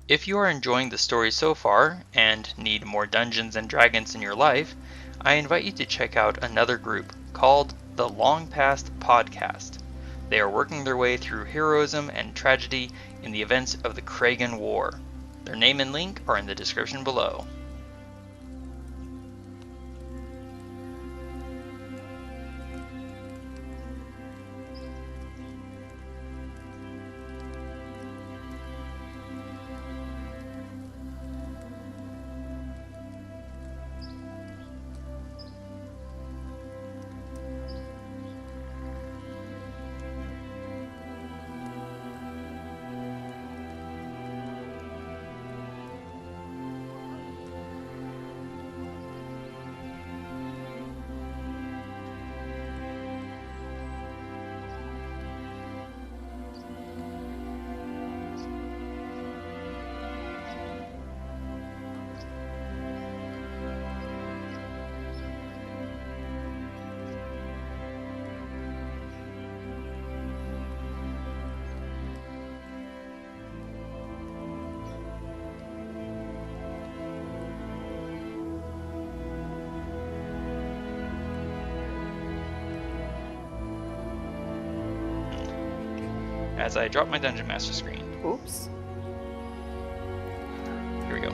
If you are enjoying the story so far and need more Dungeons and Dragons in your life, I invite you to check out another group called the Long Past Podcast. They are working their way through heroism and tragedy in the events of the Chragan War. Their name and link are in the description below. As I drop my Dungeon Master screen. Oops. Here we go.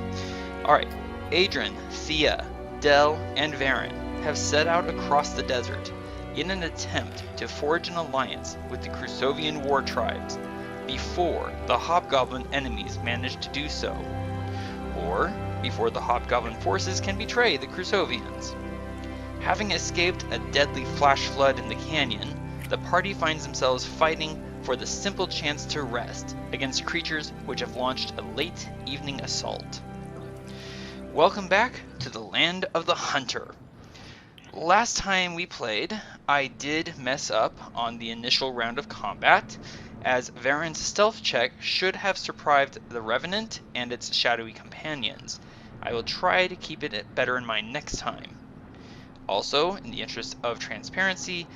Alright, Adran, Thia, Dell, and Varin have set out across the desert in an attempt to forge an alliance with the Crusovian war tribes before the Hobgoblin enemies manage to do so, or before the Hobgoblin forces can betray the Crusovians. Having escaped a deadly flash flood in the canyon, the party finds themselves fighting for the simple chance to rest against creatures which have launched a late evening assault. Welcome back to the Land of the Hunter. Last time we played, I did mess up on the initial round of combat, as Varin's stealth check should have surprised the Revenant and its shadowy companions. I will try to keep it better in mind next time. Also, in the interest of transparency,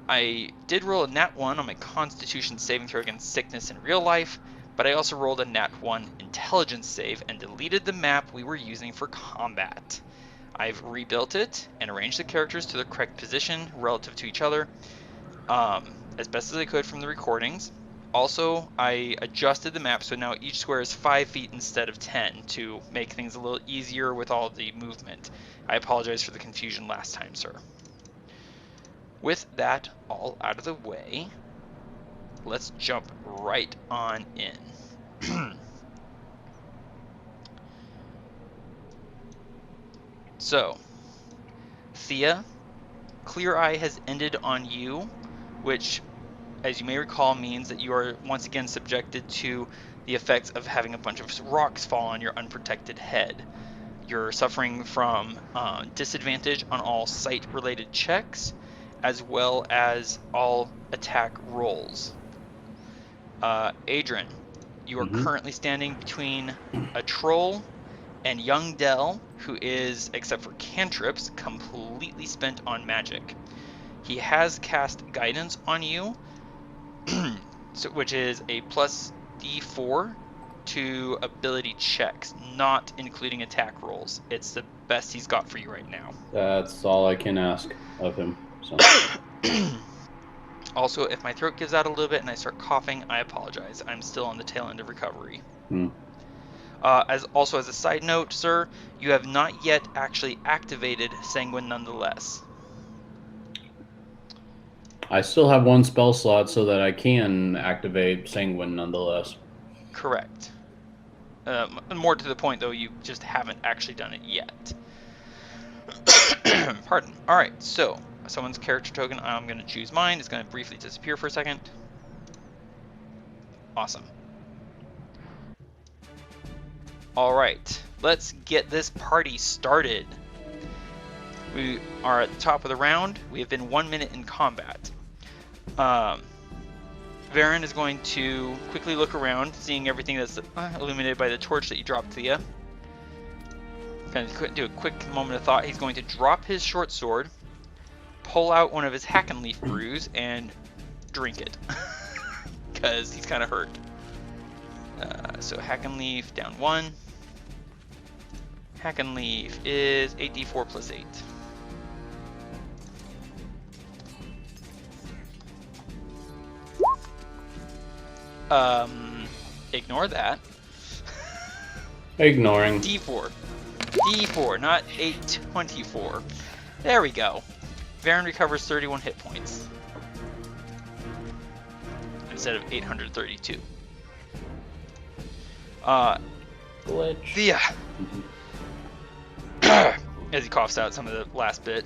I did roll a nat 1 on my Constitution saving throw against sickness in real life, but I also rolled a nat 1 intelligence save and deleted the map we were using for combat. I've rebuilt it and arranged the characters to the correct position relative to each other, as best as I could from the recordings. Also, I adjusted the map so now each square is 5 feet instead of 10 to make things a little easier with all the movement. I apologize for the confusion last time, sir. With that all out of the way, let's jump right on in. So, Thia, Clear Eye has ended on you, which, as you may recall, means that you are once again subjected to the effects of having a bunch of rocks fall on your unprotected head. You're suffering from disadvantage on all sight-related checks, as well as all attack rolls. Adran, you are currently standing between a troll and young Dell, who is, except for cantrips, completely spent on magic. He has cast guidance on you, which is a plus D4 to ability checks, not including attack rolls. It's the best he's got for you right now. That's all I can ask of him. So. Also, if my throat gives out a little bit and I start coughing, I apologize. I'm still on the tail end of recovery. As a side note, sir, you have not yet actually activated Sanguine nonetheless. I still have one spell slot so that I can activate Sanguine nonetheless. Correct. More to the point, though, you just haven't actually done it yet. Pardon. Alright, so someone's character token, I'm going to choose mine. It's going to briefly disappear for a second. Awesome. Alright, let's get this party started. We are at the top of the round. We have been 1 minute in combat. Varin is going to quickly look around, seeing everything that's illuminated by the torch that you dropped, Thia. Going to do a quick moment of thought. He's going to drop his short sword, pull out one of his Hackenleaf brews, and drink it. Because he's kind of hurt. So Hack and Leaf down 1. Hack and Leaf is 8d4 plus 8. Ignore that. Ignoring. D4. D4, not 824. There we go. Varin recovers 31 hit points. Instead of 832. Glitch. Thia. As he coughs out some of the last bit.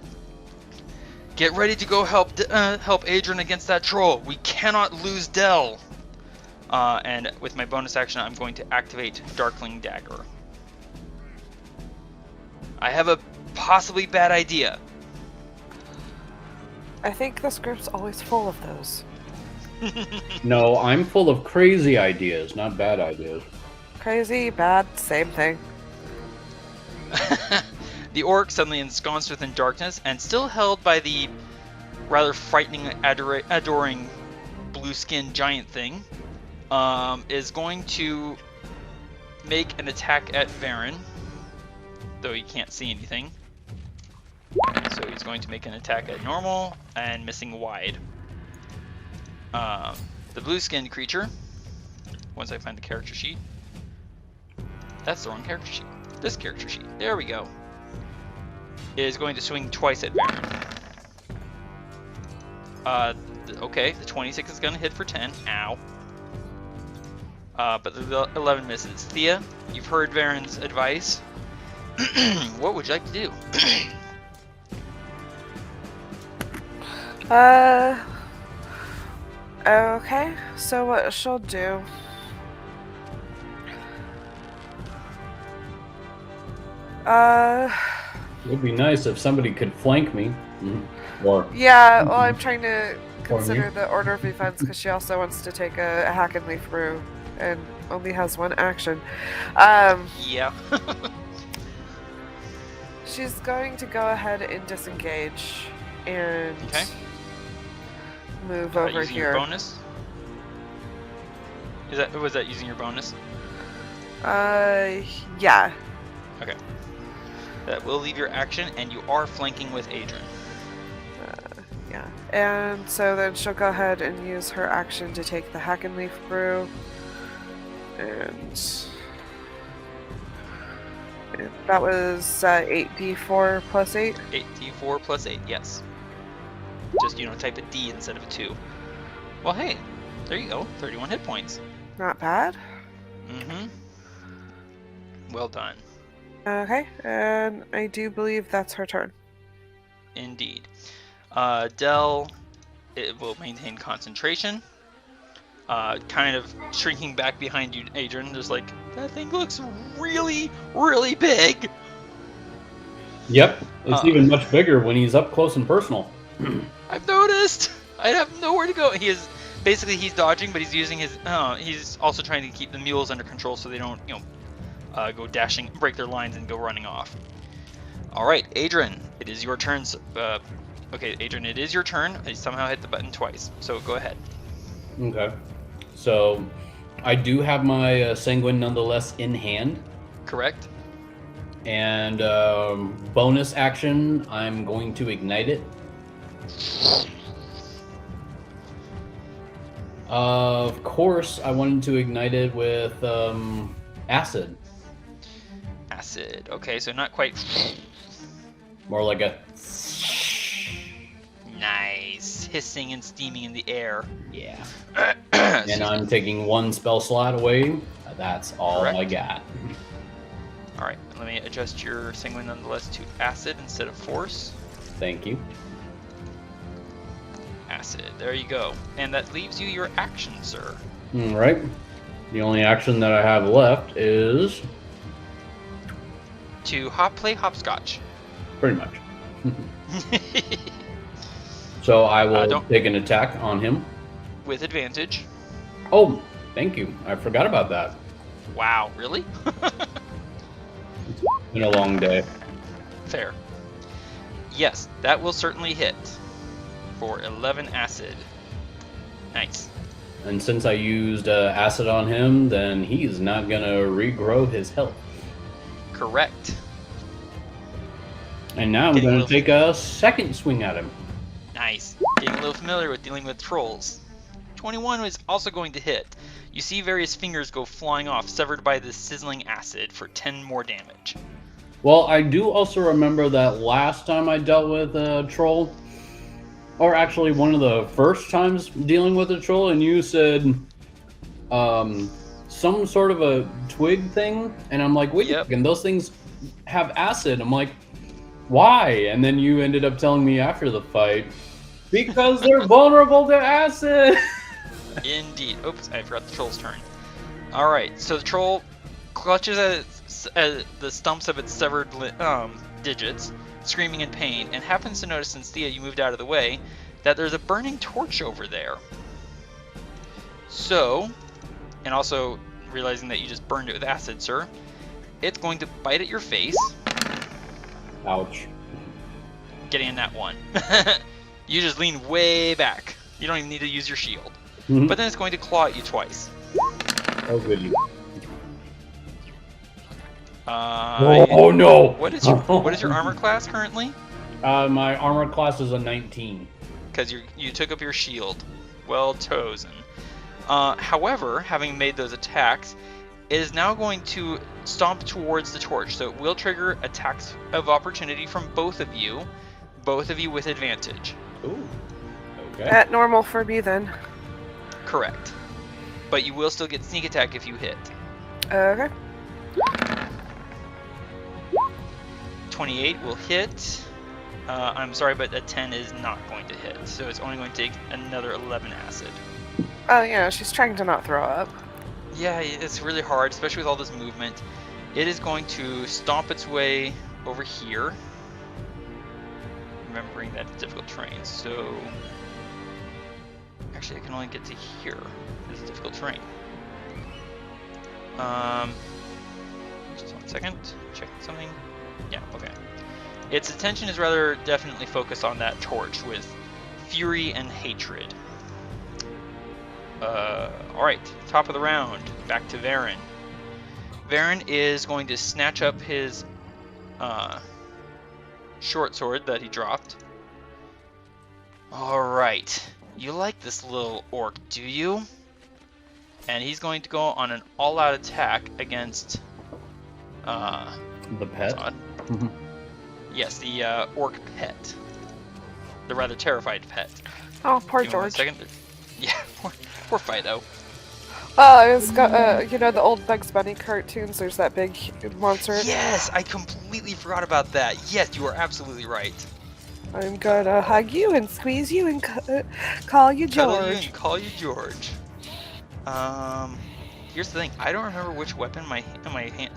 Get ready to go help Adran against that troll. We cannot lose Dell. And with my bonus action, I'm going to activate Darkling Dagger. I have a possibly bad idea. I think this group's always full of those. No, I'm full of crazy ideas, not bad ideas. Crazy, bad, same thing. The orc, suddenly ensconced within darkness and still held by the rather frightening, adoring blue-skinned giant thing, is going to make an attack at Varin, though he can't see anything. So he's going to make an attack at normal and missing wide. The blue-skinned creature, once I find the character sheet. That's the wrong character sheet. This character sheet. There we go. Is going to swing twice at Varin. Okay, the 26 is going to hit for 10. Ow. But the 11 misses. Thia, you've heard Varin's advice. What would you like to do? Okay, so what she'll do... It would be nice if somebody could flank me. Or Yeah, well, I'm trying to consider the order of events because she also wants to take a hack and leaf brew and only has one action. Yeah. She's going to go ahead and disengage and move over using here. Your bonus? Was that using your bonus? Yeah. Okay. That will leave your action, and you are flanking with Adran. Yeah. And so then she'll go ahead and use her action to take the hack and leaf brew. And that was 8d4 plus 8? 8d4 plus 8, yes. Just, type a D instead of a 2. Well, hey, there you go. 31 hit points. Not bad. Mm-hmm. Well done. Okay, and I do believe that's her turn. Indeed. Dell, it will maintain concentration. Kind of shrinking back behind you, Adran. Just like, that thing looks really, really big. Yep, it's even much bigger when he's up close and personal. I've noticed. I have nowhere to go. He's dodging, but he's using his. He's also trying to keep the mules under control so they don't, go dashing, break their lines, and go running off. All right, Adran, it is your turn. Okay, Adran, it is your turn. I somehow hit the button twice, so go ahead. Okay. So, I do have my Sanguine nonetheless in hand. Correct. And bonus action, I'm going to ignite it. Of course, I wanted to ignite it with acid. Acid. Okay, so not quite. More like a... Nice. Hissing and steaming in the air. Yeah. And I'm taking one spell slot away. That's all Correct. I got. Alright, let me adjust your Sanguine nonetheless to acid instead of force. Thank you. Acid. There you go. And that leaves you your action, sir. Alright. The only action that I have left is... To play hopscotch. Pretty much. So I will take an attack on him. With advantage. Oh, thank you. I forgot about that. Wow, really? It's been a long day. Fair. Yes, that will certainly hit. For 11 acid. Nice. And since I used acid on him, then he's not gonna regrow his health. Correct. And now I'm Getting a gonna little- take a second swing at him. Nice. Getting a little familiar with dealing with trolls. 21 is also going to hit. You see various fingers go flying off, severed by the sizzling acid for 10 more damage. Well, I do also remember that last time I dealt with a troll, or actually one of the first times dealing with a troll, and you said some sort of a twig thing, and I'm like, wait a second, those things have acid. I'm like, why? And then you ended up telling me after the fight, because they're vulnerable to acid. Indeed. Oops, I forgot the troll's turn. Alright, so the troll clutches at the stumps of its severed digits, screaming in pain, and happens to notice, since Thea, you moved out of the way, that there's a burning torch over there. So, and also realizing that you just burned it with acid, sir, it's going to bite at your face. Ouch. Getting in that one. You just lean way back. You don't even need to use your shield. Mhm. But then it's going to claw at you twice. Oh, goody. Uh, Oh no! What is your armor class currently? My armor class is a 19. Because you took up your shield. Well chosen. However, having made those attacks, it is now going to stomp towards the torch, so it will trigger attacks of opportunity from both of you with advantage. Ooh. Okay. At normal for me then. Correct. But you will still get sneak attack if you hit. Okay. 28 will hit. I'm sorry, but a 10 is not going to hit, so it's only going to take another 11 acid. Oh yeah, she's trying to not throw up. Yeah, it's really hard, especially with all this movement. It is going to stomp its way over here. Remembering that it's difficult terrain, so... Actually, I can only get to here. This is difficult terrain. Just 1 second. Check something. Yeah, okay. Its attention is rather definitely focused on that torch with fury and hatred. Alright, top of the round. Back to Varin. Varin is going to snatch up his short sword that he dropped. Alright. You like this little orc, do you? And he's going to go on an all-out attack against The pet? Yes, the orc pet. The rather terrified pet. Oh, poor Give me 1 George. second. Yeah, poor Fido. Oh, it's got, you know the old Bugs Bunny cartoons? There's that big monster. Yes, I completely forgot about that. Yes, you are absolutely right. I'm gonna hug you and squeeze you and call you Cuddle you George. and call you George. Here's the thing. I don't remember which weapon my hand,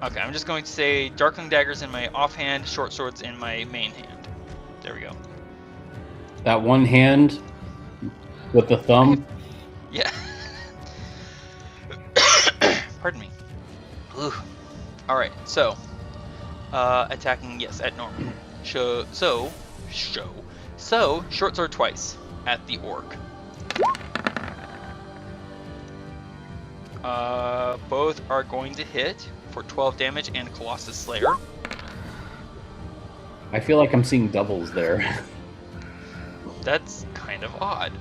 Okay, I'm just going to say Darkling Daggers in my offhand, Short Swords in my main hand. There we go. That one hand with the thumb? Yeah. Pardon me. Ooh. Alright, so. Attacking, yes, at normal. So, Short Sword twice at the orc. Both are going to hit for 12 damage and Colossus Slayer. I feel like I'm seeing doubles there. That's kind of odd.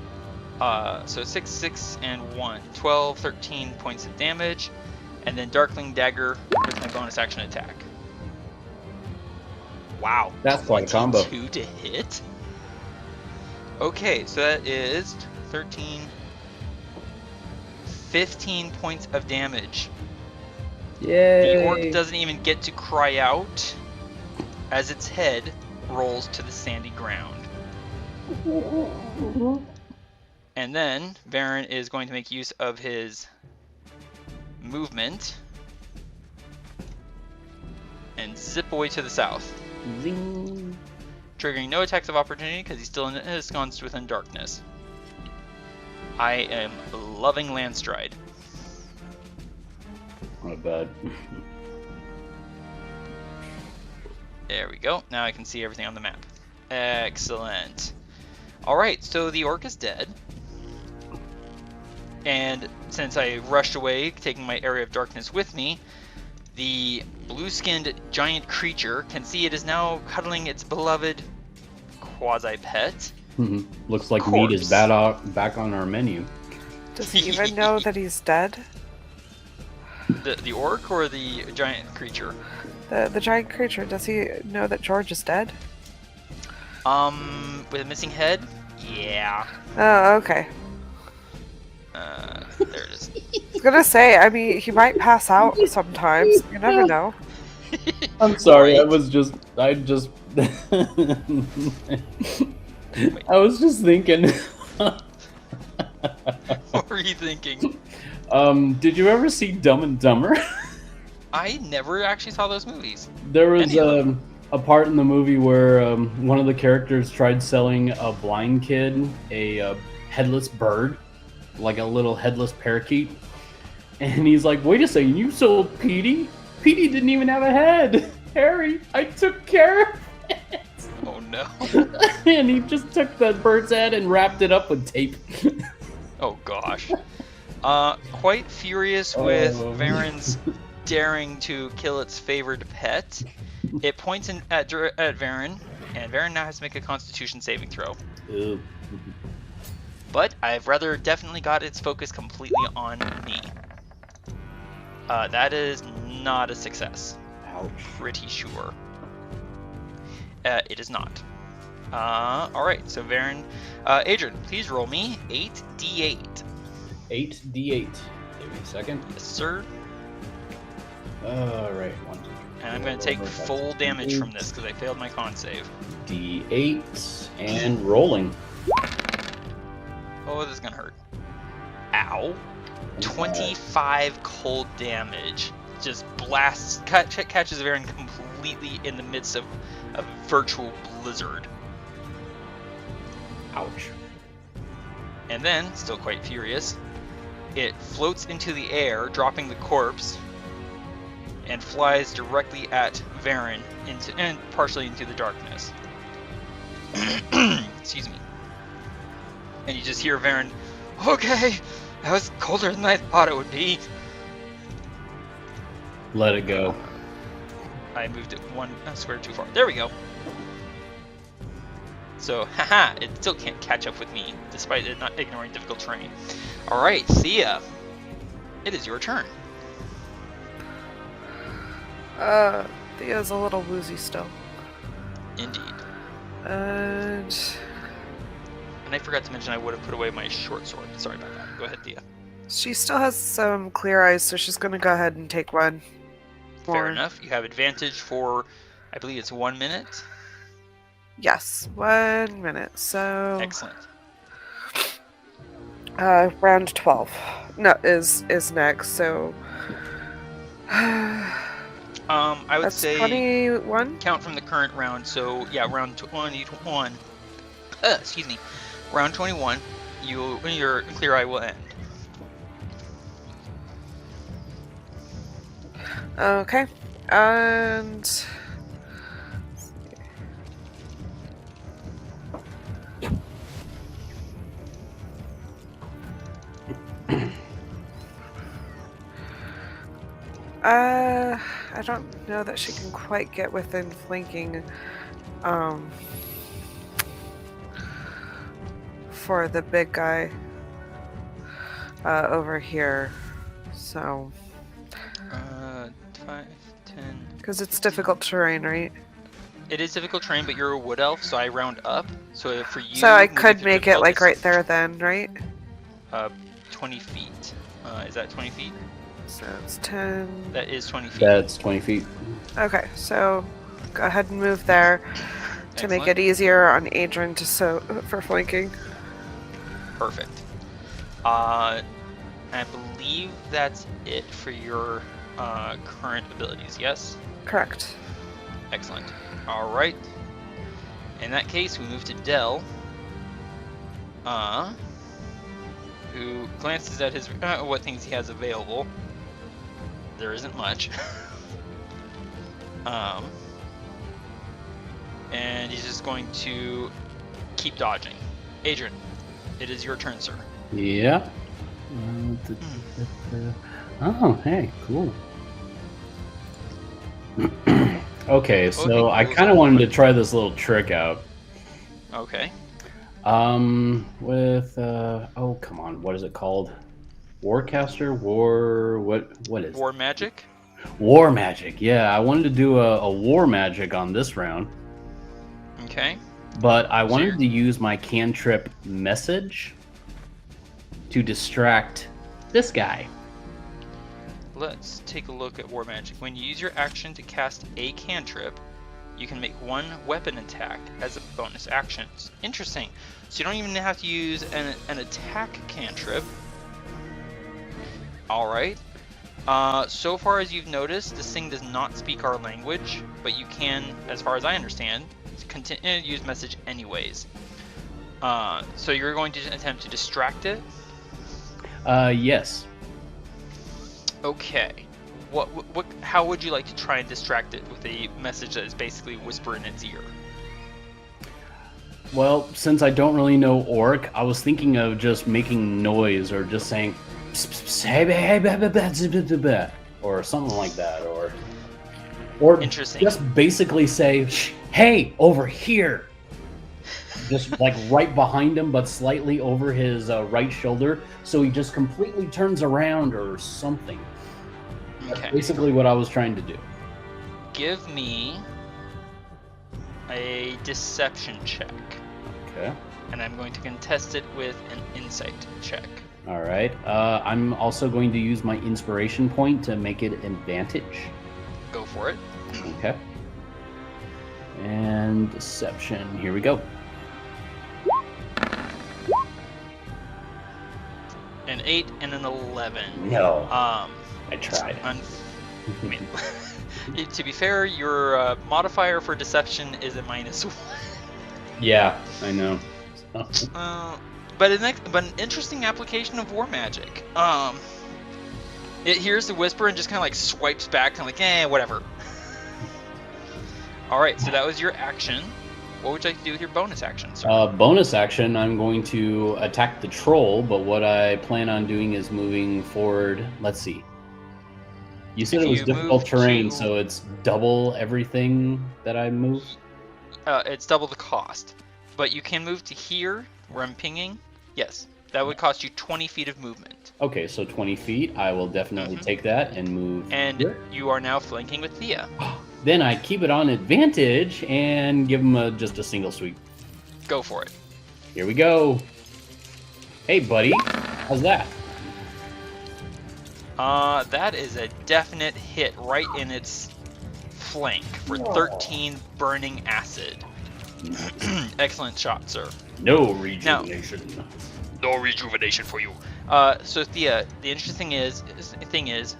So 6, 6, and 1. 12, 13 points of damage. And then Darkling Dagger with my bonus action attack. Wow. That's quite a combo. 2 to hit? Okay, so that is 13, 15 points of damage. Yay! The orc doesn't even get to cry out as its head rolls to the sandy ground. And then Varin is going to make use of his movement and zip away to the south. Zing. Triggering no attacks of opportunity because he's still ensconced within darkness. I am loving Landstride. Not bad. There we go. Now I can see everything on the map. Excellent. Alright, so the orc is dead. And since I rushed away, taking my area of darkness with me, the blue-skinned giant creature can see it is now cuddling its beloved quasi-pet. Looks like meat is back on our menu. Does he even know that he's dead? The orc or the giant creature? The giant creature, does he know that George is dead? With a missing head? Yeah. Oh, okay. There it is. I was gonna say, I mean, he might pass out sometimes. You never know. I'm sorry, Right. I was just thinking. What were you thinking? Did you ever see Dumb and Dumber? I never actually saw those movies. There was Any of a part in the movie where one of the characters tried selling a blind kid a headless bird, like a little headless parakeet. And he's like, wait a second, you sold Petey? Petey didn't even have a head. Harry, I took care of it. Oh no. And he just took the bird's head and wrapped it up with tape. Oh gosh. Quite furious with Varin's daring to kill its favored pet, it points at Varin, and Varin now has to make a Constitution saving throw. Ew. But I've rather definitely got its focus completely on me. That is not a success. Ouch. Pretty sure. It is not. Alright, so Varin... Adran, please roll me 8d8. 8d8. Give me a second. Yes, sir. Alright, 1, 2, 3. And I'm going to take full damage from this because I failed my con save. D8 and rolling. Oh, this is going to hurt. Ow. 25 cold damage. Just blasts, catches Varin completely in the midst of a virtual blizzard. Ouch. And then, still quite furious, it floats into the air, dropping the corpse, and flies directly at Varin and partially into the darkness. Excuse me. And you just hear Varin, okay, that was colder than I thought it would be. Let it go. I moved it one square too far. There we go. So, haha, it still can't catch up with me, despite it not ignoring difficult terrain. Alright, Thia. It is your turn. Thea's a little woozy still. Indeed. And I forgot to mention I would have put away my short sword. Sorry about that. Go ahead, Thia. she still has some clear eyes, so she's gonna go ahead and take one more. Fair enough. You have advantage for, I believe it's 1 minute. Yes, 1 minute. So Excellent. round 12. No, is next. So I would that's say 21. count from the current round. So yeah, round 21. Excuse me. Round 21. Your clear eye will end. Okay, and I don't know that she can quite get within flanking for the big guy over here, so 5, 10. because it's difficult terrain, right? It is difficult terrain, but you're a wood elf, so I round up. So for you, So I moving could to make it like difficult right there then, right? is, 20 feet. Is that 20 feet? So it's 10. That is 20 feet. That's 20 feet. Okay, so go ahead and move there to make Excellent. it easier on Adran for flanking. Perfect. I believe that's it for your current abilities, yes? Correct. Excellent. Alright. In that case, we move to Dell, who glances at his what things he has available. There isn't much. And he's just going to keep dodging. Adran, it is your turn, sir. Yeah. Oh, hey, cool. Okay, so I kind of wanted to try this little trick out. Okay. With oh, come on, what is it called? Warcaster? What is War magic? War magic, yeah. I wanted to do a war magic on this round. Okay. But I wanted to use my cantrip message to distract this guy. Let's take a look at war magic. When you use your action to cast a cantrip, you can make one weapon attack as a bonus action. Interesting. So you don't even have to use an attack cantrip. Alright. So far as you've noticed, this thing does not speak our language, but you can, as far as I understand, continue to use message anyways. So you're going to attempt to distract it? Yes. Okay. How would you like to try and distract it with a message that is basically whisper in its ear? Well, since I don't really know Orc, I was thinking of just making noise or just saying or something like that, or interesting. Just basically say, "Hey, over here!" Just like right behind him, but slightly over his right shoulder, so he just completely turns around or something. Okay. That's basically what I was trying to do. Give me a deception check. Okay. And I'm going to contest it with an insight check. All right. I'm also going to use my inspiration point to make it advantage. Go for it. Okay. And deception. Here we go. An 8 and an 11. No. I tried. To be fair, your modifier for deception is a -1. Yeah, I know. But an interesting application of war magic. It hears the whisper and just kind of like swipes back, kind of like, whatever. All right, so that was your action. What would you like to do with your bonus action, sir? Bonus action, I'm going to attack the troll, but what I plan on doing is moving forward. Let's see. You said it was difficult terrain, so it's double everything that I move? It's double the cost. But you can move to here, where I'm pinging. Yes, that would cost you 20 feet of movement. Okay, so 20 feet. I will definitely take that and move. And here. You are now flanking with Thia. Then I keep it on advantage and give him just a single sweep. Go for it. Here we go. Hey, buddy. How's that? That is a definite hit right in its flank for 13 burning acid. Excellent shot, sir. No rejuvenation. No rejuvenation for you. So Thia, the interesting thing is,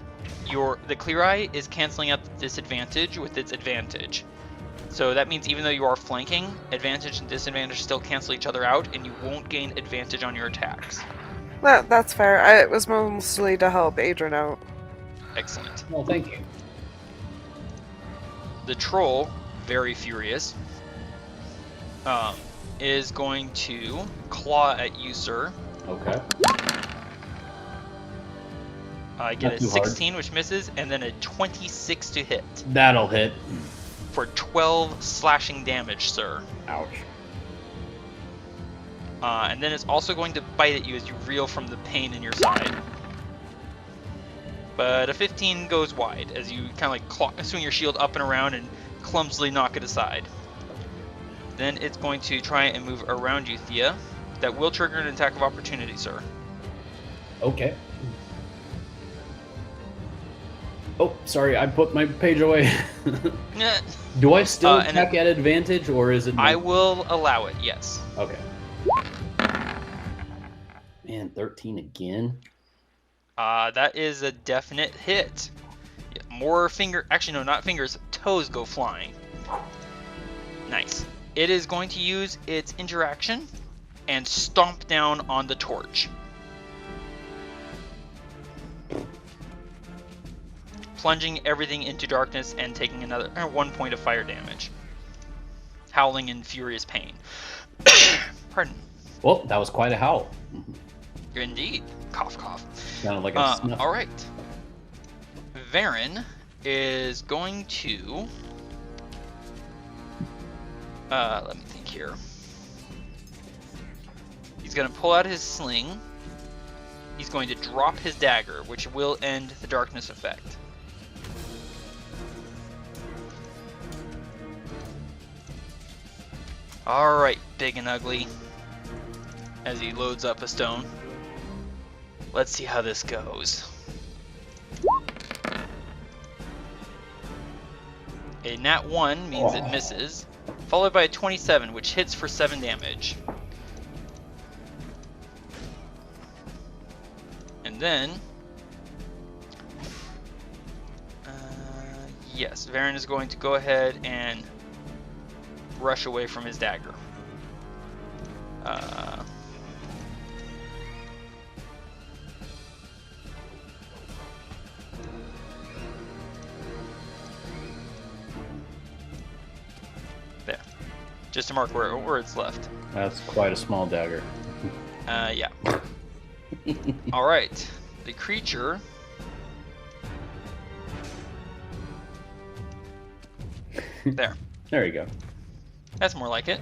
the clear eye is canceling out the disadvantage with its advantage. So that means even though you are flanking, advantage and disadvantage still cancel each other out, and you won't gain advantage on your attacks. That's fair. It was mostly to help Adran out. Excellent. Well, thank you. The troll, very furious, is going to claw at you, sir. Okay. I get a 16, which misses, and then a 26 to hit. That'll hit. For 12 slashing damage, sir. Ouch. And then it's also going to bite at you as you reel from the pain in your side. But a 15 goes wide as you kind of like swing your shield up and around and clumsily knock it aside. Then it's going to try and move around you, Thia. That will trigger an attack of opportunity, sir. Okay. Oh, sorry, I put my page away. Do I still attack at advantage, or is it... I will allow it, yes. Okay. Man, 13 again? That is a definite hit. More actually no, not fingers, toes go flying. Nice. It is going to use its interaction and stomp down on the torch. Plunging everything into darkness and taking another 1 point of fire damage. Howling in furious pain. Pardon. Well, that was quite a howl. Indeed. Cough, cough. Sounded like a snuff. All right. Varin is going to... let me think here. He's going to pull out his sling. He's going to drop his dagger, which will end the darkness effect. Alright, big and ugly. As he loads up a stone. Let's see how this goes. A nat 1 means it misses, followed by a 27, which hits for 7 damage. And then... yes, Varin is going to go ahead and rush away from his dagger. There. Just to mark where it's left. That's quite a small dagger. Yeah. Alright. The creature... There. There you go. That's more like it.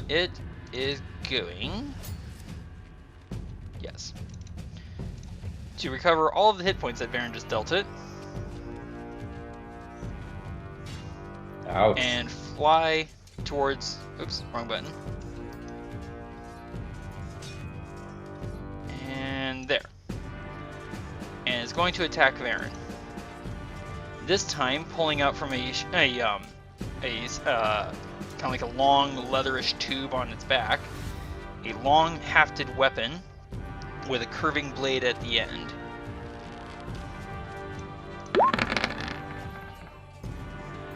It is going... Yes. To recover all of the hit points that Varin just dealt it. Ouch. And fly towards... Oops, wrong button. And there. And it's going to attack Varin. This time, pulling out from kind of like a long leatherish tube on its back, a long hafted weapon with a curving blade at the end.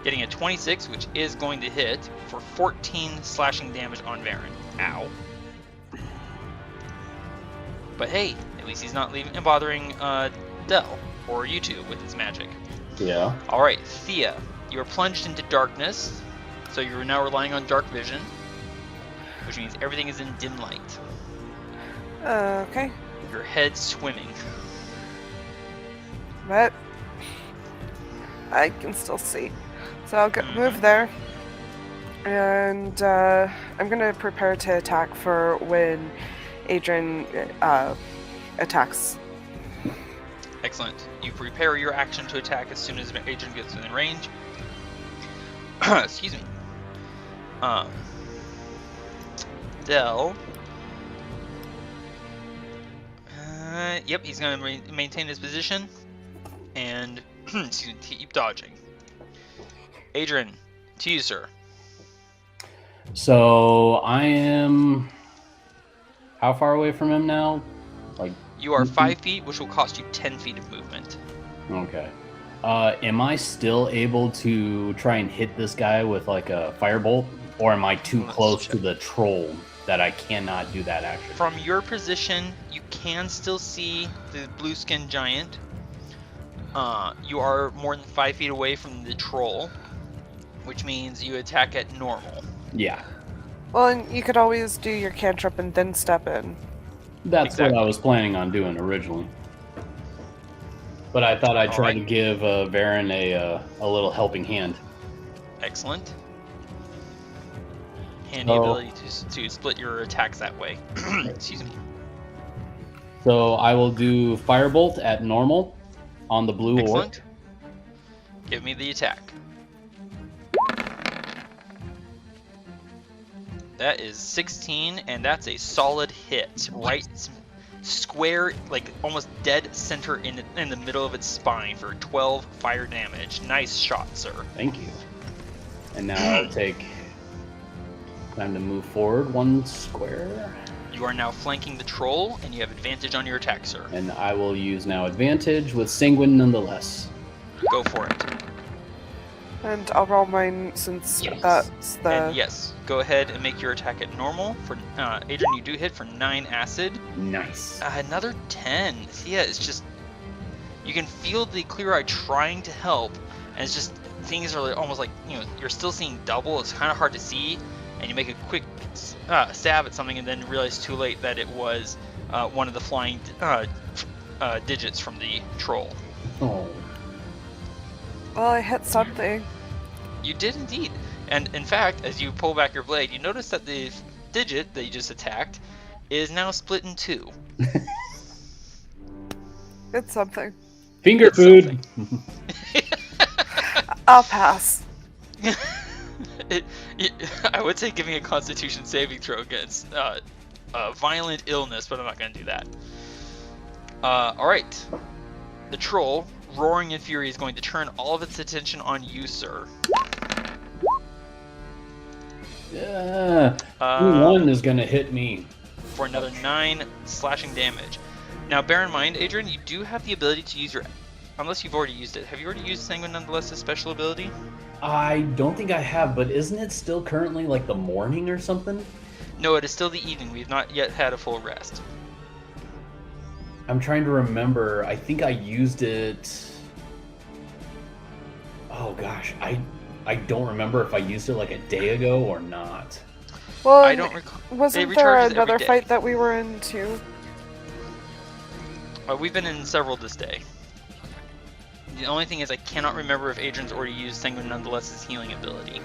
Getting a 26, which is going to hit for 14 slashing damage on Varin. Ow. But hey, at least he's not bothering Dell or you two with his magic. Yeah. Alright, Thia, you are plunged into darkness, so you're now relying on dark vision, which means everything is in dim light. Okay. Your head's swimming. But I can still see. So I'll move there. And I'm going to prepare to attack for when Adran attacks. Excellent. You prepare your action to attack as soon as Adran gets within range. Excuse me. Dell. Yep, he's going to maintain his position and keep dodging. Adran, to you, sir. So I am how far away from him now? Like you are 5 feet, which will cost you 10 feet of movement. Okay. Am I still able to try and hit this guy with like a firebolt, or am I too close to the troll that I cannot do that action? From your position, you can still see the blue-skinned giant. You are more than 5 feet away from the troll, which means you attack at normal. Yeah. Well, and you could always do your cantrip and then step in. That's what I was planning on doing originally. But I thought I'd try to give Varin a little helping hand. Excellent. Handy ability to split your attacks that way. Excuse me. So I will do Firebolt at normal on the blue Excellent. orc. Give me the attack. That is 16, and that's a solid hit. Right square, like almost dead center in the middle of its spine for 12 fire damage. Nice shot, sir. Thank you. And now I'll take time to move forward 1 square. You are now flanking the troll, and you have advantage on your attack, sir. And I will use now advantage with Sanguine nonetheless. Go for it. And I'll roll mine since that's the... And yes, go ahead and make your attack at normal. For Adran, you do hit for 9 acid. Nice. Another 10. Thia is just... You can feel the clear eye trying to help, and it's just... Things are almost like, you're still seeing double. It's kind of hard to see, and and you make a quick stab at something, and then realize too late that it was one of the flying digits from the troll. Oh. Well, I hit something. You did indeed. And in fact, as you pull back your blade, you notice that the digit that you just attacked is now split in two. It's something. Finger It's food. I'll pass. I would say give me a Constitution saving throw against violent illness, but I'm not going to do that. Alright. The troll, roaring in fury, is going to turn all of its attention on you, sir. Yeah. One is going to hit me. For another 9 slashing damage. Now, bear in mind, Adran, you do have the ability to use your... Unless you've already used it. Have you already used Sanguine Nonetheless' special ability? I don't think I have, but isn't it still currently like the morning or something? No, it is still the evening. We've not yet had a full rest. I'm trying to remember. I think I used it... Oh gosh, I don't remember if I used it like a day ago or not. Well, I don't recall. Wasn't It there recharges every another day. fight that we were in too? We've been in several this day. The only thing is I cannot remember if Adrian's already used Sanguine Nonetheless' healing ability.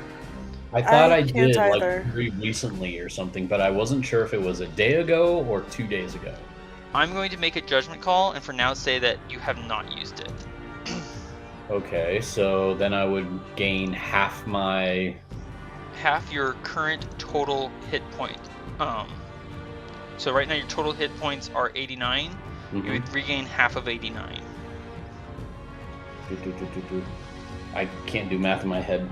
I thought I can't did either. like very recently or something, but I wasn't sure if it was a day ago or 2 days ago. I'm going to make a judgment call and for now say that you have not used it. Okay, so then I would gain half my... Half your current total hit point. So right now your total hit points are 89. You would regain half of 89. I can't do math in my head.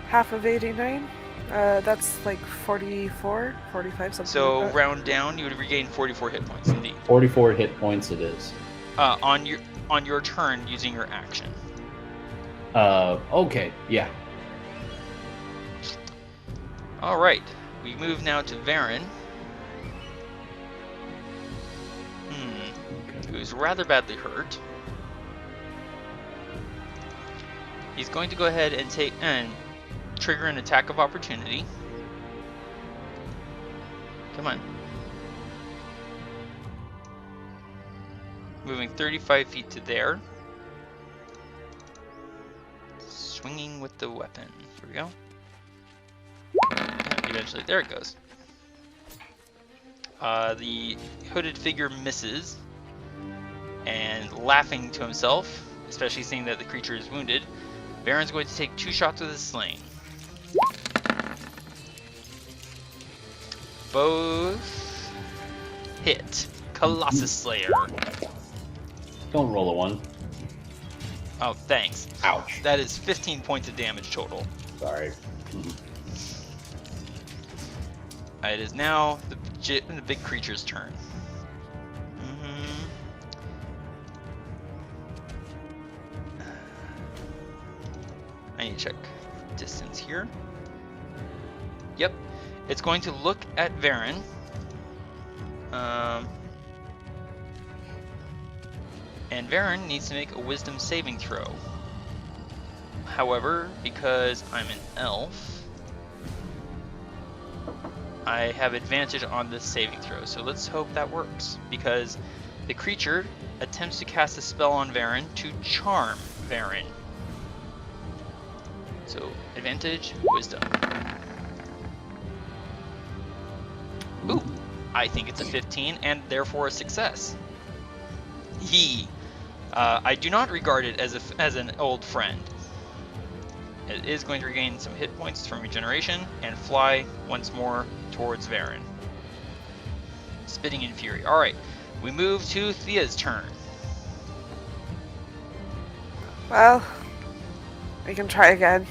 Half of 89? That's like 44, 45, something So like that. round down, you would regain 44 hit points indeed. 44 hit points it is. On your turn using your action. Okay, yeah. All right, we move now to Varin. Who's rather badly hurt. He's going to go ahead and trigger an attack of opportunity. Come on. Moving 35 feet to there. Swinging with the weapon. Here we go. And eventually, there it goes. The hooded figure misses. And laughing to himself, especially seeing that the creature is wounded, Varin's going to take 2 shots with his sling. Both hit. Colossus Slayer. Don't roll a 1. Oh, thanks. Ouch. That is 15 points of damage total. Sorry. It is now the big creature's turn. I need to check distance here. Yep. It's going to look at Varin. And Varin needs to make a wisdom saving throw. However, because I'm an elf, I have advantage on this saving throw. So let's hope that works. Because the creature attempts to cast a spell on Varin to charm Varin. So, advantage, wisdom. Ooh, I think it's a 15 and therefore a success. I do not regard it as an old friend. It is going to regain some hit points from regeneration and fly once more towards Varin. Spitting in fury. Alright, we move to Thia's turn. Well, we can try again.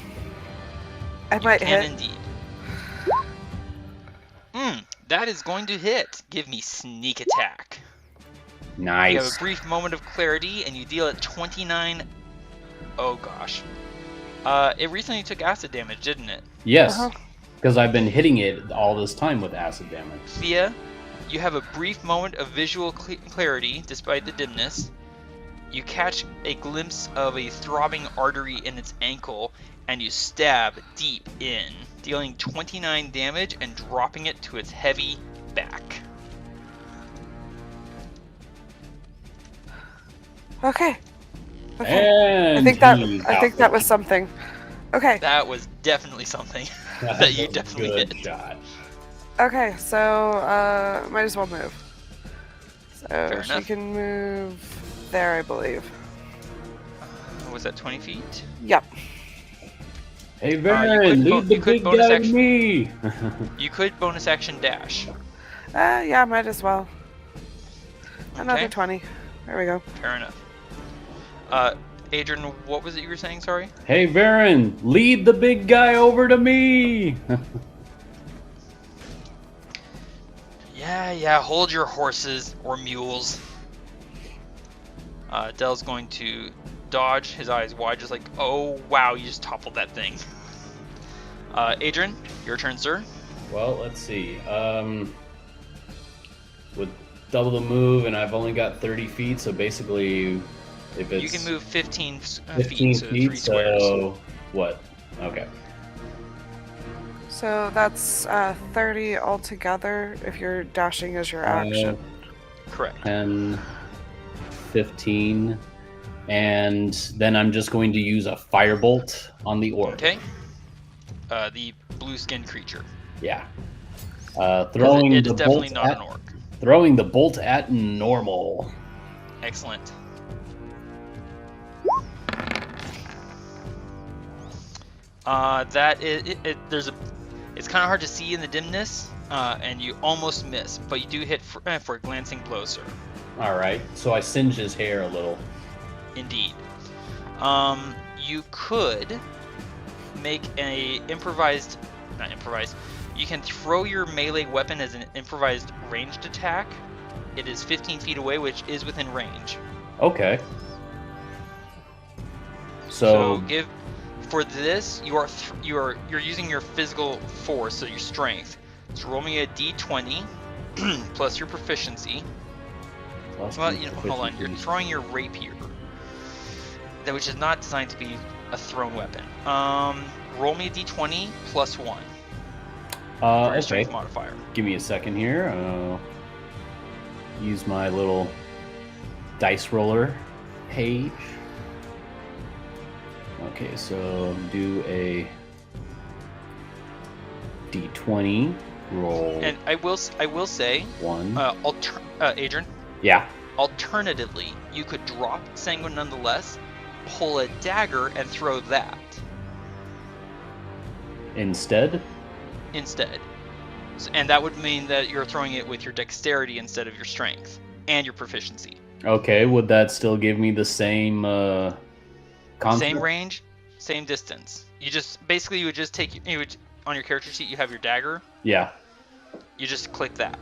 I might hit. Indeed. That is going to hit. Give me sneak attack. Nice. You have a brief moment of clarity, and you deal at 29. Oh gosh. It recently took acid damage, didn't it? Yes, because I've been hitting it all this time with acid damage. Thia, you have a brief moment of visual clarity, despite the dimness, You catch a glimpse of a throbbing artery in its ankle, and you stab deep in, dealing 29 damage and dropping it to its heavy back. Okay. And I think that was something. Okay. That was definitely something that you definitely good hit. shot. Okay, so might as well move. So Fair she enough. can move there, I believe. Was that 20 feet? Yep. Hey, you Varin, could lead the big bonus guy action. to me. You could bonus action dash. Yeah, might as well. Another Okay. 20. There we go. Fair enough. Adrian, what was it you were saying? Sorry. Hey, Varin, lead the big guy over to me. Yeah. Hold your horses or mules. Dell's going to dodge, his eyes wide, just like, oh wow, you just toppled that thing. Adrian, your turn, sir. Well, let's see. With double the move, and I've only got 30 feet, so basically, if it's You can move 15 15 feet, so feet, 3 squares. so what? Okay. So that's 30 altogether if you're dashing as your action. Correct. 10, 15, and then I'm just going to use a firebolt on the orc. Okay. The blue-skinned creature. Yeah. 'Cause Throwing it the is definitely bolt not at, an orc. throwing the bolt at normal. Excellent. That is it's kind of hard to see in the dimness, and you almost miss, but you do hit for a glancing blow, sir. All right, so I singe his hair a little. Indeed. You could make a not improvised. You can throw your melee weapon as an improvised ranged attack. It is 15 feet away, which is within range. Okay. So give for this you're using your physical force, so your strength. So roll me a d20 plus your proficiency. Well, hold on. You're throwing your rapier, which is not designed to be a thrown weapon. Roll me a d20 plus 1 for your Okay. strength modifier. Give me a second here. Use my little dice roller page. Okay, so do a d20 roll. And I will say, one. Adrian. Yeah. Alternatively, you could drop Sanguine nonetheless, pull a dagger, and throw that Instead. And that would mean that you're throwing it with your dexterity instead of your strength and your proficiency. Okay, would that still give me the same concept? Same range, same distance. You would just take on your character sheet. You have your dagger. Yeah. You just click that.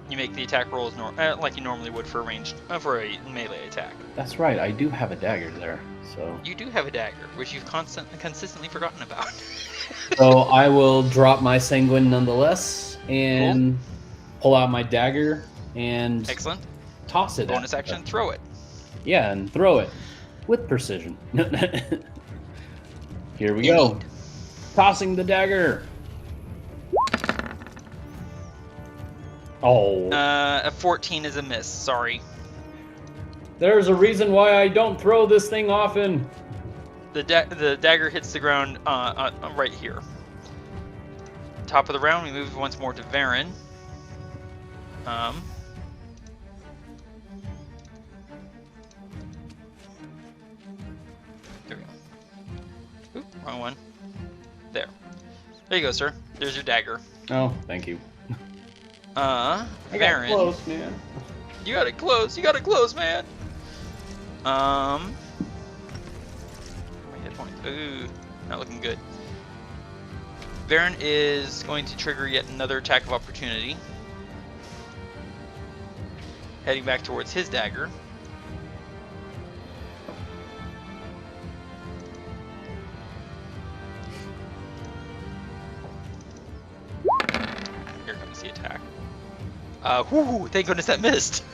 You make the attack rolls like you normally would for a melee attack. That's right. I do have a dagger there. So. You do have a dagger, which you've consistently forgotten about. So I will drop my sanguine nonetheless and pull out my dagger and Excellent. toss it. Bonus action, throw it. Yeah, and throw it with precision. Here we go. Tossing the dagger. Oh. A 14 is a miss. Sorry. There's a reason why I don't throw this thing often. The dagger hits the ground right here. Top of the round, we move once more to Varin. There we go. Oop, wrong one. There you go, sir. There's your dagger. Oh, thank you. Varin. I got close, man. You got it close. You got it close, man. My hit points. Ooh, not looking good. Varin is going to trigger yet another attack of opportunity. Heading back towards his dagger. Here comes the attack. Whoo, thank goodness that missed.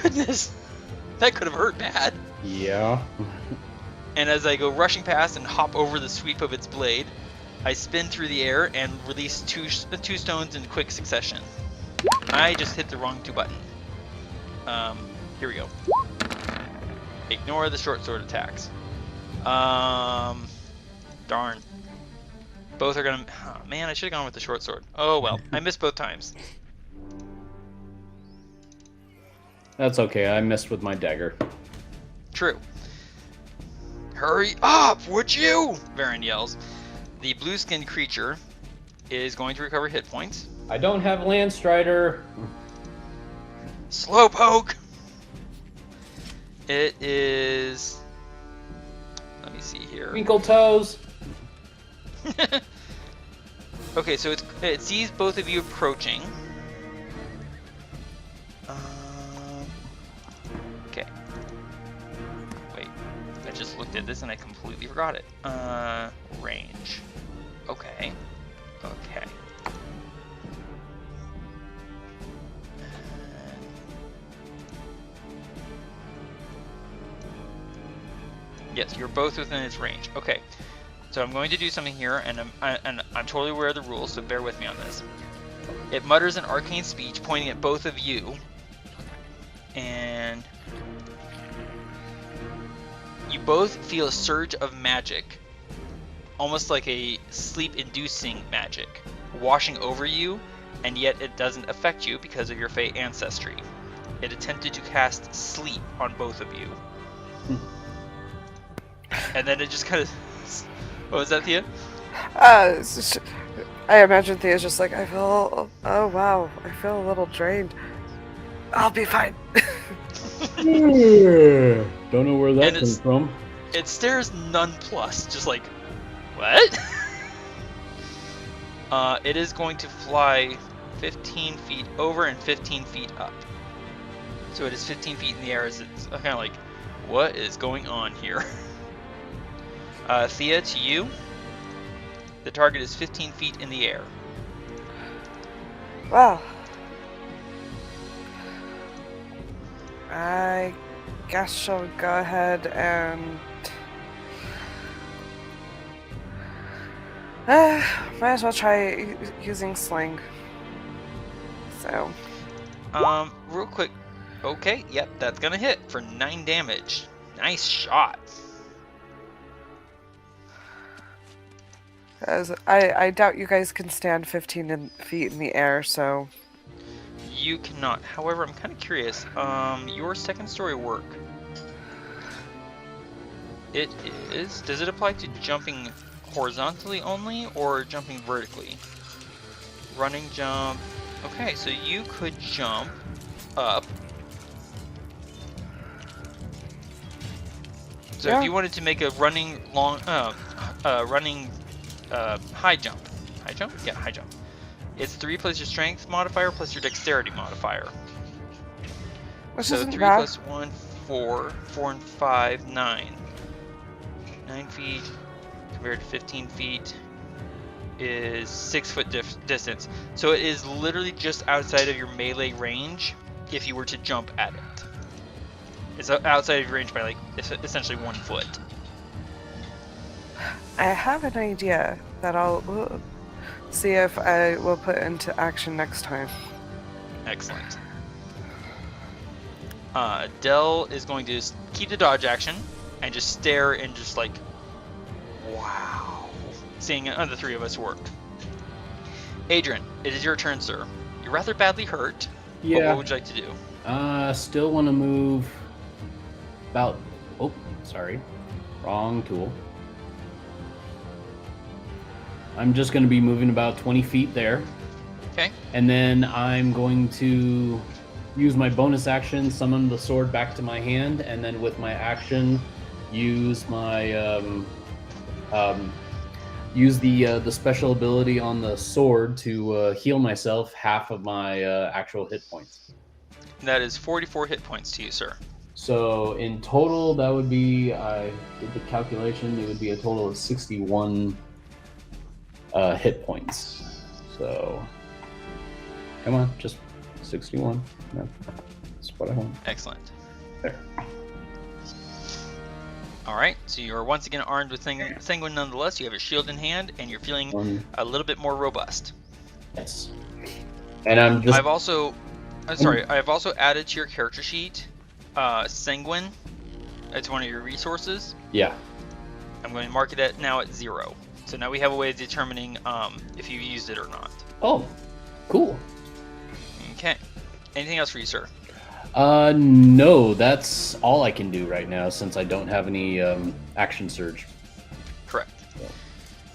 Goodness. That could have hurt bad. Yeah. And as I go rushing past and hop over the sweep of its blade, I spin through the air and release two stones in quick succession. I just hit the wrong 2 button. Here we go. Ignore the short sword attacks. Darn. Both are gonna... Oh, man, I should have gone with the short sword. Oh well, I missed both times. That's okay, I missed with my dagger. True. Hurry up, would you? Varin yells. The blue-skinned creature is going to recover hit points. I don't have Landstrider. Slowpoke! It is... Let me see here. Twinkle toes. Okay, so it sees both of you approaching. Okay. Wait, I just looked at this and I completely forgot it. Range. Okay. Okay. Yes, you're both within its range. Okay. So I'm going to do something here, and I'm totally aware of the rules, so bear with me on this. It mutters an arcane speech pointing at both of you, and you both feel a surge of magic, almost like a sleep-inducing magic, washing over you, and yet it doesn't affect you because of your Fey ancestry. It attempted to cast sleep on both of you. And then it just kind of... What was that, Thea? It's just, I imagine Thia's just like, I feel, oh wow, I feel a little drained. I'll be fine. Don't know where that comes from. It stares nonplussed, just like, what? It is going to fly 15 feet over and 15 feet up. So it is 15 feet in the air as it's kind of like, what is going on here? Thia, to you, the target is 15 feet in the air. Well, I guess she'll go ahead and might as well try using sling. So, real quick. Okay, yep, that's gonna hit for 9 damage. Nice shot. As I doubt you guys can stand 15 feet in the air, so... You cannot. However, I'm kind of curious. Your second story work. It is... Does it apply to jumping horizontally only, or jumping vertically? Running, jump... Okay, so you could jump up. So yeah. If you wanted to make a running long... high jump. High jump? Yeah, high jump. It's 3 plus your strength modifier plus your dexterity modifier. Which so isn't 3 bad. plus 1, 4. 4 and 5, 9. 9 feet compared to 15 feet is 6 foot distance. So it is literally just outside of your melee range if you were to jump at it. It's outside of your range by like essentially 1 foot. I have an idea that I'll see if I will put into action next time. Excellent. Dell is going to keep the dodge action and just stare and just like, wow, seeing the 3 of us work. Adran, it is your turn, sir. You're rather badly hurt. Yeah. But what would you like to do? Still want to move about... Oh, sorry. Wrong tool. I'm just going to be moving about 20 feet there. Okay. And then I'm going to use my bonus action, summon the sword back to my hand, and then with my action, use my use the special ability on the sword to heal myself half of my actual hit points. That is 44 hit points to you, sir. So in total, that would be, I did the calculation, it would be a total of 61 hit points. So, come on, just 61. That's what I want. Excellent. There. Alright, so you're once again armed with Sanguine nonetheless. You have a shield in hand, and you're feeling a little bit more robust. Yes. And I'm just... I've also added to your character sheet Sanguine. It's one of your resources. Yeah. I'm going to mark it now at 0. So now we have a way of determining if you used it or not. Oh, cool. Okay. Anything else for you, sir? No, that's all I can do right now since I don't have any action surge. Correct.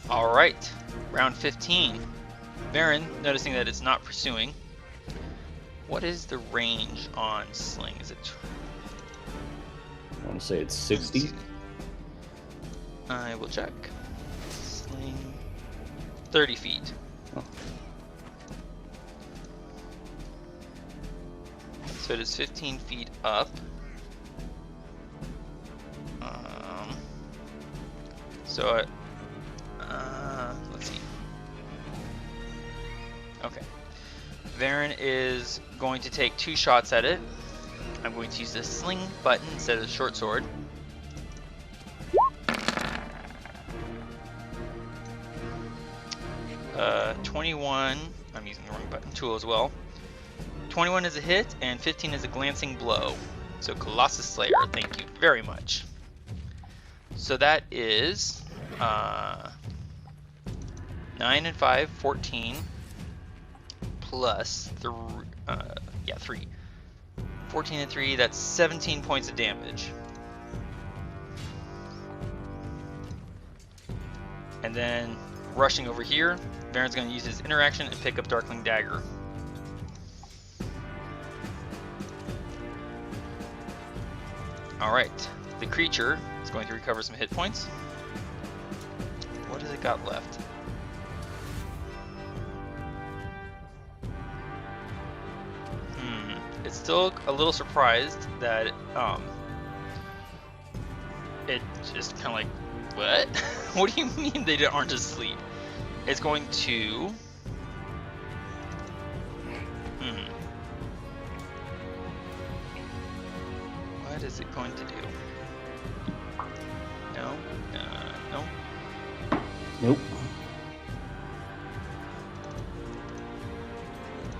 All right. Round 15. Varin, noticing that it's not pursuing. What is the range on Sling? Is it... I want to say it's 60. I will check. Sling... 30 feet. Oh. So it is 15 feet up. Let's see. Okay. Varin is going to take 2 shots at it. I'm going to use the sling button instead of the short sword. Uh, 21. I'm using the wrong button tool as well. 21 is a hit, and 15 is a glancing blow. So Colossus Slayer, thank you very much. So that is 9 and 5, 14, plus 3. 14 and 3, that's 17 points of damage. And then rushing over here, Varin's going to use his interaction and pick up Darkling Dagger. Alright, the creature is going to recover some hit points. What has it got left? It's still a little surprised that it just kind of like, what? What do you mean they aren't asleep? It's going to... What is it going to do? No. No. Nope.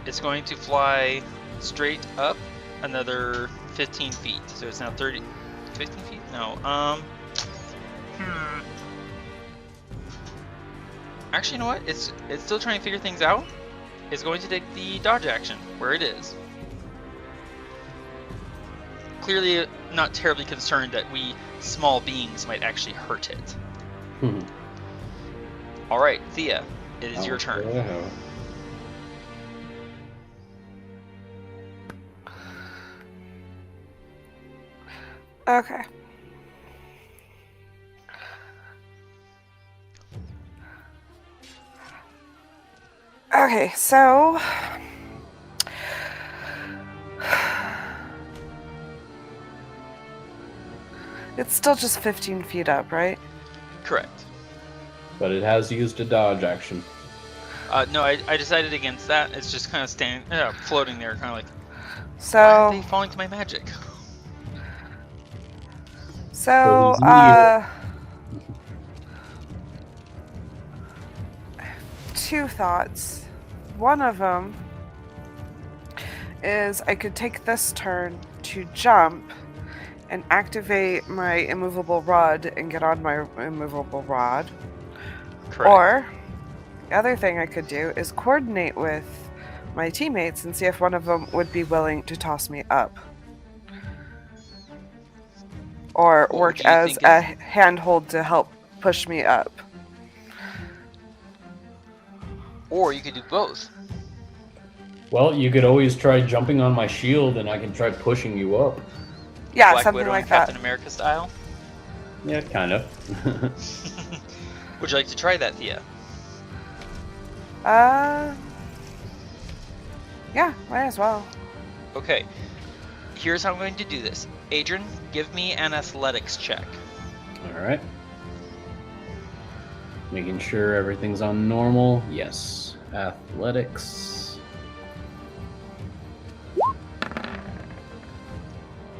It's going to fly straight up another 15 feet. So it's now 15 feet? No. Actually, you know what? It's still trying to figure things out. It's going to take the dodge action where it is. Clearly not terribly concerned that we small beings might actually hurt it. Alright, Thea, it is your turn. Okay. Okay, so it's still just 15 feet up, right? Correct. But it has used a dodge action. No, I decided against that. It's just kind of floating there, kind of like, so why are they falling to my magic? So, two thoughts. One of them is I could take this turn to jump and activate my immovable rod and get on my immovable rod. Correct. Or the other thing I could do is coordinate with my teammates and see if one of them would be willing to toss me up. Or work as a handhold to help push me up. Or you could do both. Well, you could always try jumping on my shield and I can try pushing you up. Yeah, Black something Widow like and that. Captain America style. Yeah, kind of. Would you like to try that, Thea? Yeah, might as well. Okay. Here's how I'm going to do this. Adran, give me an athletics check. Alright. Making sure everything's on normal. Yes. Athletics.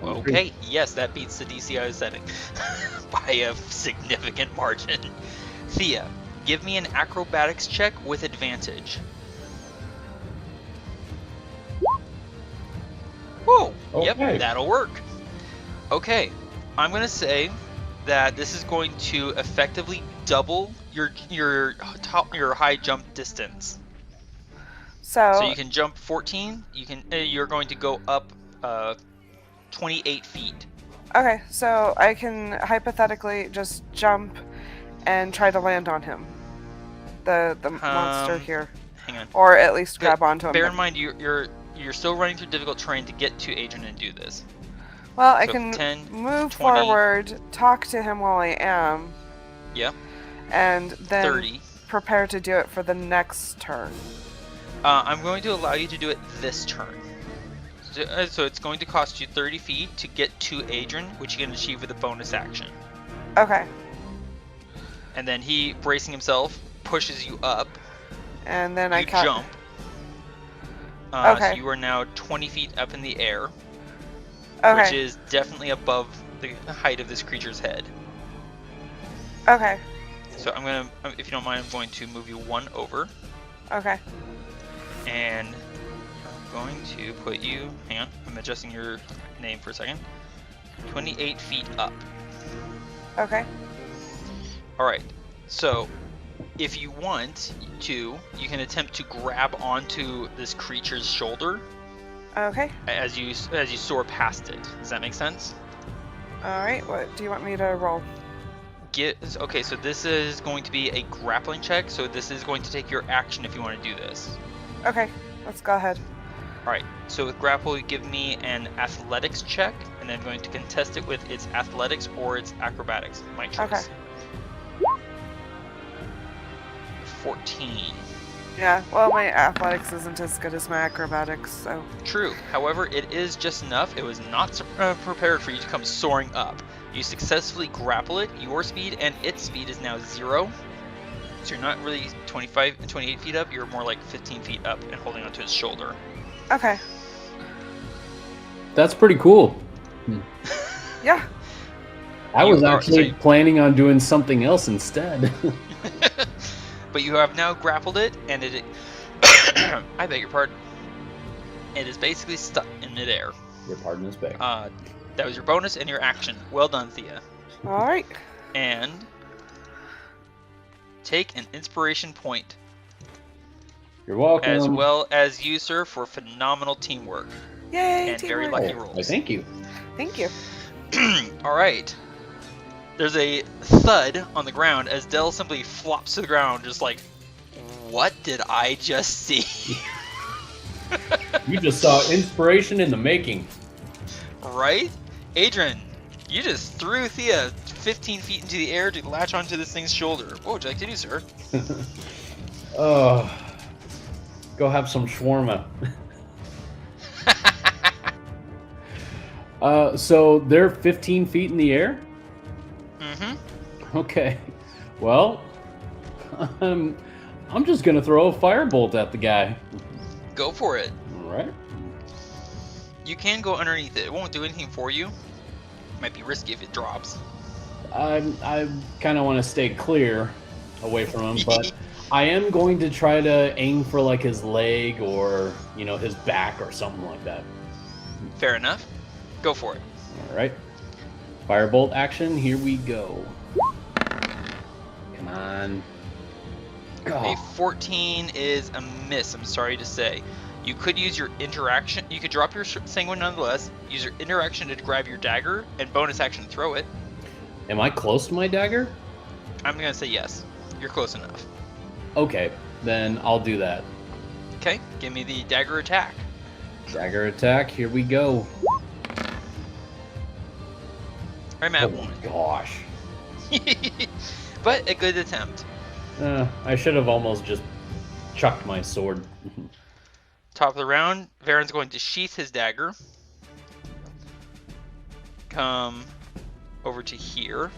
Whoa. Okay, yes, that beats the DC I was setting by a significant margin. Thea, give me an acrobatics check with advantage. Whoa, Okay. Yep, that'll work. Okay, I'm gonna say that this is going to effectively double your high jump distance. So you can jump 14. You're going to go up 28 feet. Okay, so I can hypothetically just jump and try to land on him. The monster here. Hang on. Or at least grab onto him. Bear in mind you're still running through difficult terrain to get to Adran and do this. Well, I So can 10, move 20, forward, talk to him while I am. Yep. And then 30. prepare to do it for the next turn. I'm going to allow you to do it this turn. So it's going to cost you 30 feet to get to Adran, which you can achieve with a bonus action. Okay. And then he, bracing himself, pushes you up. And then You jump. Okay. So you are now 20 feet up in the air, Okay. which is definitely above the height of this creature's head. Okay. So I'm gonna, if you don't mind, I'm going to move you one over, Okay. and I'm going to put you. Hang on, I'm adjusting your name for a second. 28 feet up. Okay. All right. So, if you want to, you can attempt to grab onto this creature's shoulder Okay. as you soar past it. Does that make sense? Alright, what do you want me to roll? Okay, so this is going to be a grappling check, so this is going to take your action if you want to do this. Okay, let's go ahead. Alright, so with grapple, you give me an athletics check, and I'm going to contest it with its athletics or its acrobatics. My choice. Okay. 14. Yeah, well, my athletics isn't as good as my acrobatics, so. True. However, it is just enough. It was not prepared for you to come soaring up. You successfully grapple it. Your speed and its speed is now 0. So you're not really 28 feet up. You're more like 15 feet up and holding onto its shoulder. Okay. That's pretty cool. Yeah. I was actually planning on doing something else instead. But you have now grappled it, and it... I beg your pardon. It is basically stuck in midair. Your pardon is back. That was your bonus and your action. Well done, Thea. Alright. And... take an inspiration point. You're welcome. As well as you, sir, for phenomenal teamwork. Yay, And very teamwork. lucky rolls. Thank you. Thank you. Alright. There's a thud on the ground as Dell simply flops to the ground, just like, what did I just see? You just saw inspiration in the making. Right? Adran, you just threw Thea 15 feet into the air to latch onto this thing's shoulder. What would you like to do, sir? Oh, go have some shawarma. So they're 15 feet in the air? Mm-hmm. Okay. Well, I'm just gonna throw a firebolt at the guy. Go for it. All right. You can go underneath it. It won't do anything for you. Might be risky if it drops. I kind of want to stay clear away from him, but I am going to try to aim for like his leg or, you know, his back or something like that. Fair enough. Go for it. All right. Firebolt action. Here we go. Come on. A 14 is a miss, I'm sorry to say. You could use your interaction. You could drop your sanguine nonetheless. Use your interaction to grab your dagger, and bonus action throw it. Am I close to my dagger? I'm gonna say yes. You're close enough. Okay, then I'll do that. Okay, give me the dagger attack. Dagger attack. Here we go. I'm at Oh 1. my gosh. But a good attempt. I should have almost just chucked my sword. Top of the round, Varin's going to sheath his dagger. Come over to here.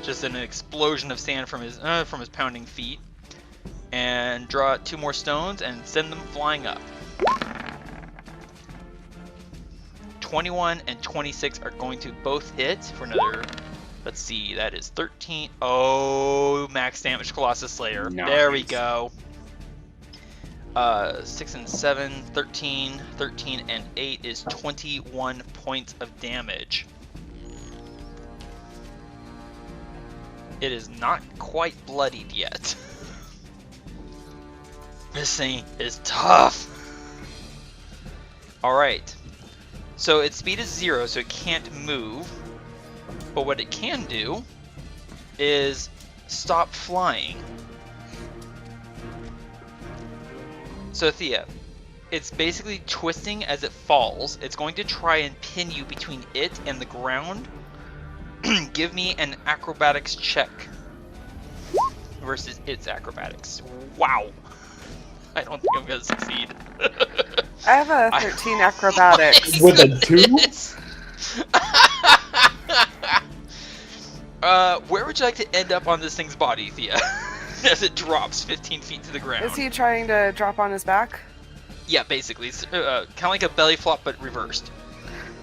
Just an explosion of sand from his pounding feet. And draw 2 more stones and send them flying up. 21 and 26 are going to both hit for another. Let's see, that is 13. Oh, max damage Colossus Slayer. Nice. There we go. 6 and 7, 13, 13 and 8 is 21 points of damage. It is not quite bloodied yet. This thing is tough. Alright. So its speed is 0, so it can't move. But what it can do is stop flying. So Thia, it's basically twisting as it falls. It's going to try and pin you between it and the ground. Give me an acrobatics check versus its acrobatics. Wow. I don't think I'm going to succeed. I have a 13 acrobatics. With a 2? Where would you like to end up on this thing's body, Thea? As it drops 15 feet to the ground. Is he trying to drop on his back? Yeah, basically. It's, kind of like a belly flop, but reversed.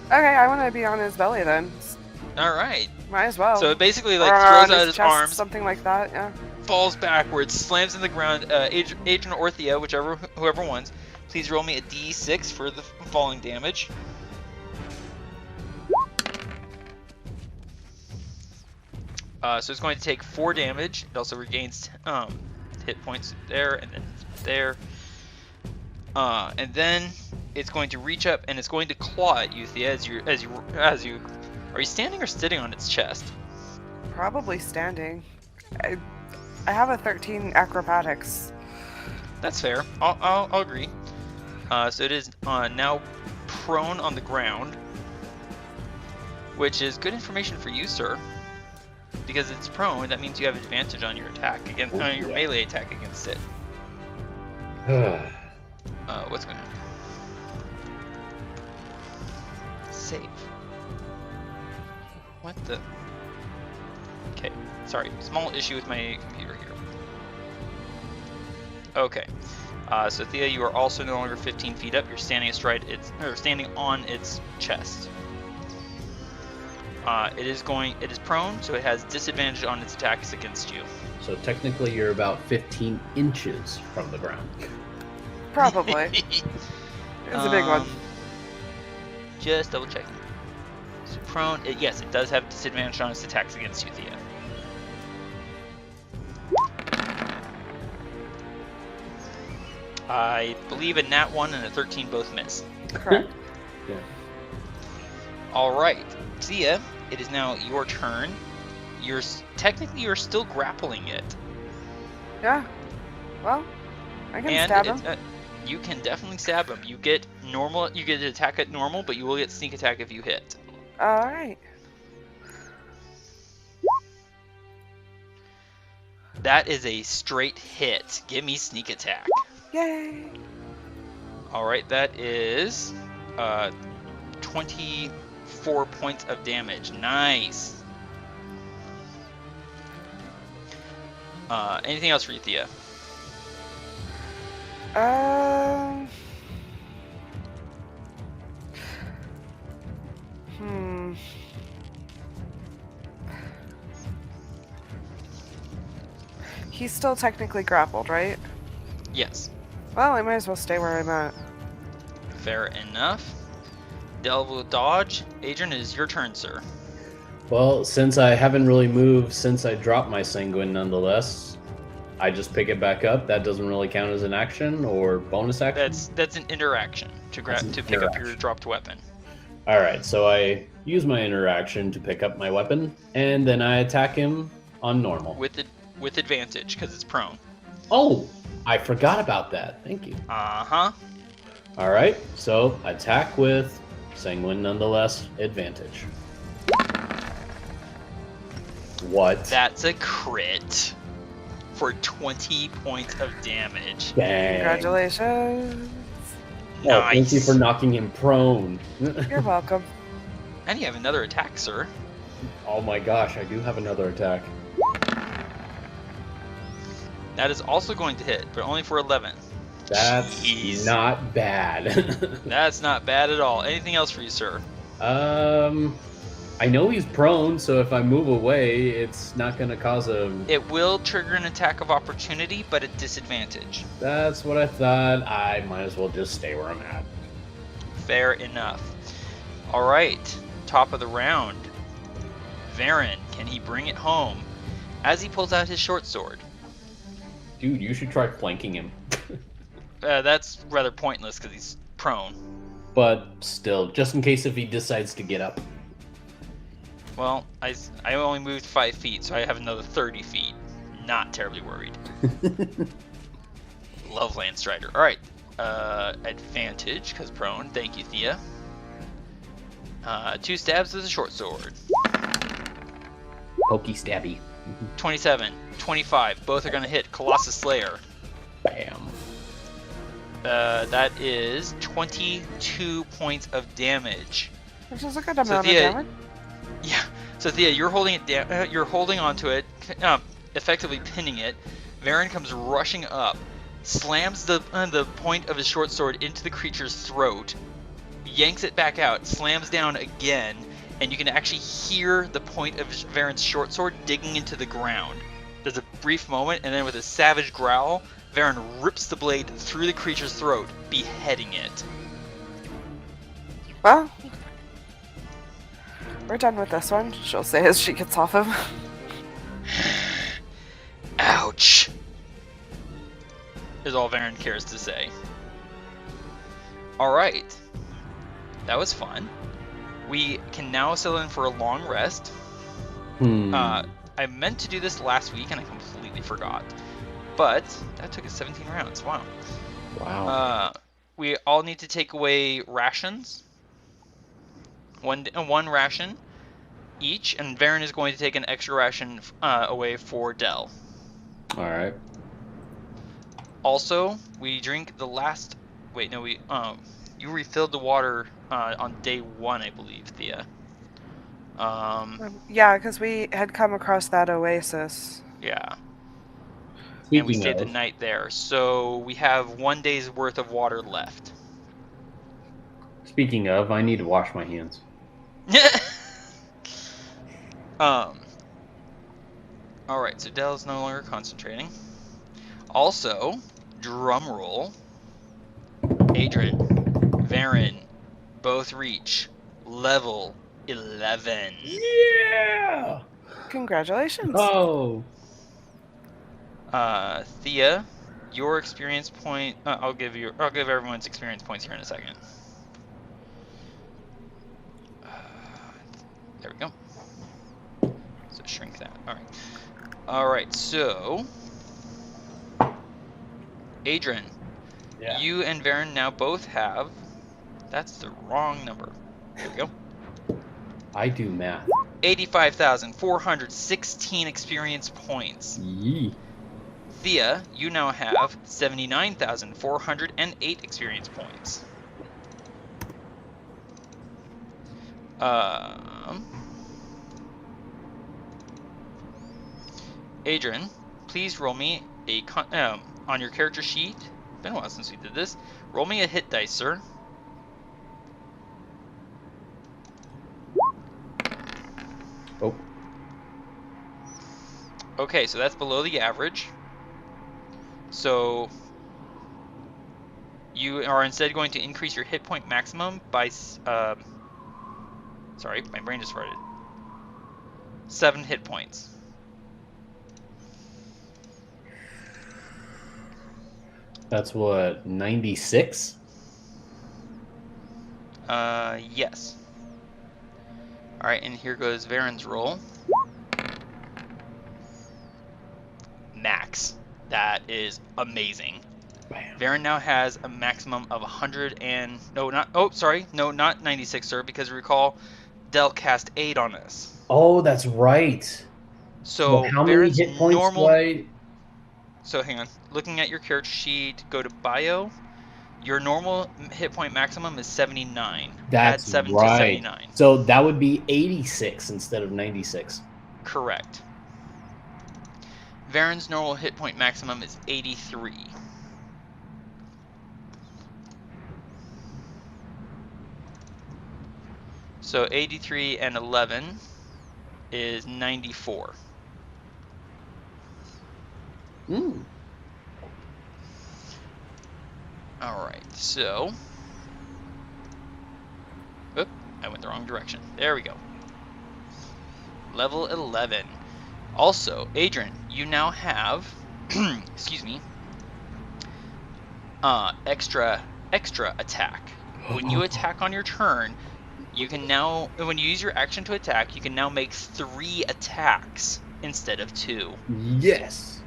Okay, I want to be on his belly then. Alright. Might as well. So it basically like Or throws on out his chest, arms, something like that, yeah. falls backwards, slams in the ground. Adran or Thea, whoever wants, please roll me a d6 for the falling damage. So it's going to take 4 damage. It also regains hit points there and then there. And then it's going to reach up and it's going to claw at you, Thea, as you. Are you standing or sitting on its chest? Probably standing. I have a 13 acrobatics. That's fair. I'll agree. So it is now prone on the ground, which is good information for you, sir. Because it's prone, that means you have advantage on your attack against your melee attack against it. What's going on? Save. What the? Okay, sorry. Small issue with my computer here. Okay. So Thea, you are also no longer 15 feet up. You're standing astride standing on its chest. It is prone, so it has disadvantage on its attacks against you. So technically you're about 15 inches from the ground. Probably. It's a big one. Just double checking. So prone, yes, it does have disadvantage on its attacks against you, Thea. I believe a nat 1 and a 13 both miss. Correct. Yeah. Alright, Thea, it is now your turn. Technically you're still grappling it. Yeah. Well, I can stab him. You can definitely stab him. You get to attack at normal, but you will get sneak attack if you hit. Alright. That is a straight hit. Give me sneak attack. Yay! Alright, that is 24 points of damage. Nice. Anything else for you, Thea? He's still technically grappled, right? Yes. Well, I might as well stay where I'm at. Fair enough. Dell will dodge. Adran, it is your turn, sir. Well, since I haven't really moved since I dropped my sanguine nonetheless, I just pick it back up. That doesn't really count as an action or bonus action? That's an interaction to pick up your dropped weapon. Alright, so I use my interaction to pick up my weapon, and then I attack him on normal. With advantage, because it's prone. Oh! I forgot about that. Thank you. Uh-huh. Alright, so attack with sanguine nonetheless, advantage. What? That's a crit for 20 points of damage. Dang. Congratulations. Oh, Nice. thank you for knocking him prone. You're welcome. And you have another attack, sir. Oh my gosh, I do have another attack. That is also going to hit, but only for 11. That's Jeez. not bad. That's not bad at all. Anything else for you, sir? I know he's prone, so if I move away, it's not going to cause a... It will trigger an attack of opportunity, but at disadvantage. That's what I thought. I might as well just stay where I'm at. Fair enough. All right, top of the round. Varin, can he bring it home? As he pulls out his short sword. Dude, you should try flanking him. That's rather pointless because he's prone. But still, just in case if he decides to get up. Well, I only moved 5 feet, so I have another 30 feet. Not terribly worried. Love Land Strider. All right, advantage because prone. Thank you, Thia. 2 stabs with a short sword. Pokey stabby. 27, 25. Both are going to hit. Colossus Slayer. Bam. That is 22 points of damage. Which is a good amount of damage. Yeah. So Thea, you're holding it down. You're holding onto it, effectively pinning it. Varin comes rushing up, slams the point of his short sword into the creature's throat, yanks it back out, slams down again, and you can actually hear the point of Varin's short sword digging into the ground. There's a brief moment, and then with a savage growl, Varin rips the blade through the creature's throat, beheading it. Well, we're done with this one, she'll say as she gets off him. Ouch! Is all Varin cares to say. Alright. That was fun. We can now settle in for a long rest. I meant to do this last week and I completely forgot. But that took us 17 rounds. Wow. Wow. We all need to take away rations. One ration each, and Varin is going to take an extra ration away for Dell. All right. Also, we drink the last. Wait, no, you refilled the water on day 1, I believe, Thea. Yeah, because we had come across that oasis. Yeah. Speaking and we stayed of, the night there, so we have 1 day's worth of water left. Speaking of, I need to wash my hands. Alright, so Dell's no longer concentrating. Also, drum roll. Adran, Varin, both reach level 11. Yeah! Congratulations. Oh. Thea, your experience point. I'll give everyone's experience points here in a second. There we go. So shrink that. All right. All right. So, Adran, Yeah. you and Varin now both have. That's the wrong number. There we go. I do math. 85,416 experience points. Yee. Thea, you now have 79,408 experience points. Adran, please roll me a on your character sheet. Been a while since we did this. Roll me a hit dice, sir. Oh. Okay, so that's below the average. So you are instead going to increase your hit point maximum by sorry, my brain just farted. 7 hit points. That's what, 96? Yes. Alright, and here goes Varin's roll. Max. That is amazing. Bam. Varin now has a maximum of 100 and... No, not... Oh, sorry. No, not 96, sir, because recall, Dell cast 8 on us. Oh, that's right. So, well, how many Varin's hit points normal... do I... So, hang on. Looking at your character sheet, go to Bio. Your normal hit point maximum is 79. That's Add 7 right. to 79. So that would be 86 instead of 96. Correct. Varin's normal hit point maximum is 83. So 83 and 11 is 94. Alright, so... Oop, I went the wrong direction. There we go. Level 11. Also, Adran, you now have... excuse me. Extra attack. When you attack on your turn, you can now... When you use your action to attack, you can now make 3 attacks instead of 2. Yes!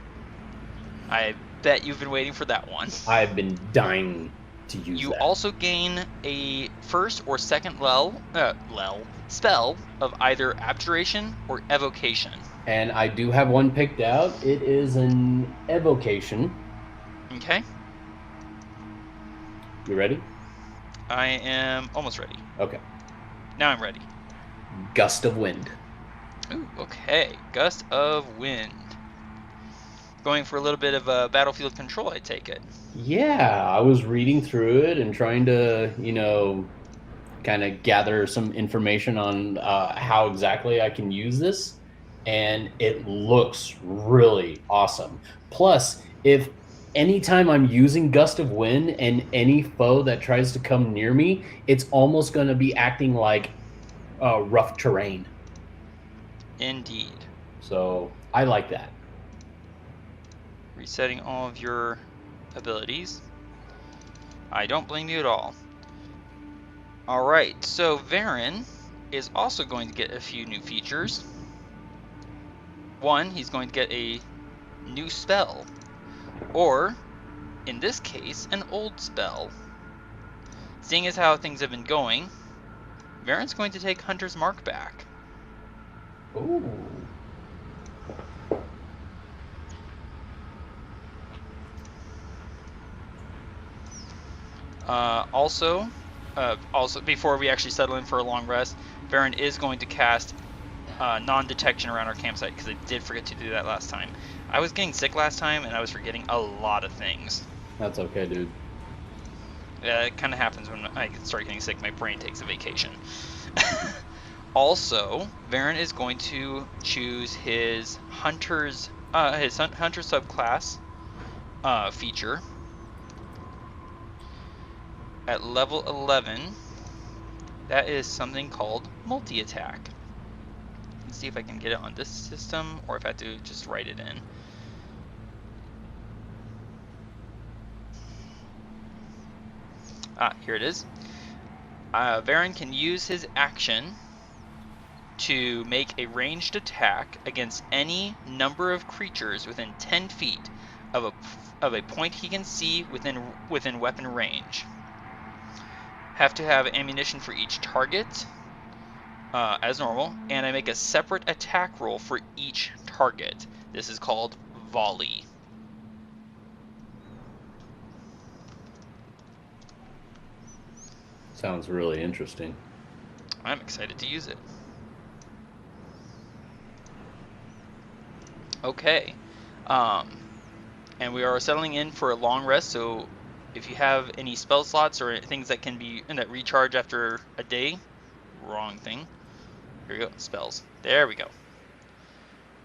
I bet you've been waiting for that one. I've been dying to use You that. also gain a first or second spell of either Abjuration or Evocation. And I do have one picked out. It is an Evocation. Okay. You ready? I am almost ready. Okay. Now I'm ready. Gust of Wind. Ooh, okay. Gust of Wind. Going for a little bit of battlefield control, I take it. Yeah, I was reading through it and trying to, kind of gather some information on how exactly I can use this. And it looks really awesome. Plus, if anytime I'm using Gust of Wind and any foe that tries to come near me, it's almost going to be acting like rough terrain. Indeed. So, I like that. Resetting all of your abilities. I don't blame you at all. Alright, so Varin is also going to get a few new features. One, he's going to get a new spell. Or, in this case, an old spell. Seeing as how things have been going, Varin's going to take Hunter's Mark back. Ooh. Also, before we actually settle in for a long rest, Varin is going to cast non-detection around our campsite, because I did forget to do that last time. I was getting sick last time, and I was forgetting a lot of things. That's okay, dude. Yeah, it kind of happens when I start getting sick. My brain takes a vacation. Also, Varin is going to choose his hunter subclass feature. At level 11, that is something called multi-attack. Let's see if I can get it on this system, or if I have to just write it in. Here it is. Varin can use his action to make a ranged attack against any number of creatures within 10 feet of a point he can see within weapon range. Have to have ammunition for each target, as normal, and I make a separate attack roll for each target. This is called volley. Sounds really interesting. I'm excited to use it. Okay, and we are settling in for a long rest, so if you have any spell slots or things that can be that recharge after a day, wrong thing. Here we go, spells. There we go.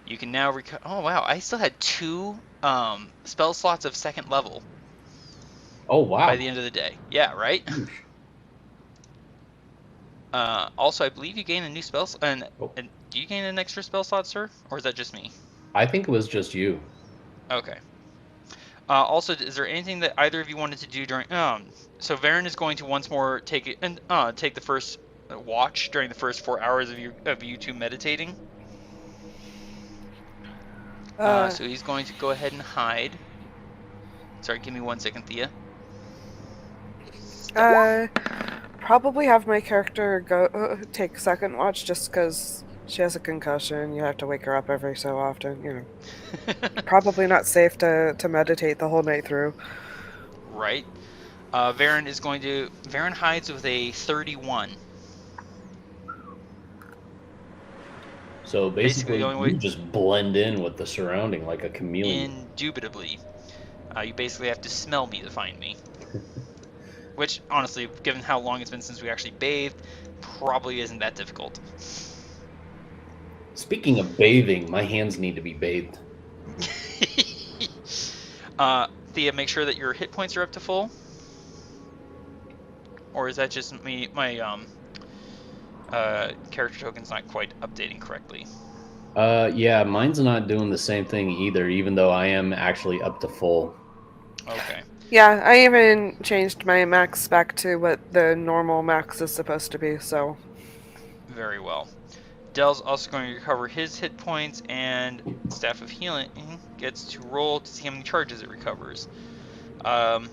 You can now oh wow, I still had 2 spell slots of 2nd level. Oh wow. By the end of the day. Yeah, right? Also, I believe you gain a new spell and do you gain an extra spell slot, sir? Or is that just me? I think it was just you. Okay. Also, is there anything that either of you wanted to do during? So Varin is going to once more take the first watch during the first 4 hours of you two meditating. So he's going to go ahead and hide. Sorry, give me 1 second, Thia. Probably have my character go take second watch just because she has a concussion. You have to wake her up every so often, Probably not safe to meditate the whole night through. Right. Varin hides with a 31. So basically you just blend in with the surrounding like a chameleon. Indubitably. You basically have to smell me to find me. which honestly, given how long it's been since we actually bathed, probably isn't that difficult. Speaking of bathing, my hands need to be bathed. Thea, make sure that your hit points are up to full. Or is that just me? My character token's not quite updating correctly. Yeah, mine's not doing the same thing either, even though I am actually up to full. Okay. Yeah, I even changed my max back to what the normal max is supposed to be, so. Very well. Dell's also going to recover his hit points, and Staff of Healing gets to roll to see how many charges it recovers. Adran,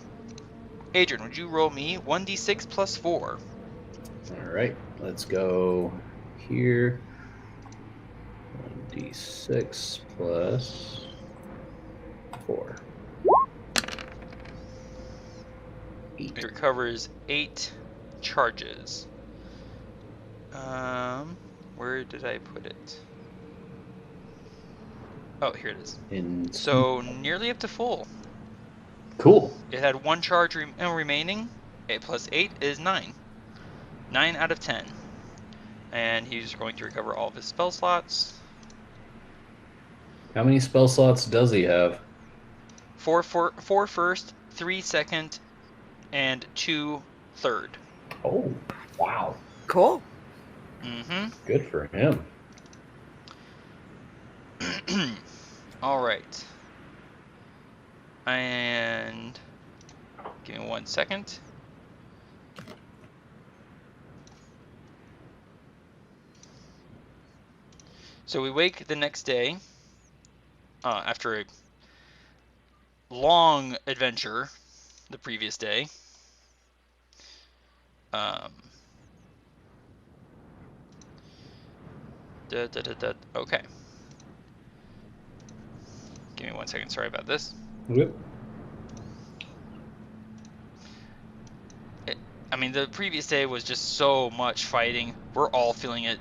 would you roll me 1d6 plus 4? Alright, let's go here. 1d6 plus 4. 8. It recovers 8 charges. Where did I put it? Oh, here it is. So nearly up to full. Cool. It had 1 charge remaining. 8 plus 8 is 9. 9 out of 10. And he's going to recover all of his spell slots. How many spell slots does he have? 4 first, 3 second, and 2 third. Oh, wow. Cool. Mm-hmm. Good for him. All right. And give me 1 second. So we wake the next day after a long adventure the previous day. Okay. Give me 1 second. Sorry about this. Yep. I mean, the previous day was just so much fighting. We're all feeling it.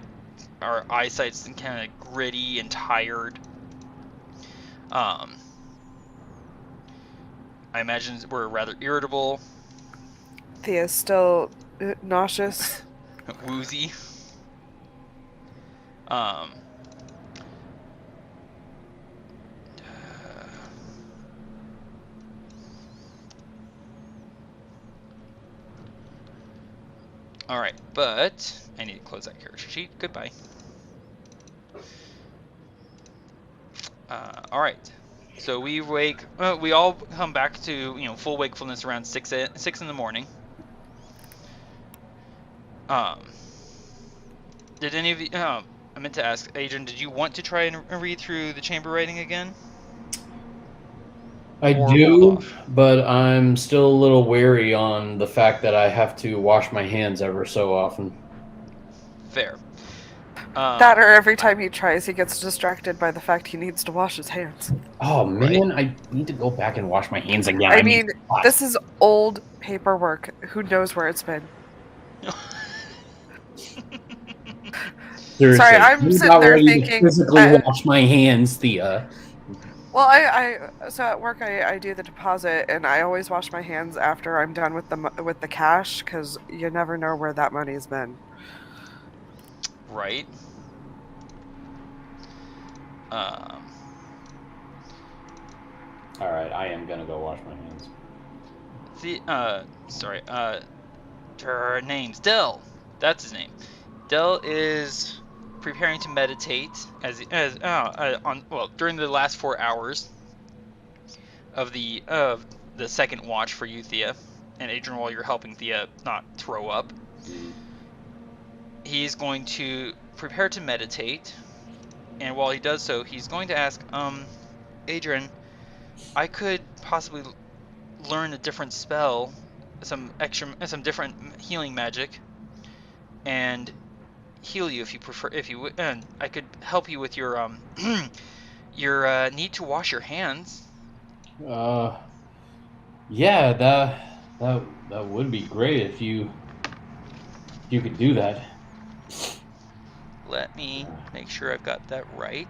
Our eyesight's kind of gritty and tired. I imagine we're rather irritable. Thea's still nauseous. Woozy. Alright, but I need to close that character sheet. Goodbye. Alright. So we wake. We all come back to full wakefulness around 6 in the morning. Did any of you? I meant to ask, Adrian. Did you want to try and read through the chamber writing again? I do, but I'm still a little wary on the fact that I have to wash my hands ever so often. Fair. That or every time he tries, he gets distracted by the fact he needs to wash his hands. Oh, man, Right. I need to go back and wash my hands again. I mean, this is old paperwork. Who knows where it's been? Seriously, Sorry, I'm sitting there thinking. Physically wash my hands, Thea. Well, so at work I do the deposit, and I always wash my hands after I'm done with the cash, because you never know where that money's been. Right. All right, I am gonna go wash my hands. Her name's Dell. That's his name. Dell is preparing to meditate during the last 4 hours of the second watch for you, Thea, and Adrian, while you're helping Thea not throw up. He's going to prepare to meditate, and while he does so, he's going to ask, Adrian, I could possibly learn a different spell, some different healing magic, and heal you if you prefer. And I could help you with your your need to wash your hands. Yeah, that would be great if you could do that. Let me make sure I've got that right.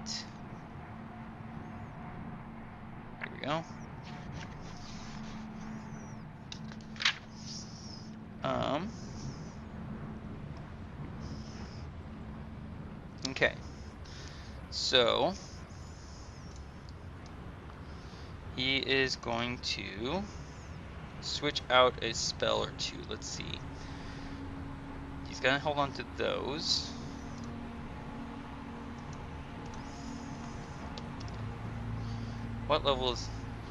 There we go. Okay. So he is going to switch out a spell or two. Let's see. He's gonna hold on to those. What level is...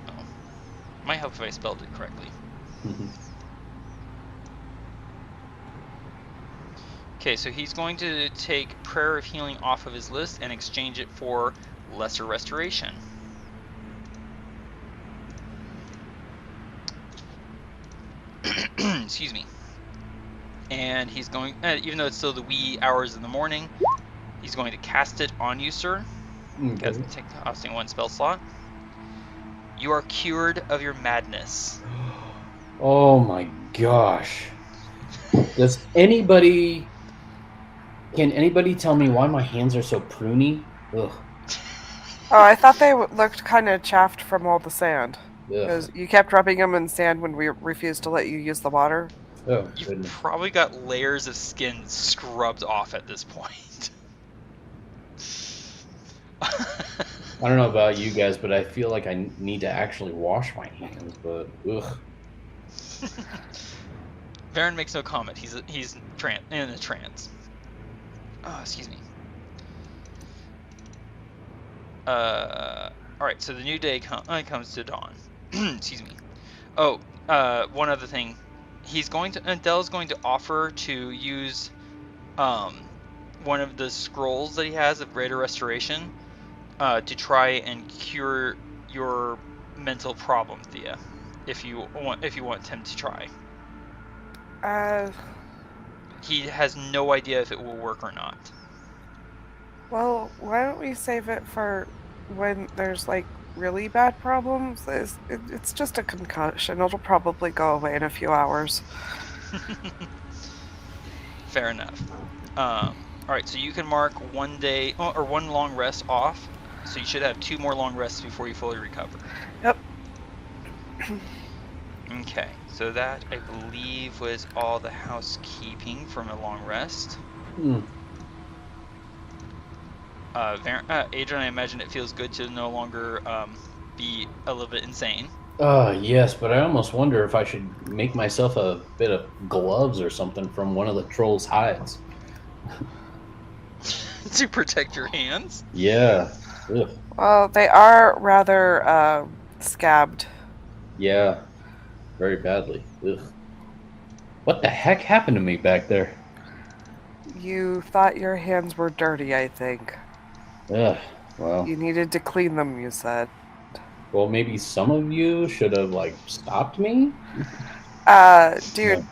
Oh. Might help if I spelled it correctly. Okay, so he's going to take Prayer of Healing off of his list and exchange it for Lesser Restoration. Excuse me. And he's going, even though it's still the wee hours in the morning, he's going to cast it on you, sir. Okay. Costing 1 spell slot. You are cured of your madness. Oh my gosh. Does anybody... Can anybody tell me why my hands are so pruny? Ugh. Oh, I thought they looked kind of chaffed from all the sand. Ugh. Because you kept rubbing them in sand when we refused to let you use the water. Oh, You've goodness. probably got layers of skin scrubbed off at this point. I don't know about you guys, but I feel like I need to actually wash my hands, but ugh. Varin makes no comment. He's in a trance. Oh, excuse me. Alright, so the new day comes to dawn. Excuse me. Oh, one other thing. Dell's going to offer to use one of the scrolls that he has of Greater Restoration to try and cure your mental problem, Thia. If you want him to try. He has no idea if it will work or not. Well, why don't we save it for when there's like really bad problems? It's just a concussion. It'll probably go away in a few hours. Fair enough. Alright, so you can mark 1 day or 1 long rest off. So you should have 2 more long rests before you fully recover. Yep. Okay, so that I believe was all the housekeeping from a long rest. Adran, I imagine it feels good to no longer be a little bit insane. Yes, but I almost wonder if I should make myself a bit of gloves or something from one of the troll's hides. To protect your hands? Yeah. Ugh. Well, they are rather scabbed. Yeah. Very badly. Ugh. What the heck happened to me back there? You thought your hands were dirty, I think. Ugh. Well. You needed to clean them, you said. Well, maybe some of you should have, like, stopped me? Dude,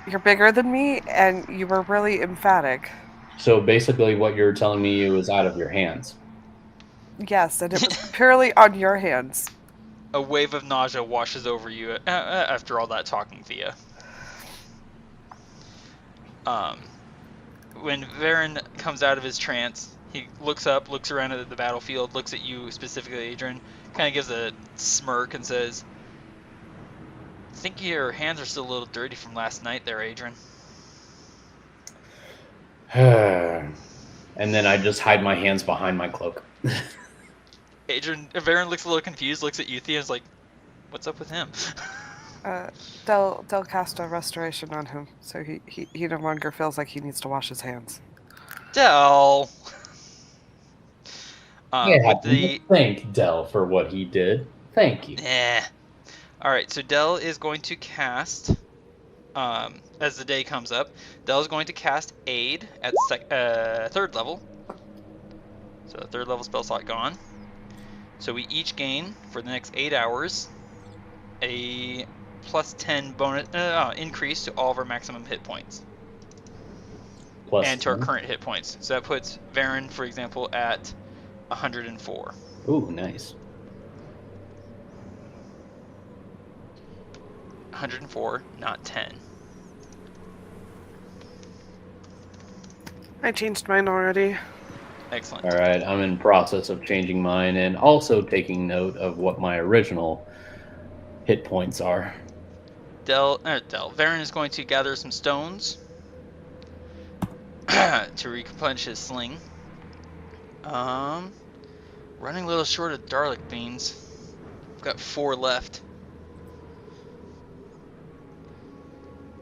you're bigger than me, and you were really emphatic. So basically what you're telling me was out of your hands. Yes, and it was purely on your hands. A wave of nausea washes over you after all that talking, Thia. When Varin comes out of his trance, he looks up, looks around at the battlefield, looks at you specifically, Adran, kind of gives a smirk and says, I think your hands are still a little dirty from last night there, Adran. And then I just hide my hands behind my cloak. Varin looks a little confused, looks at you, Thea, and is like, what's up with him? Dell cast a restoration on him, so he no longer feels like he needs to wash his hands. Dell! Thank Dell for what he did. Thank you. Alright, so Dell is going to cast, as the day comes up, Dell is going to cast Aid at 3rd level. So 3rd level spell slot gone. So we each gain, for the next 8 hours, a plus 10 bonus increase to all of our maximum hit points. Plus and to our 10. current hit points. So that puts Varin, for example, at 104. Ooh, nice. 104, not 10. I changed mine already. Excellent. All right, I'm in process of changing mine and also taking note of what my original hit points are. Varin is going to gather some stones to replenish his sling. Running a little short of Dalek beans. I've got 4 left.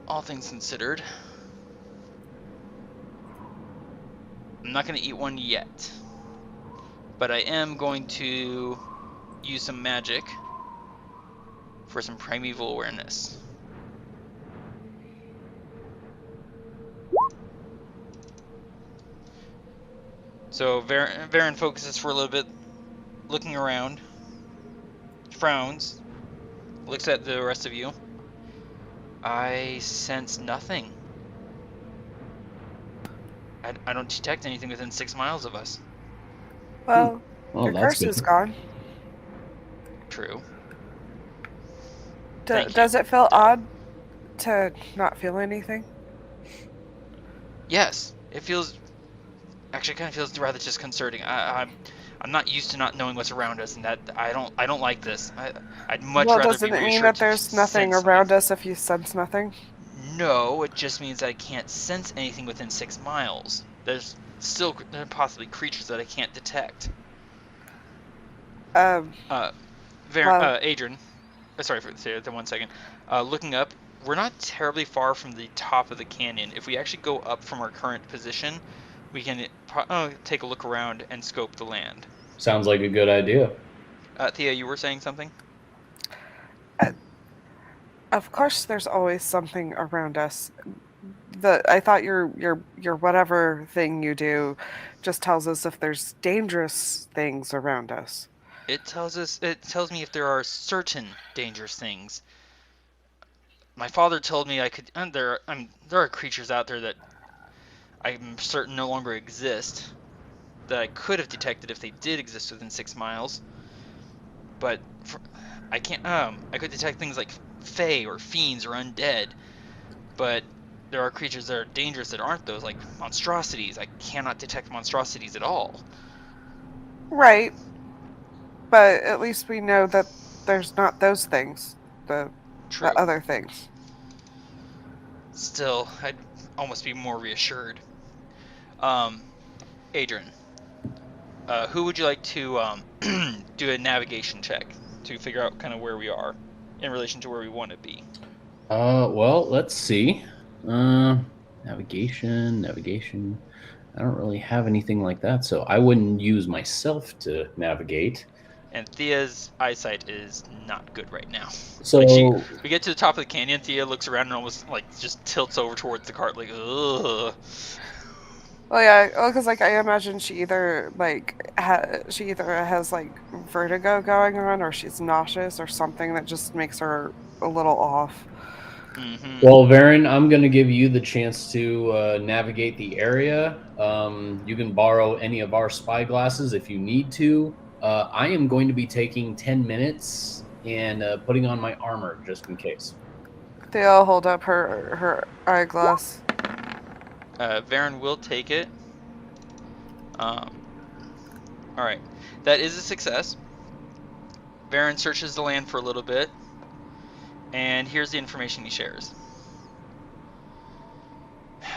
All things considered. I'm not going to eat one yet. But I am going to use some magic for some primeval awareness. So Varin focuses for a little bit, looking around, frowns, looks at the rest of you. I sense nothing. I don't detect anything within 6 miles of us. Well, Well, your that's curse good. is gone. True. Does it feel odd to not feel anything? Yes, it feels. Actually, kind of feels rather disconcerting. I'm not used to not knowing what's around us, and that I don't like this. I'd much Well, rather doesn't be it mean reassured that to there's nothing sense around something. us if you sense nothing? No, it just means that I can't sense anything within 6 miles. There are possibly creatures that I can't detect. Well, Adrian, sorry for the 1 second. Looking up, we're not terribly far from the top of the canyon. If we actually go up from our current position, we can take a look around and scope the land. Sounds like a good idea. Thea, you were saying something? of course, there's always something around us. I thought your whatever thing you do just tells us if there's dangerous things around us. It tells me if there are certain dangerous things. My father told me I could. There are creatures out there that I'm certain no longer exist, that I could have detected if they did exist within 6 miles. But I can't. I could detect things like fae or fiends or undead. But there are creatures that are dangerous that aren't those, like monstrosities. I cannot detect monstrosities at all. Right, but at least we know that there's not those things. The True. other things. Still, I'd almost be more reassured. Adran, who would you like to do a navigation check to figure out kind of where we are in relation to where we want to be? Well, let's see. Navigation. I don't really have anything like that, so I wouldn't use myself to navigate. And Thea's eyesight is not good right now. So we get to the top of the canyon. Thea looks around and almost like just tilts over towards the cart, like ugh. Well, yeah, because like I imagine she either has like vertigo going on, or she's nauseous, or something that just makes her a little off. Mm-hmm. Well, Varin, I'm going to give you the chance to navigate the area. You can borrow any of our spy glasses if you need to. I am going to be taking 10 minutes and putting on my armor just in case. Thea hold up her eyeglass. Varin will take it. Alright. That is a success. Varin searches the land for a little bit. And here's the information he shares.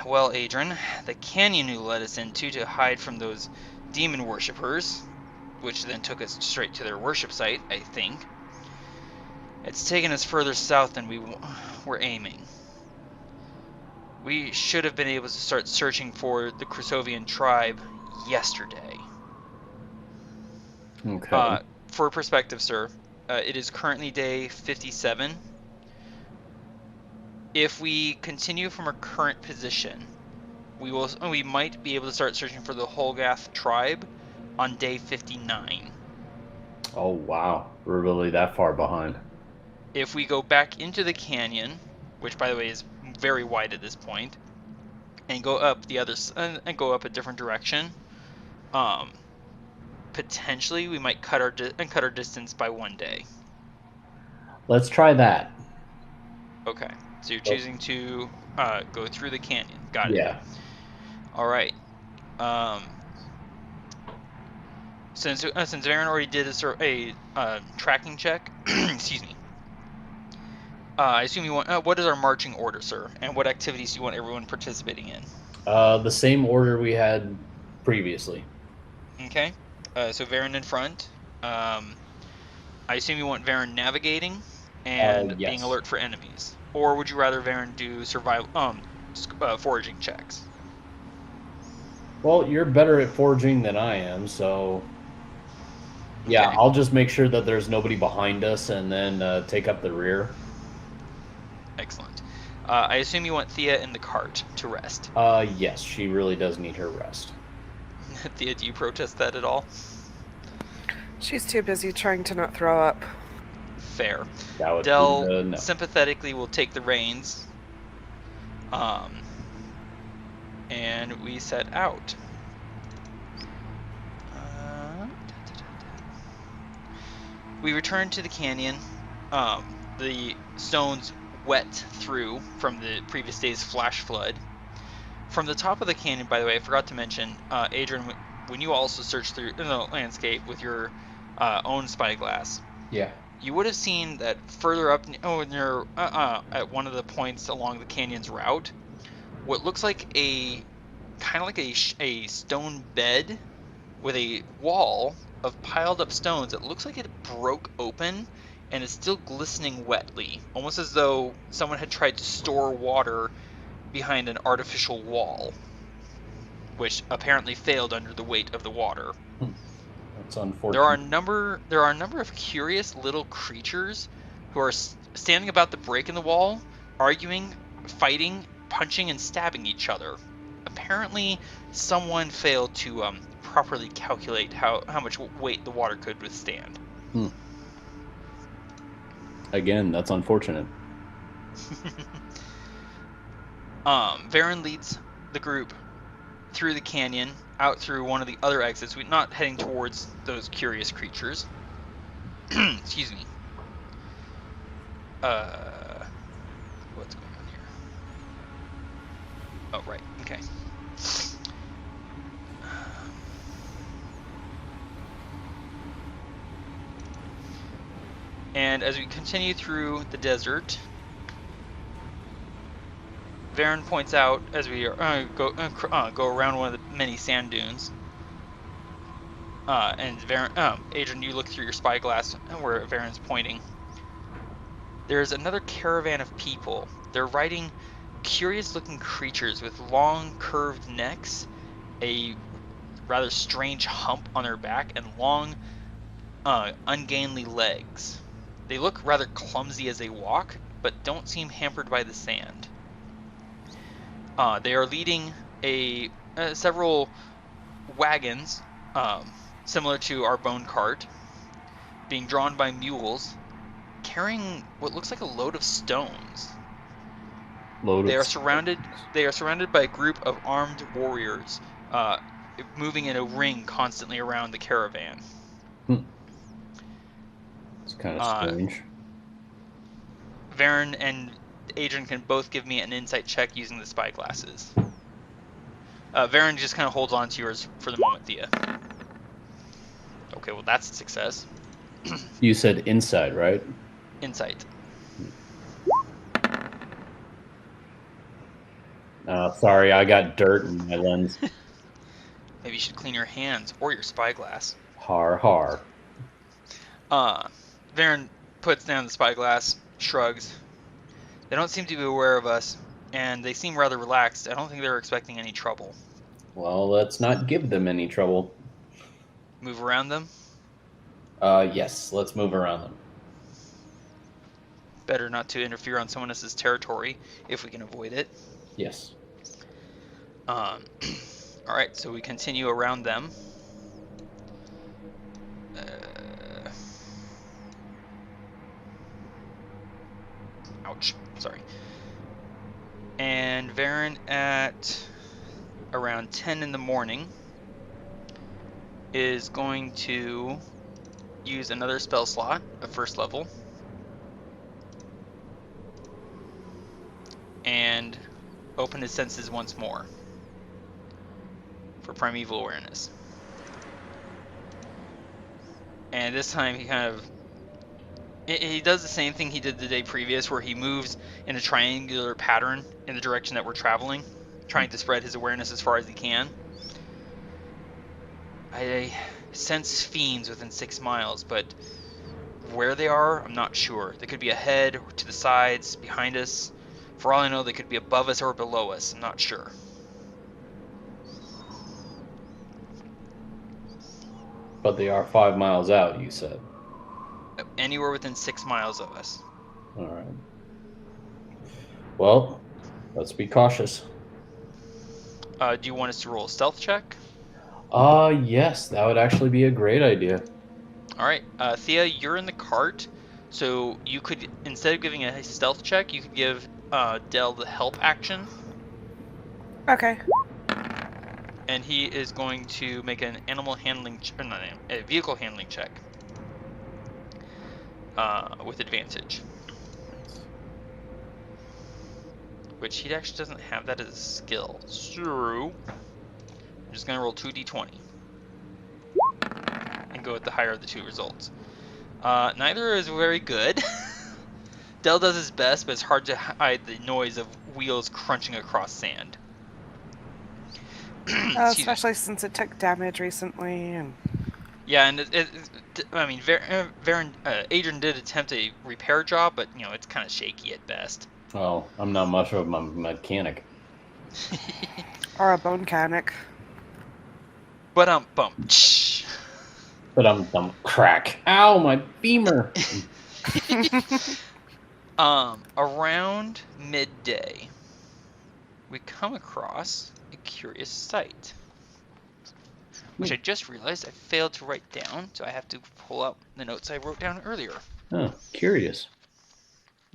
Well, Adran, the canyon you led us into to hide from those demon worshippers, which then took us straight to their worship site, I think. It's taken us further south than we were aiming. We should have been able to start searching for the Crusovian tribe yesterday. Okay. For perspective, sir, it is currently day 57. If we continue from our current position, we might be able to start searching for the Holgath tribe on day 59. Oh, wow. We're really that far behind. If we go back into the canyon, which by the way is very wide at this point, and go up a different direction, potentially we might cut our distance by 1 day. Let's try that. Okay, so you're choosing to go through the canyon. Got it. Yeah. All right. Since Varin already did a tracking check, excuse me. I assume you want. What is our marching order, sir? And what activities do you want everyone participating in? The same order we had previously. Okay. So Varin in front. I assume you want Varin navigating and Yes. being alert for enemies, or would you rather Varin do survival, foraging checks? Well, you're better at foraging than I am, so yeah, Okay. I'll just make sure that there's nobody behind us, and then take up the rear. Excellent. I assume you want Thea in the cart to rest. Yes, she really does need her rest. Thea, do you protest that at all? She's too busy trying to not throw up. Fair. That would Dell be, no. sympathetically will take the reins. And we set out. We return to the canyon. The stones wet through from the previous day's flash flood. From the top of the canyon, by the way, I forgot to mention, Adran, when you also searched through the landscape with your own spyglass, Yeah. you would have seen that further up, near at one of the points along the canyon's route, what looks like a kind of like a stone bed with a wall of piled up stones. It looks like it broke open and is still glistening wetly, almost as though someone had tried to store water behind an artificial wall, which apparently failed under the weight of the water. That's unfortunate. There are a number of curious little creatures who are standing about the break in the wall, arguing, fighting, punching, and stabbing each other. Apparently, someone failed to properly calculate how much weight the water could withstand. Again, that's unfortunate. Varin leads the group through the canyon, out through one of the other exits. We're not heading towards those curious creatures. Excuse me. What's going on here? Oh, right. Okay. And as we continue through the desert, Varin points out, as we go around one of the many sand dunes, and Varin, Adrian, you look through your spyglass where Varin's pointing. There's another caravan of people. They're riding curious-looking creatures with long, curved necks, a rather strange hump on their back, and long, ungainly legs. They look rather clumsy as they walk, but don't seem hampered by the sand. They are leading several wagons, similar to our bone cart, being drawn by mules, carrying what looks like a load of stones. They are surrounded by a group of armed warriors, moving in a ring constantly around the caravan. It's kind of strange. Varin and Adrian can both give me an insight check using the spyglasses. Varin just kind of holds on to yours for the moment, Thea. Okay, well that's a success. You said inside, right? Insight. Sorry, I got dirt in my lens. Maybe you should clean your hands or your spyglass. Har har. Varin puts down the spyglass, shrugs. They don't seem to be aware of us, and they seem rather relaxed. I don't think they're expecting any trouble. Well, let's not give them any trouble. Move around them? Yes, let's move around them. Better not to interfere on someone else's territory, if we can avoid it. Yes. Alright, so we continue around them. Ouch, sorry. And Varin at around 10 in the morning is going to use another spell slot at first level and open his senses once more for primeval awareness. And this time he kind of He does the same thing he did the day previous, where he moves in a triangular pattern in the direction that we're traveling, trying to spread his awareness as far as he can. I sense fiends within 6 miles, but where they are, I'm not sure. They could be ahead, or to the sides, behind us. For all I know, they could be above us or below us. I'm not sure. But they are 5 miles out, you said. Anywhere within 6 miles of us. All right. Well, let's be cautious. Do you want us to roll a stealth check? Yes, that would actually be a great idea. All right, Thea, you're in the cart, so you could, instead of giving a stealth check, you could give Dell the help action. Okay. And he is going to make an animal handling, a vehicle handling check with advantage. Which he actually doesn't have that as a skill. So I'm just gonna roll 2d20 and go with the higher of the two results. Neither is very good. Dell does his best, but it's hard to hide the noise of wheels crunching across sand. Especially since it took damage recently. And... Yeah, and I mean, Adran did attempt a repair job, but you know it's kind of shaky at best. Well, I'm not much of a mechanic. Or a bone mechanic. But bump. But I'm crack. Ow, my femur. Around midday, we come across a curious sight, which I just realized I failed to write down, so I have to pull out the notes I wrote down earlier. Oh, curious.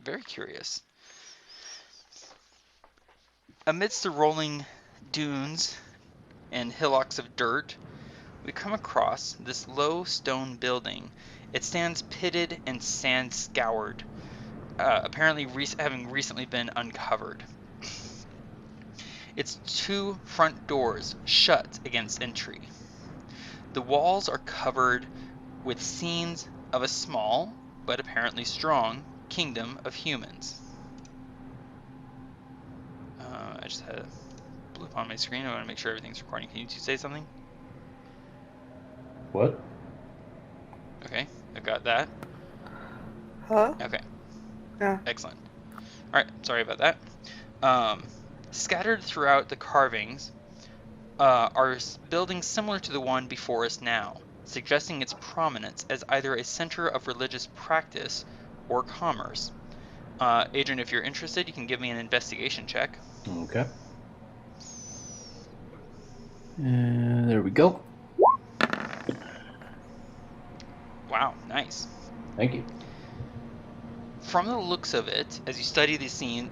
Very curious. Amidst the rolling dunes and hillocks of dirt, we come across this low stone building. It stands pitted and sand-scoured, apparently having recently been uncovered. Its two front doors shut against entry. The walls are covered with scenes of a small, but apparently strong, kingdom of humans. I just had a blip on my screen. I want to make sure everything's recording. Can you two say something? What? Okay, I got that. Huh? Okay. Yeah. Excellent. Alright, sorry about that. Scattered throughout the carvings are buildings similar to the one before us now, suggesting its prominence as either a center of religious practice or commerce. Adran, if you're interested, you can give me an investigation check. Okay. And there we go. Wow, nice. Thank you. From the looks of it, as you study the scenes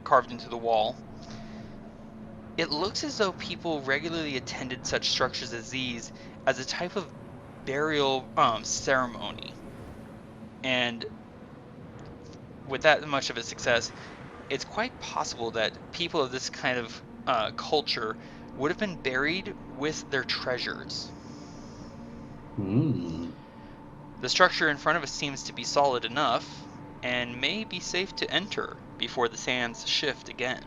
carved into the wall, it looks as though people regularly attended such structures as these as a type of burial ceremony. And with that much of a success, it's quite possible that people of this kind of culture would have been buried with their treasures. The structure in front of us seems to be solid enough, and may be safe to enter before the sands shift again.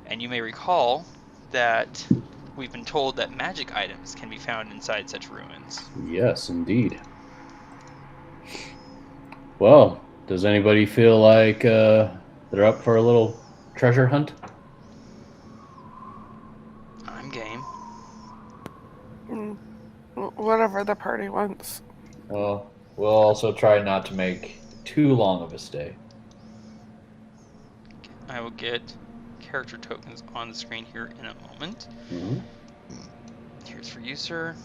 And you may recall that we've been told that magic items can be found inside such ruins. Yes, indeed. Well, does anybody feel like they're up for a little treasure hunt? I'm game. Whatever the party wants. Well, we'll also try not to make too long of a stay. I will get character tokens on the screen here in a moment. Mm-hmm. Here's for you, sir.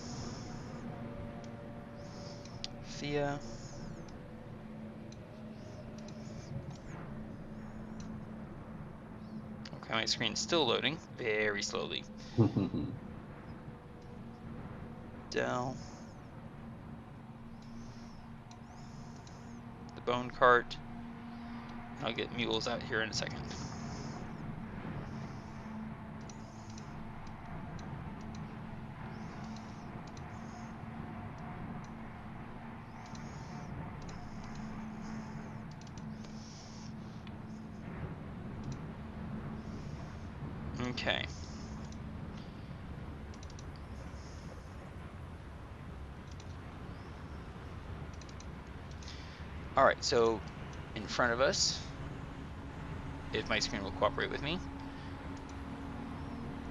Thea. Okay, my screen's still loading very slowly. Dell. The bone cart. I'll get mules out here in a second. Okay. Alright, so in front of us, if my screen will cooperate with me.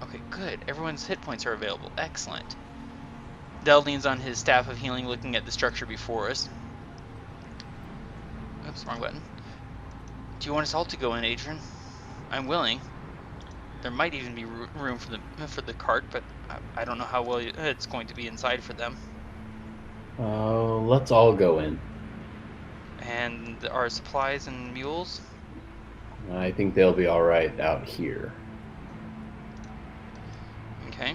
Okay, good. Everyone's hit points are available. Excellent. Dell leans on his staff of healing, looking at the structure before us. Oops, wrong button. Do you want us all to go in, Adran? I'm willing. There might even be room for the cart, but I don't know how well it's going to be inside for them. Let's all go in. And our supplies and mules? I think they'll be all right out here. Okay.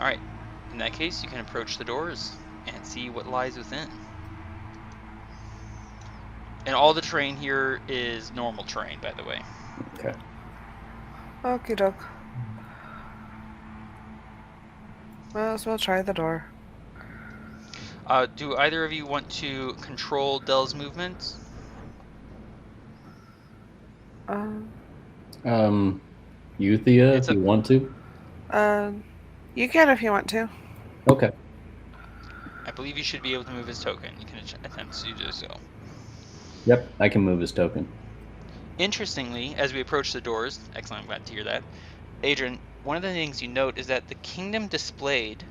All right. In that case, you can approach the doors and see what lies within. And all the terrain here is normal terrain, by the way. Okay. Okie doke. Might as well try the door. Do either of you want to control Dell's movements? You, Thia, if you want to. You can if you want to. Okay. I believe you should be able to move his token. You can attempt to do so. Yep, I can move his token. Interestingly, as we approach the doors, excellent, I'm glad to hear that. Adran, one of the things you note is that the kingdom displayed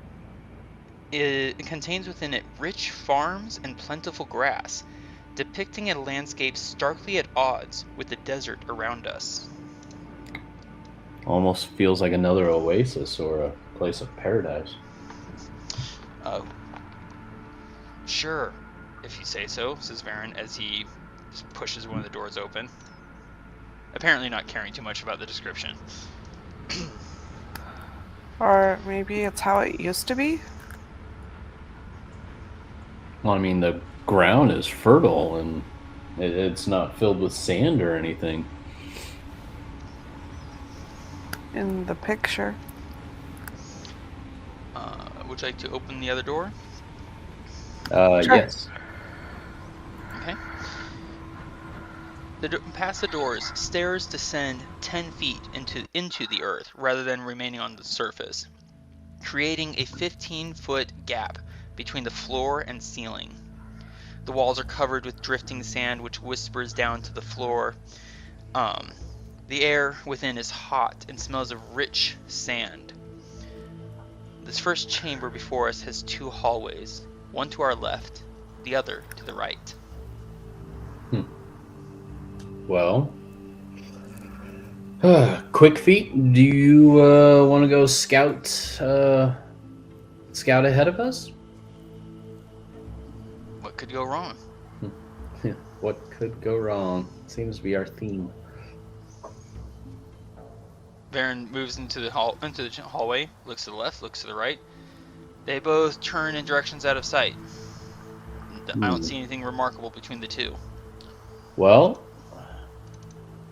contains within it rich farms and plentiful grass, depicting a landscape starkly at odds with the desert around us. Almost feels like another oasis or a place of paradise. Sure, if you say so, says Varin as he just pushes one of the doors open. Apparently not caring too much about the description. Or maybe it's how it used to be? Well, I mean, the ground is fertile and it's not filled with sand or anything. In the picture. Would you like to open the other door? Sure. Yes. Okay. Past the doors, stairs descend 10 feet into the earth rather than remaining on the surface, creating a 15-foot gap between the floor and ceiling. The walls are covered with drifting sand which whispers down to the floor. The air within is hot and smells of rich sand. This first chamber before us has two hallways, one to our left, the other to the right. Well, quick feet. Do you want to go scout ahead of us? What could go wrong? What could go wrong? Seems to be our theme. Varin moves into the hallway, looks to the left, looks to the right. They both turn in directions out of sight. I don't see anything remarkable between the two. Well,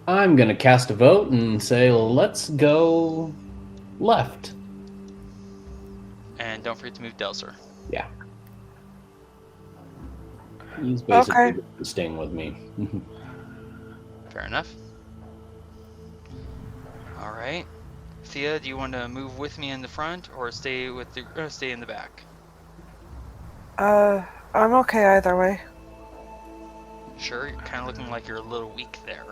I'm gonna cast a vote and say let's go left. And don't forget to move Dell, sir. Yeah. He's basically Okay. staying with me. Fair enough. All right, Thia, do you want to move with me in the front or stay in the back? I'm okay either way. Sure, you're kind of looking like you're a little weak there.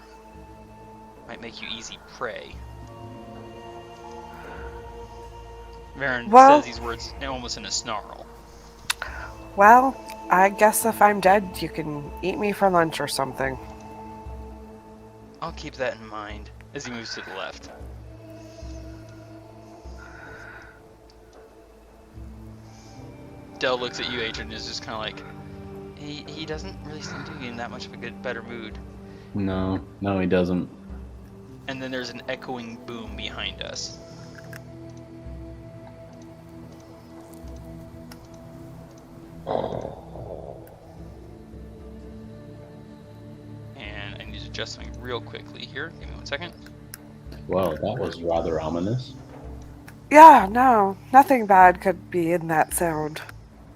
Might make you easy prey. Varin says these words almost in a snarl. Well, I guess if I'm dead, you can eat me for lunch or something. I'll keep that in mind as he moves to the left. Dell looks at you, Adran, and is just kind of like, he doesn't really seem to be in that much of a better mood. No, he doesn't. And then there's an echoing boom behind us. And I need to adjust something real quickly here. Give me 1 second. Well, that was rather ominous. Yeah, no, nothing bad could be in that sound.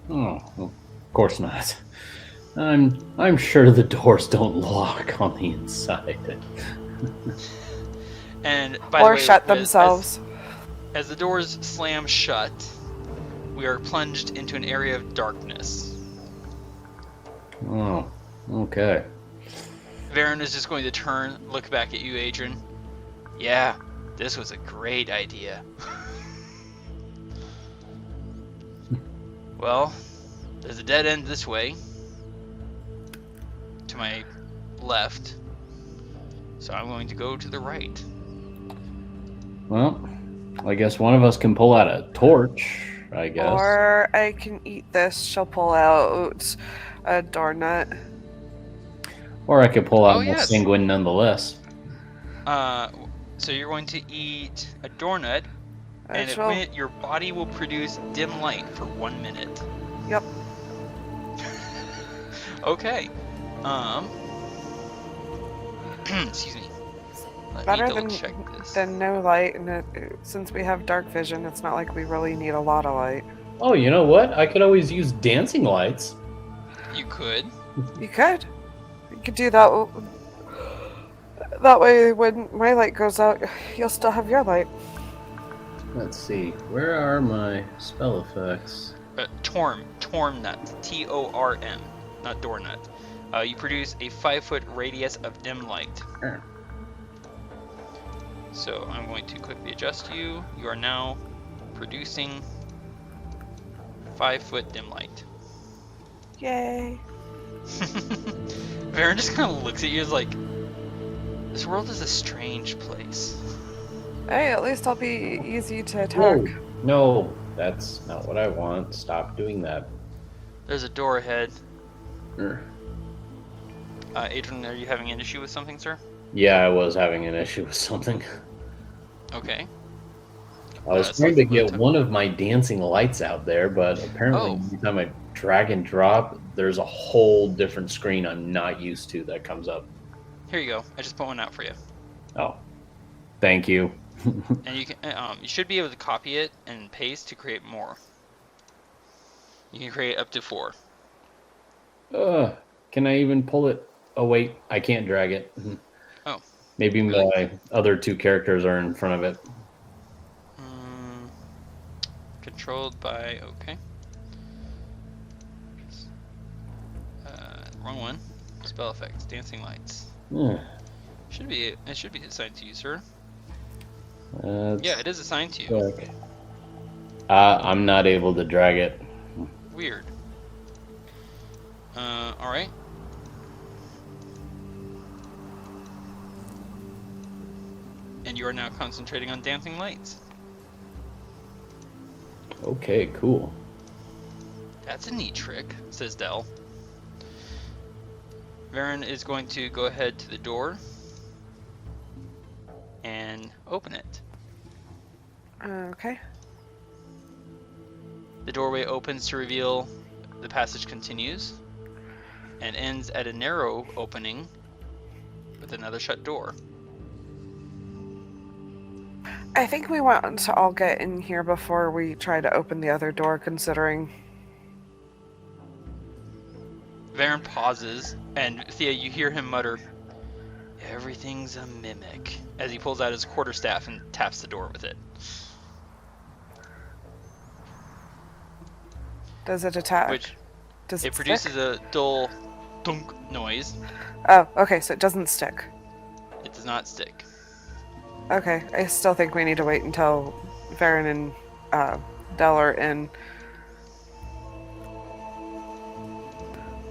Oh, of course not. I'm sure the doors don't lock on the inside. And by Or the way, shut themselves. As the doors slam shut, we are plunged into an area of darkness. Oh, okay. Varin is just going to turn, look back at you, Adran. Yeah, this was a great idea. Well, there's a dead end this way. To my left. So I'm going to go to the right. Well, I guess one of us can pull out a torch, I guess. Or I can eat this. She'll pull out a door nut. Or I could pull out a yes. sanguine nonetheless. So you're going to eat a doornut, and your body will produce dim light for 1 minute. Yep. Okay. Excuse me. Let Better me double check this. than no light, and since we have dark vision, it's not like we really need a lot of light. Oh, you know what? I could always use dancing lights. You could. You could. You could do that. That way, when my light goes out, you'll still have your light. Let's see. Where are my spell effects? Torm nut. Torm, not door nut. You produce a 5-foot radius of dim light. Sure. So I'm going to quickly adjust you. You are now producing 5-foot dim light. Yay. Varin just kind of looks at you as like, this world is a strange place. Hey, at least I'll be easy to attack. Whoa. No, that's not what I want. Stop doing that. There's a door ahead. Sure. Adran, are you having an issue with something, sir? Yeah, I was having an issue with something. Okay. I was trying to get one of my dancing lights out there, but apparently every time I drag and drop, there's a whole different screen I'm not used to that comes up. Here you go. I just put one out for you. Oh, thank you. And you can, you should be able to copy it and paste to create more. You can create up to 4. Can I even pull it? Oh wait, I can't drag it. Oh. Maybe Really? my other 2 characters are in front of it. Controlled by, okay. Wrong one. Spell effects, dancing lights. It should be assigned to you, sir. Yeah, it is assigned to you. Okay. I'm not able to drag it. Weird. Alright. And you are now concentrating on dancing lights. Okay, cool. That's a neat trick, says Dell. Varin is going to go ahead to the door and open it. Okay. The doorway opens to reveal the passage continues and ends at a narrow opening with another shut door. I think we want to all get in here before we try to open the other door, considering... Varin pauses, and Thia, you hear him mutter, "Everything's a mimic," as he pulls out his quarterstaff and taps the door with it. Does it attack? Which Does it stick? produces a dull thunk noise. Oh, okay, so it doesn't stick. It does not stick. Okay, I still think we need to wait until Varin and Dell are in.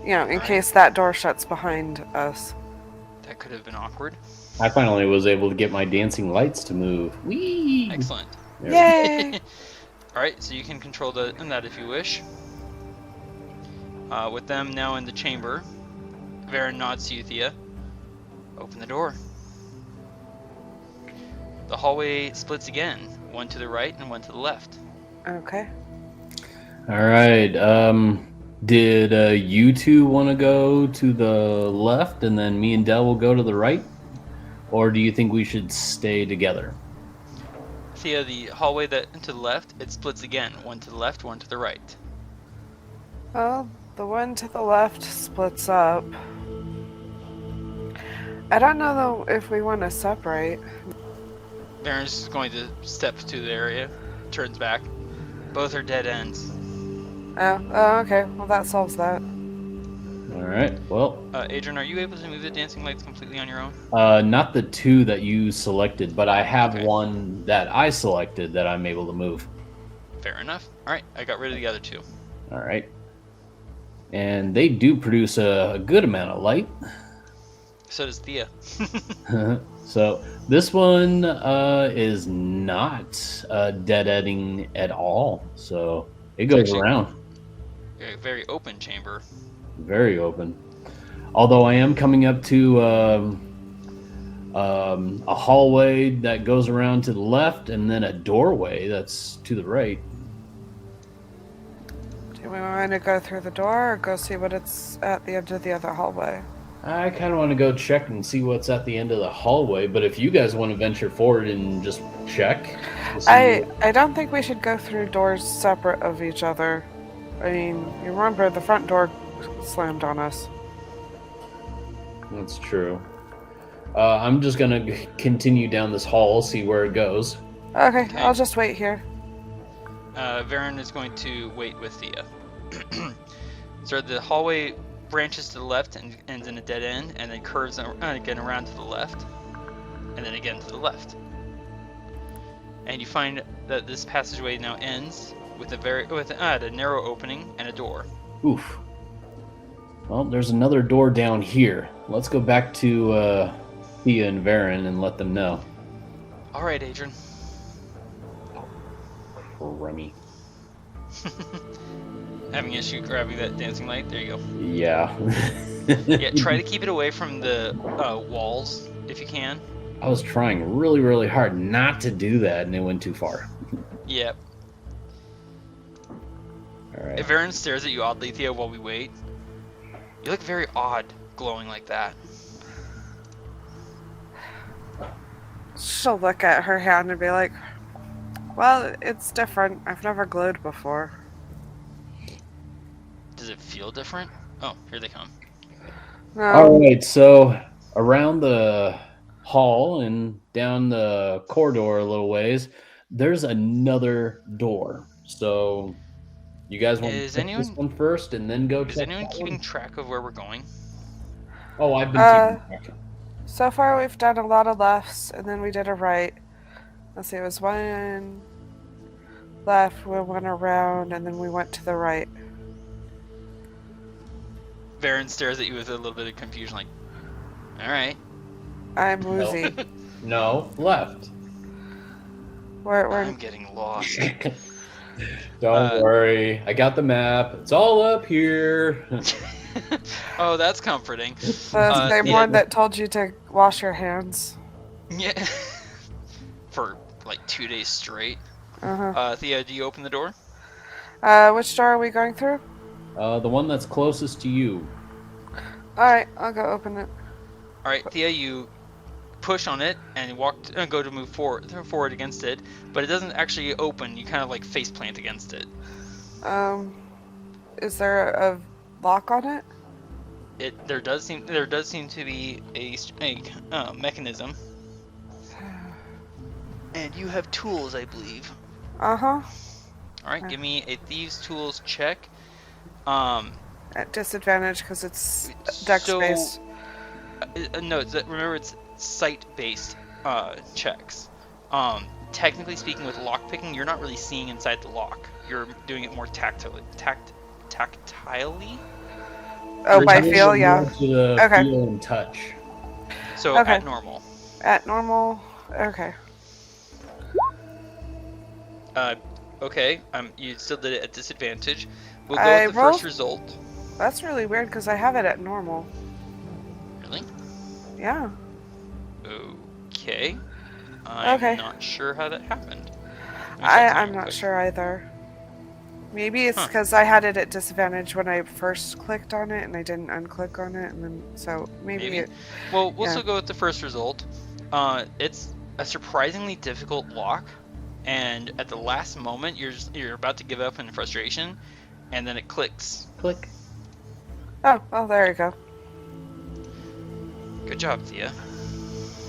You know, in case that door shuts behind us. That could have been awkward. I finally was able to get my dancing lights to move. Whee! Excellent. Yay! Alright, so you can control that if you wish. With them now in the chamber, Varin nods to you, Thia. Open the door. The hallway splits again, one to the right and one to the left. Okay. All right. Did you two want to go to the left and then me and Dell will go to the right? Or do you think we should stay together? Thea, the hallway that to the left, it splits again, one to the left, one to the right. Well, The one to the left splits up. I don't know though if we want to separate. Varin's just going to step to the area, turns back. Both are dead ends. Oh, okay. Well, that solves that. Alright, well. Adran, are you able to move the dancing lights completely on your own? Not the two that you selected, but I have Okay. one that I selected that I'm able to move. Fair enough. Alright, I got rid of the other two. Alright. And they do produce a good amount of light. So does Thea. So this one is not dead-ending at all. So it goes actually- around. A very open chamber. Very open. Although I am coming up to a hallway that goes around to the left and then a doorway that's to the right. Do we want to go through the door or go see what it's at the end of the other hallway? I kind of want to go check and see what's at the end of the hallway, but if you guys want to venture forward and just check. to see- I don't think we should go through doors separate of each other. I mean, you remember the front door slammed on us. That's true. I'm just going to continue down this hall, see where it goes. Okay, Okay. I'll just wait here. Varin is going to wait with Thea. So the hallway branches to the left and ends in a dead end, and then curves again around to the left, and then again to the left. And you find that this passageway now ends with a narrow opening and a door. Oof. Well, there's another door down here. Let's go back to Thea and Varin and let them know. All right, Adran. Remy. Having issue grabbing that dancing light. There you go. Yeah. Yeah, try to keep it away from the walls if you can. I was trying really, really hard not to do that, and it went too far. Yep. All right. If Varin stares at you oddly, Thea, while we wait, you look very odd, glowing like that. She'll look at her hand and be like, well, it's different. I've never glowed before. Does it feel different? Oh, here they come. No. All right, so around the hall and down the corridor a little ways, there's another door. So you guys want Is to check this anyone- one first and then go Is check anyone that keeping one? track of where we're going? Oh, I've been keeping track. So far, we've done a lot of lefts, and then we did a right. Let's see, it was one left, we went around, and then we went to the right. Varin stares at you with a little bit of confusion, like, alright. I'm woozy. No, left. we're I'm getting lost. Don't worry, I got the map. It's all up here. Oh, that's comforting. the same yeah. one that told you to wash your hands. Yeah. For like 2 days straight. Uh-huh. Thea, do you open the door? Which door are we going through? The one that's closest to you. Alright, I'll go open it. Alright, Thea, you push on it and go to move forward against it, but it doesn't actually open. You kind of like face plant against it. Is there a lock on it? There does seem to be a mechanism. And you have tools, I believe. Uh-huh. Alright, give me a thieves tools check. At disadvantage because it's dex-based. No, remember it's sight-based checks. Technically speaking, with lockpicking, you're not really seeing inside the lock. You're doing it more tactilely. Oh, by There's feel, more yeah. to the Okay. feel and touch. So Okay. at normal. At normal, okay. Okay. You still did it at disadvantage. We'll go I with the rolled- first result. That's really weird because I have it at normal. Really? Yeah. Okay. I'm Okay. not sure how that happened. Let me check I'm something not quick. sure either. Maybe it's Huh. because I had it at disadvantage when I first clicked on it and I didn't unclick on it, and then so maybe, Maybe. it. Well, we'll Yeah. still go with the first result. It's a surprisingly difficult lock, and at the last moment, you're about to give up in frustration, and then it clicks. Click. Oh, well, there you go. Good job, Thea.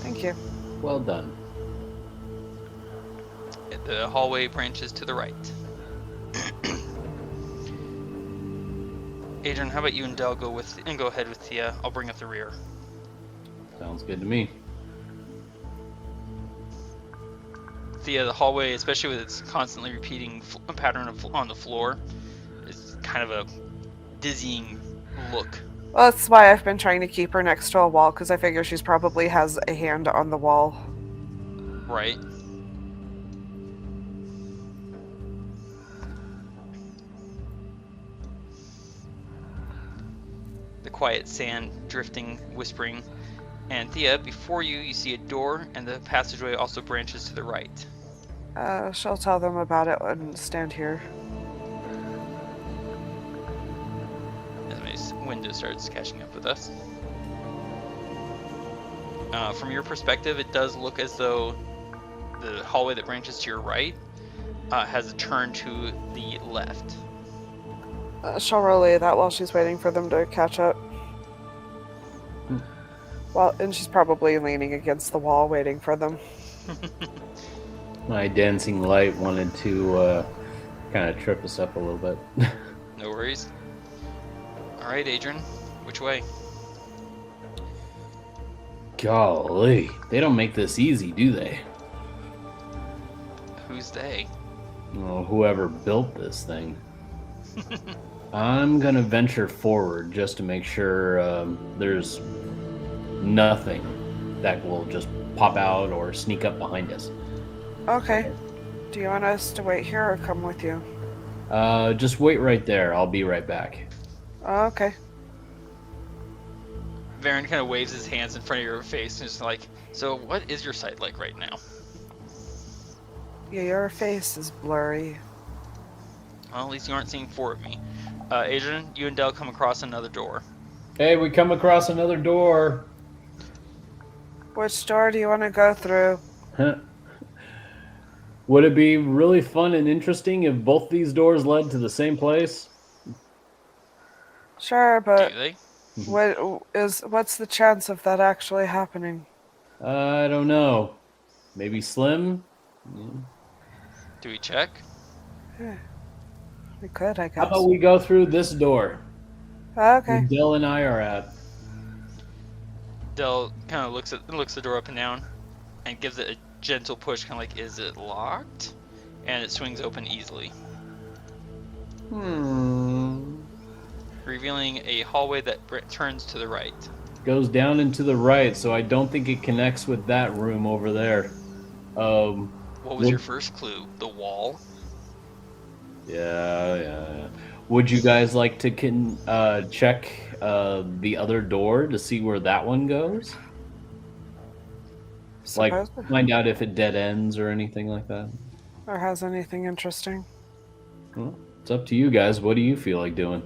Thank you. Well done. The hallway branches to the right. Adran, how about you and Dell go ahead with Thea? I'll bring up the rear. Sounds good to me. Thea, the hallway, especially with its constantly repeating pattern on the floor, is kind of a dizzying look. Well, that's why I've been trying to keep her next to a wall, because I figure she's probably has a hand on the wall. Right. The quiet sand drifting, whispering. And Thea, before you see a door, and the passageway also branches to the right. She'll tell them about it and stand here. As my window starts catching up with us. From your perspective, it does look as though the hallway that branches to your right has a turn to the left. She'll relay that while she's waiting for them to catch up. Well, and she's probably leaning against the wall waiting for them. My dancing light wanted to kind of trip us up a little bit. No worries. Alright, Adran, which way? Golly, they don't make this easy, do they? Who's they? Well, whoever built this thing. I'm gonna venture forward just to make sure there's nothing that will just pop out or sneak up behind us. Okay. Do you want us to wait here or come with you? Just wait right there. I'll be right back. Okay. Varin kind of waves his hands in front of your face and is like, so what is your sight like right now? Yeah, your face is blurry. Well, at least you aren't seeing four of me. Adran, you and Dell come across another door. Hey, we come across another door. Which door do you want to go through? Would it be really fun and interesting if both these doors led to the same place? Sure, but Do they? what's the chance of that actually happening? I don't know. Maybe slim? Do we check? We could, I guess. How about we go through this door? Okay. Where Dell and I are at. Dell kind of looks the door up and down and gives it a gentle push, kind of like, is it locked? And it swings open easily. Revealing a hallway that turns to the right. Goes down and to the right, so I don't think it connects with that room over there. What was your first clue? The wall? Yeah. Would you guys like to check the other door to see where that one goes? Like, find out if it dead ends or anything like that? Or has anything interesting? Well, it's up to you guys. What do you feel like doing?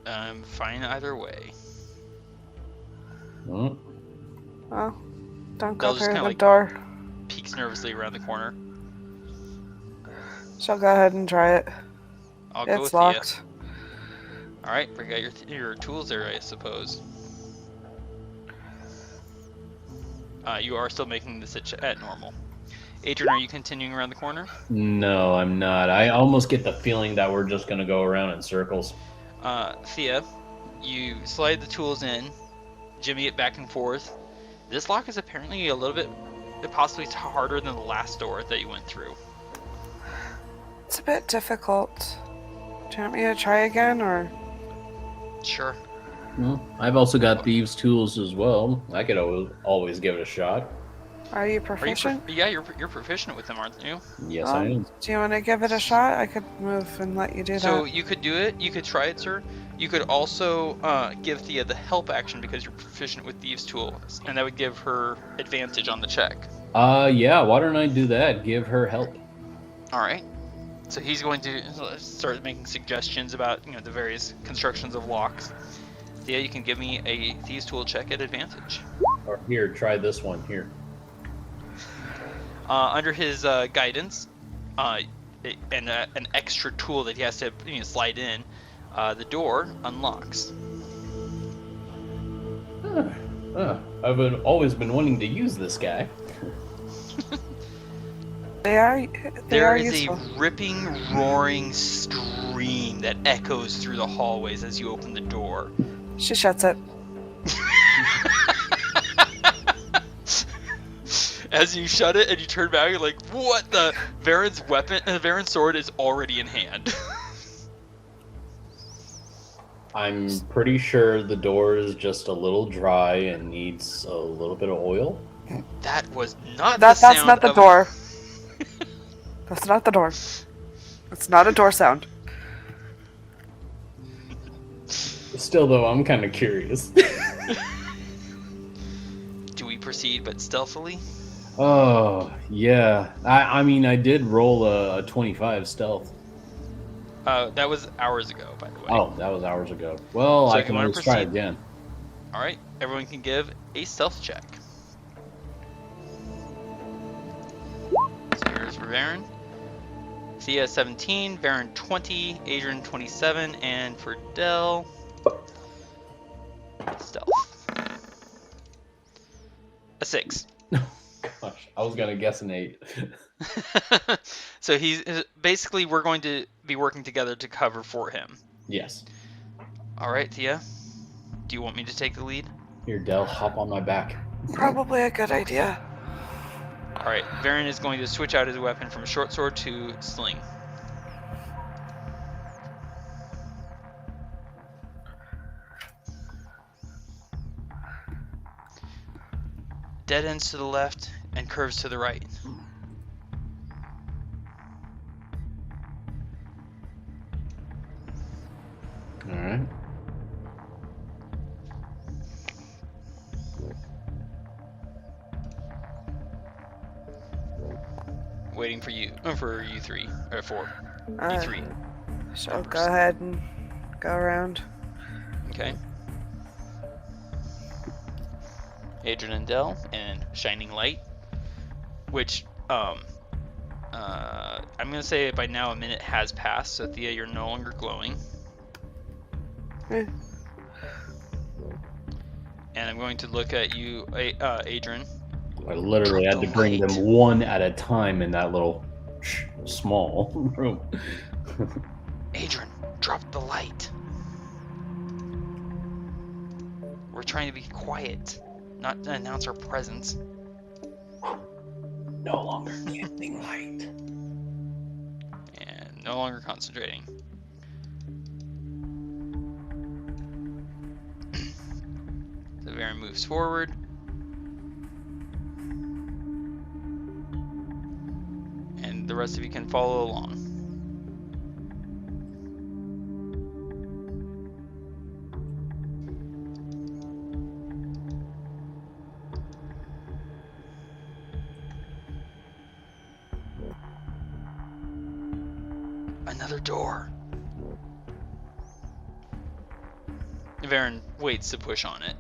I'm fine either way. Well, don't They'll go just through kinda, the like, door. Peeks nervously around the corner. She'll go ahead and try it. I'll go It's with locked. you. Alright, bring out your tools there, I suppose. You are still making this at normal. Adran, are you continuing around the corner? no, I'm not. I almost get the feeling that we're just going to go around in circles. Thea, you slide the tools in, jimmy it back and forth. This lock is apparently a little bit, possibly harder than the last door that you went through. It's a bit difficult. Do you want me to try again, or? Sure. Well, I've also got thieves' tools as well. I could always give it a shot. Are you proficient? Yeah, you're proficient with them, aren't you? Yes, I am. Do you want to give it a shot? I could move and let you do So that. you could do it. You could try it, sir. You could also give Thea the help action because you're proficient with thieves' tools, and that would give her advantage on the check. Yeah. Why don't I do that? Give her help. All right. So he's going to start making suggestions about the various constructions of locks. Thea, you can give me a thieves' tool check at advantage. Or here, try this one here. Under his guidance, and an extra tool that he has to slide in, The door unlocks. I've always been wanting to use this guy. They There are is useful. a ripping, roaring scream that echoes through the hallways as you open the door. She shuts it. As you shut it and you turn back, you're like, what the? Varin's weapon, Varin's sword is already in hand. I'm pretty sure the door is just a little dry and needs a little bit of oil. That was not That's the sound not the of door. That's not the door. It's not a door sound. Still, though, I'm kind of curious. Do we proceed but stealthily? Oh, yeah. I mean, I did roll a 25 stealth. That was hours ago, by the way. Oh, that was hours ago. Well, So I if you can wanna always try proceed- again. Alright, everyone can give a stealth check. So here's for Varin. Thia 17, Varin 20, Adran 27, and for Dell, stealth. A 6. Gosh, I was gonna guess an 8. So he's basically, we're going to be working together to cover for him. Yes. Alright, Thia, do you want me to take the lead? Here, Dell, hop on my back. Probably a good idea. Alright, Varin is going to switch out his weapon from short sword to sling. Dead ends to the left and curves to the right. Alright. Waiting for you, for you three, or four. You Uh, three. So Numbers. go ahead and go around. Okay. Adran and Dell and Shining Light, which I'm gonna say by now a minute has passed, so Thea, you're no longer glowing. Eh. And I'm going to look at you, Adran. I literally had to bring them one at a time in that little small room. Adran, drop the light. We're trying to be quiet, not to announce our presence. No longer casting light. And no longer concentrating. So Varin moves forward. And the rest of you can follow along. Another door. Varin waits to push on it.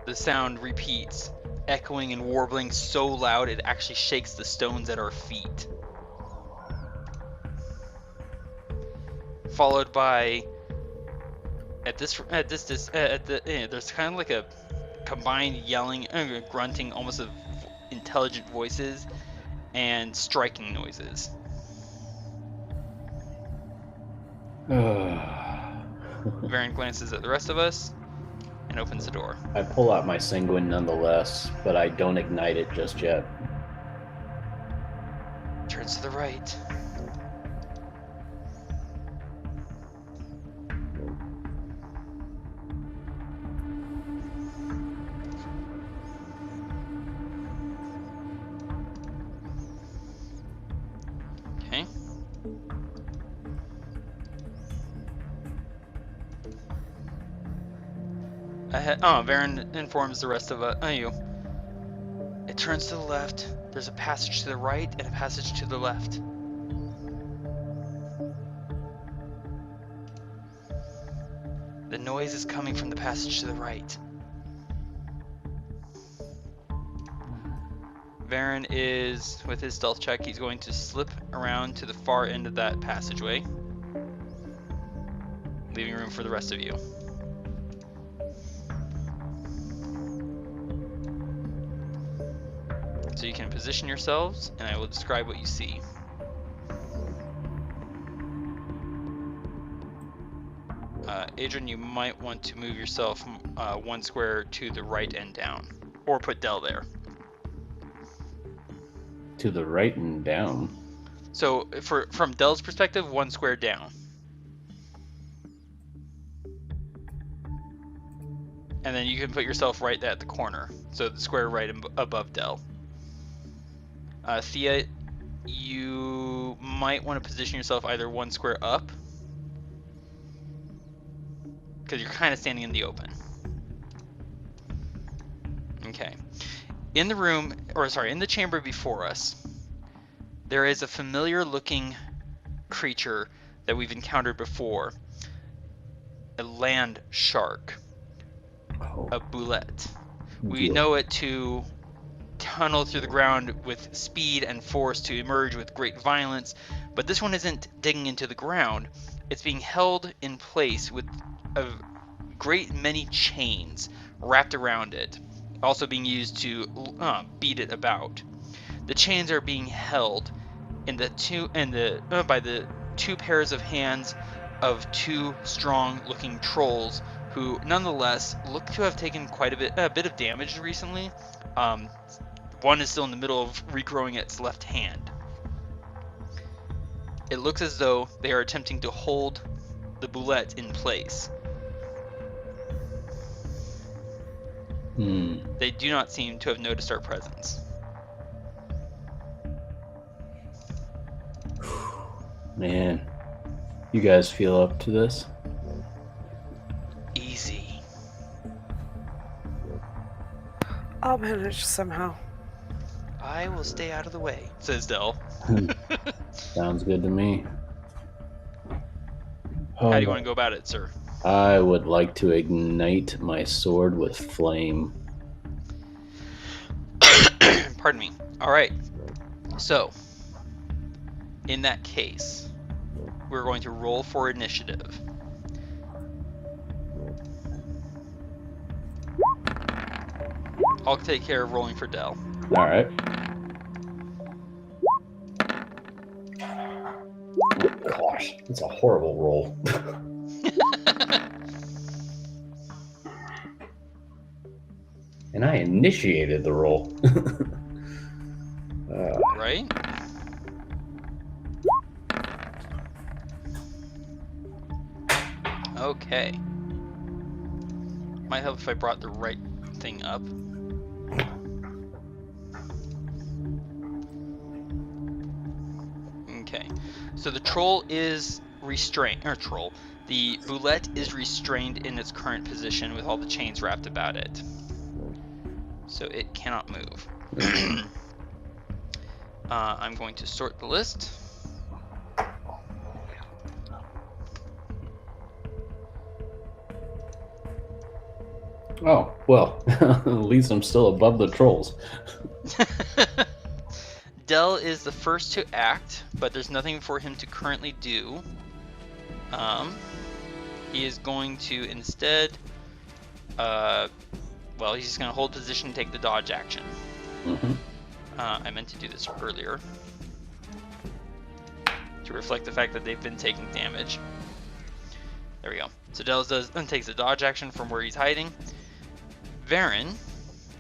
The sound repeats, echoing and warbling so loud it actually shakes the stones at our feet. Followed by, there's kind of like a combined yelling, grunting, almost of intelligent voices, and striking noises. Varin glances at the rest of us and opens the door. I pull out my sanguine nonetheless, but I don't ignite it just yet. Turns to the right. Okay. Varin informs the rest of you. It turns to the left. There's a passage to the right and a passage to the left. The noise is coming from the passage to the right. Varin is, with his stealth check, he's going to slip around to the far end of that passageway, leaving room for the rest of you. So you can position yourselves, and I will describe what you see. Adran, you might want to move yourself 1 square to the right and down, or put Dell there. To the right and down. So from Dell's perspective, 1 square down. And then you can put yourself right at the corner, so the square right above Dell. Thia, you might want to position yourself either 1 square up, because you're kind of standing in the open. Okay. In the room, in the chamber before us, there is a familiar looking creature that we've encountered before. A land shark. A boulette. We know it to tunnel through the ground with speed and force to emerge with great violence, but this one isn't digging into the ground. It's being held in place with a great many chains wrapped around it, also being used to beat it about. The chains are being held by the 2 pairs of hands of 2 strong-looking trolls, who nonetheless look to have taken quite a bit of damage recently. One is still in the middle of regrowing its left hand. It looks as though they are attempting to hold the boulette in place. They do not seem to have noticed our presence. Man, you guys feel up to this? Easy. I'll manage somehow. I will stay out of the way, says Dell. Sounds good to me. How do you want to go about it, sir? I would like to ignite my sword with flame. Pardon me. All right. So, in that case, we're going to roll for initiative. I'll take care of rolling for Dell. All right. Gosh, that's a horrible roll. And I initiated the roll. Right? Okay. Might help if I brought the right thing up. Okay. So the troll is restrained, the boulette is restrained in its current position with all the chains wrapped about it. So it cannot move. I'm going to sort the list. Oh, well, at least I'm still above the trolls. Dell is the first to act, but there's nothing for him to currently do. He is going to instead, he's just going to hold position and take the dodge action. Mm-hmm. I meant to do this earlier to reflect the fact that they've been taking damage. There we go. So Dell takes the dodge action from where he's hiding. Varin,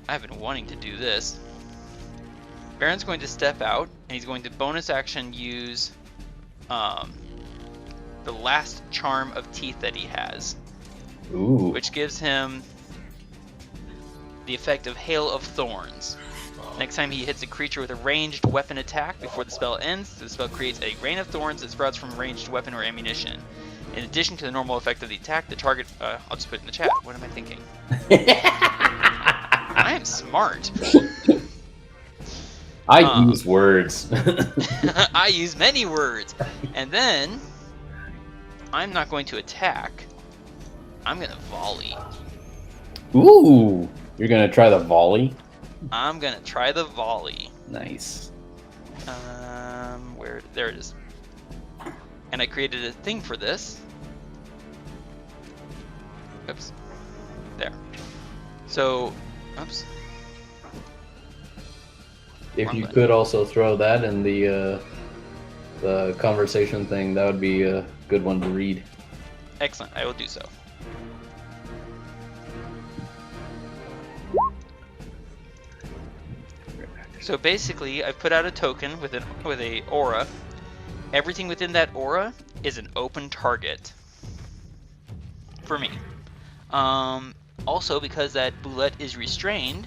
I've been wanting to do this. Varin's going to step out, and he's going to bonus action use the last charm of teeth that he has. Ooh. Which gives him the effect of Hail of Thorns. Next time he hits a creature with a ranged weapon attack before the spell ends, the spell creates a rain of thorns that sprouts from a ranged weapon or ammunition. In addition to the normal effect of the attack, the target... I'll just put it in the chat. What am I thinking? I am smart. I use words. I use many words. And then, I'm not going to attack. I'm going to volley. Ooh, you're going to try the volley? I'm gonna try the volley. Nice. There it is. And I created a thing for this. Oops. There. So, oops. If you could also throw that in the conversation thing, that would be a good one to read. Excellent, I will do so. So basically, I've put out a token with a aura. Everything within that aura is an open target for me. Also, because that boulette is restrained,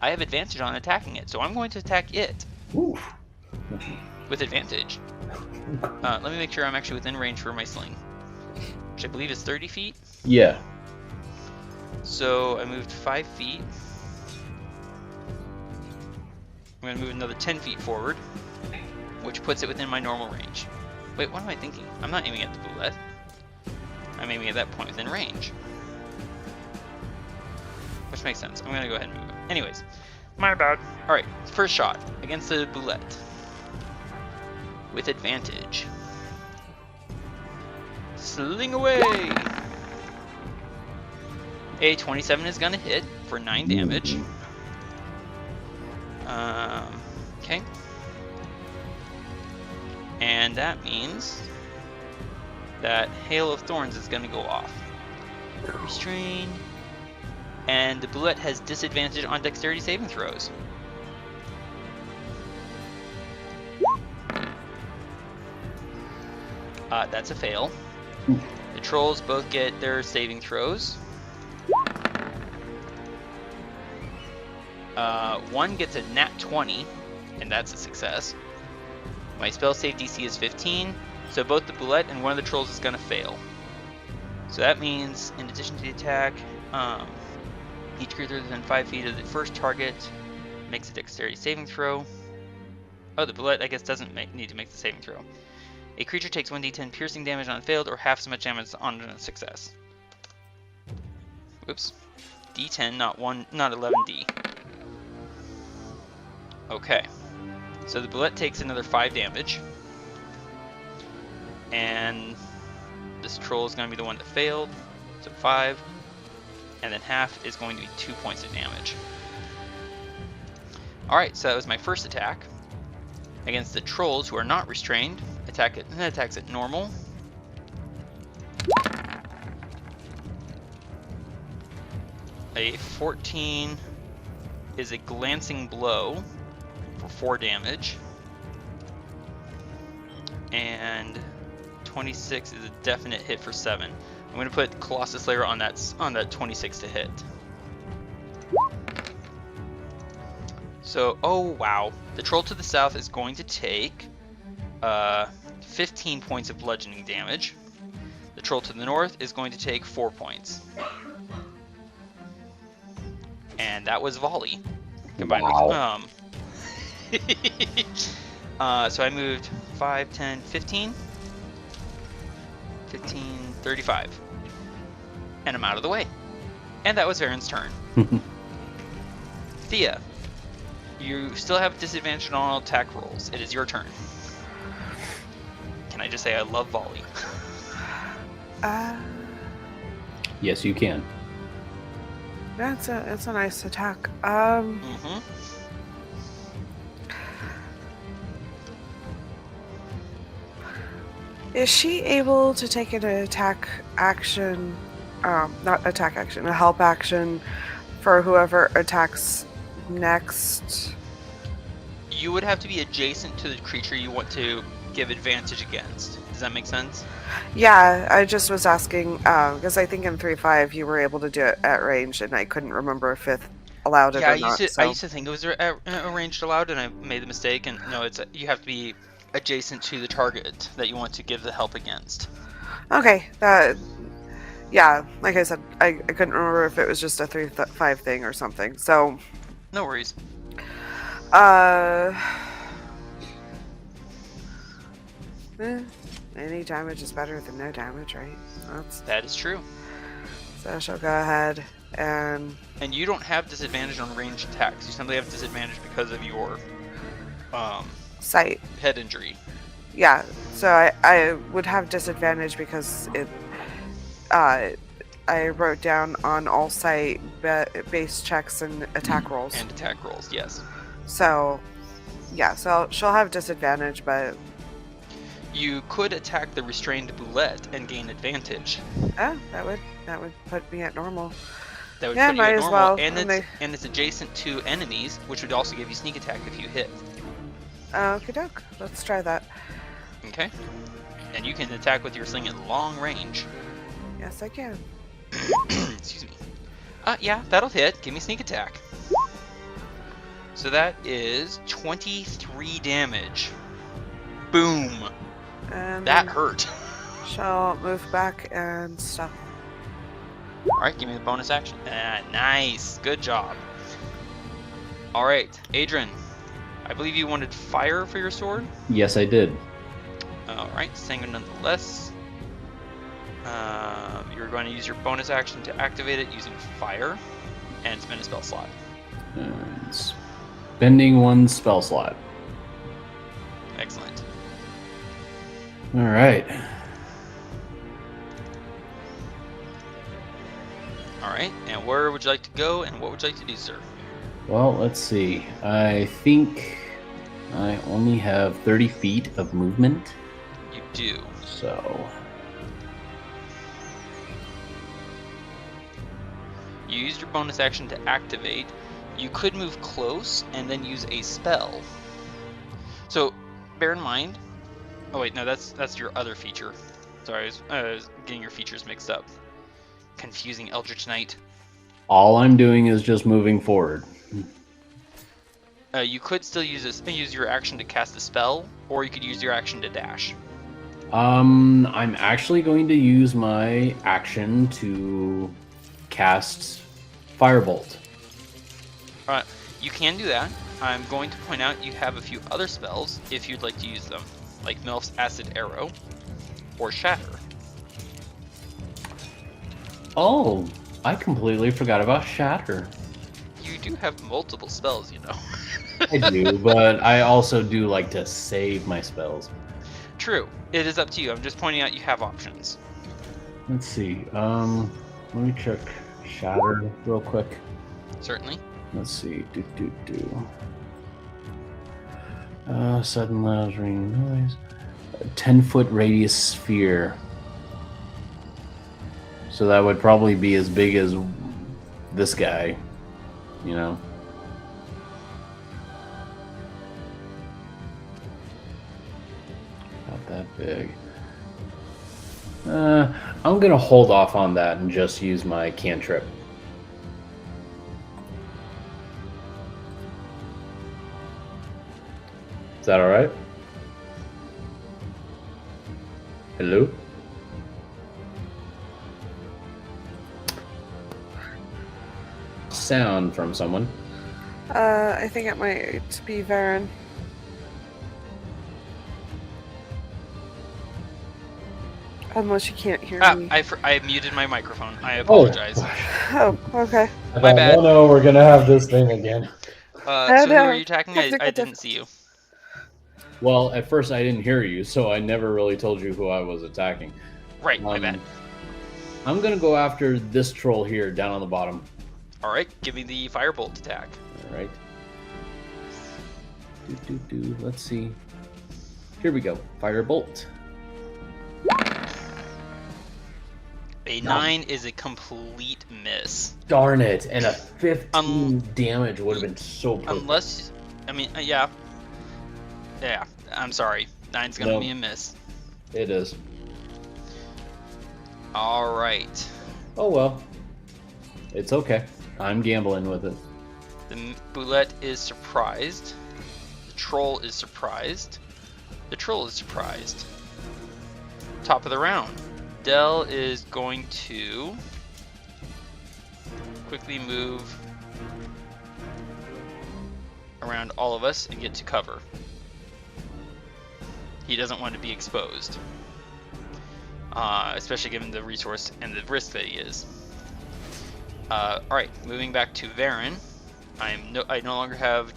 I have advantage on attacking it, so I'm going to attack it. Ooh. With advantage. Let me make sure I'm actually within range for my sling, which I believe is 30 feet. Yeah. So I moved 5 feet. I'm going to move another 10 feet forward, which puts it within my normal range. Wait, what am I thinking? I'm not aiming at the boulette. I'm aiming at that point within range. Which makes sense. I'm going to go ahead and move it. Anyways, my bad. Alright, first shot against the boulette. With advantage. Sling away! A 27 is going to hit for 9 damage. Okay. And that means that Hail of Thorns is going to go off. Restrained. And the boulette has disadvantage on dexterity saving throws. That's a fail. The trolls both get their saving throws. One gets a nat 20, and that's a success. My spell save DC is 15, so both the boulette and one of the trolls is going to fail. So that means, in addition to the attack, each creature within 5 feet of the first target makes a dexterity saving throw. Oh, the boulette, I guess, doesn't need to make the saving throw. A creature takes 1d10 piercing damage on a failed or half as much damage on a success. Whoops. D10, not 11d. Okay. So the boulette takes another 5 damage. And this troll is going to be the one that failed. So 5. And then half is going to be 2 points of damage. Alright, so that was my first attack. Against the trolls who are not restrained. Attacks at normal. A 14 is a glancing blow for 4 damage. And 26 is a definite hit for 7. I'm going to put Colossus Slayer on that 26 to hit. So, oh wow. The troll to the south is going to take 15 points of bludgeoning damage. The troll to the north is going to take 4 points. And that was volley. Combined wow. So I moved 5, 10, 15. 15, 35. And I'm out of the way. And that was Varin's turn. Thia, you still have disadvantage on all attack rolls. It is your turn. Can I just say I love volley? Yes, you can. It's a nice attack. Is she able to take an attack action, not attack action, a help action for whoever attacks next? You would have to be adjacent to the creature you want to give advantage against. Does that make sense? Yeah, I just was asking, because I think in 3.5 you were able to do it at range, and I couldn't remember if it allowed it or not. I used to think it was ranged allowed, and I made the mistake, and no, you have to be adjacent to the target that you want to give the help against. Okay, yeah, like I said, I couldn't remember if it was just a 3.5 thing or something, so... No worries. Any damage is better than no damage, right? That is true. So she'll go ahead and... And you don't have disadvantage on ranged attacks. You simply have disadvantage because of your Sight. head injury. Yeah, so I would have disadvantage because I wrote down on all sight base checks and attack rolls. And attack rolls, yes. So, yeah, so she'll have disadvantage, but... You could attack the restrained boulette and gain advantage. that would put me at normal. That would Yeah, put you might at as normal, well. and it's adjacent to enemies, which would also give you sneak attack if you hit. Okie doke, let's try that. Okay. And you can attack with your sling at long range. Yes, I can. Excuse me. Yeah, that'll hit. Give me sneak attack. So that is 23 damage. Boom. And That hurt. she'll move back and stuff. Alright, give me the bonus action. Nice. Good job. Alright, Adran. I believe you wanted fire for your sword? Yes, I did. Alright, Sanguine nonetheless. You're going to use your bonus action to activate it using fire and spend a spell slot. Spending one spell slot. Excellent. All right. Alright, and where would you like to go and what would you like to do, sir? Well, let's see. I think I only have 30 feet of movement. You do. So, You used your bonus action to activate. You could move close and then use a spell. So, bear in mind... Oh wait, no, that's your other feature. Sorry, I was getting your features mixed up. Confusing Eldritch Knight. all I'm doing is just moving forward. You could still use your action to cast a spell, or you could use your action to dash. I'm actually going to use my action to cast Firebolt. You can do that. I'm going to point out you have a few other spells if you'd like to use them, like Milf's Acid Arrow or Shatter. Oh, I completely forgot about Shatter. You do have multiple spells, you know. I do, but I also do like to save my spells. True. It is up to you. I'm just pointing out you have options. Let's see. Let me check Shatter real quick. Certainly. Let's see. Sudden loud ringing noise. A 10-foot radius sphere. So that would probably be as big as this guy, you know. Not that big. I'm gonna hold off on that and just use my cantrip. Is that alright? Hello? Sound from someone. I think it might be Varin. Unless you can't hear me. I muted my microphone. I apologize. Oh, okay. My bad. Oh no, we're gonna have this thing again. So who are you attacking? I didn't see you. Well, at first I didn't hear you, so I never really told you who I was attacking. Right, my bad. I'm gonna go after this troll here, down on the bottom. Alright, give me the Firebolt attack. Alright. Let's see. Here we go. Firebolt. A 9 is a complete miss. Darn it, and a 15 damage would have been so perfect. Unless, I mean, yeah, I'm sorry. 9's gonna be a miss. It is. Alright. Oh well. It's okay. I'm gambling with it. The Boulette is surprised. The Troll is surprised. The Troll is surprised. Top of the round. Dell is going to quickly move around all of us and get to cover. He doesn't want to be exposed, especially given the resource and the risk that he is. Alright, moving back to Varin. I no longer have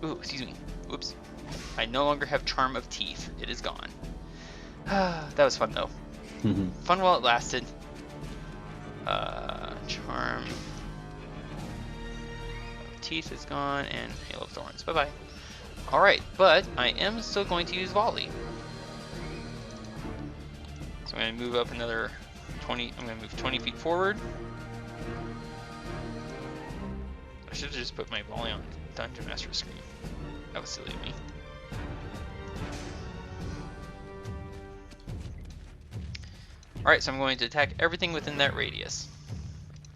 ooh, excuse me. Whoops. I no longer have Charm of Teeth. It is gone. That was fun though. Fun while it lasted. Charm of Teeth is gone, and Hail of Thorns. Bye bye. Alright, but I am still going to use Volley. So I'm going to move up another 20. I'm going to move 20 feet forward. I should have just put my Volley on Dungeon Master screen. That was silly of me. Alright, so I'm going to attack everything within that radius.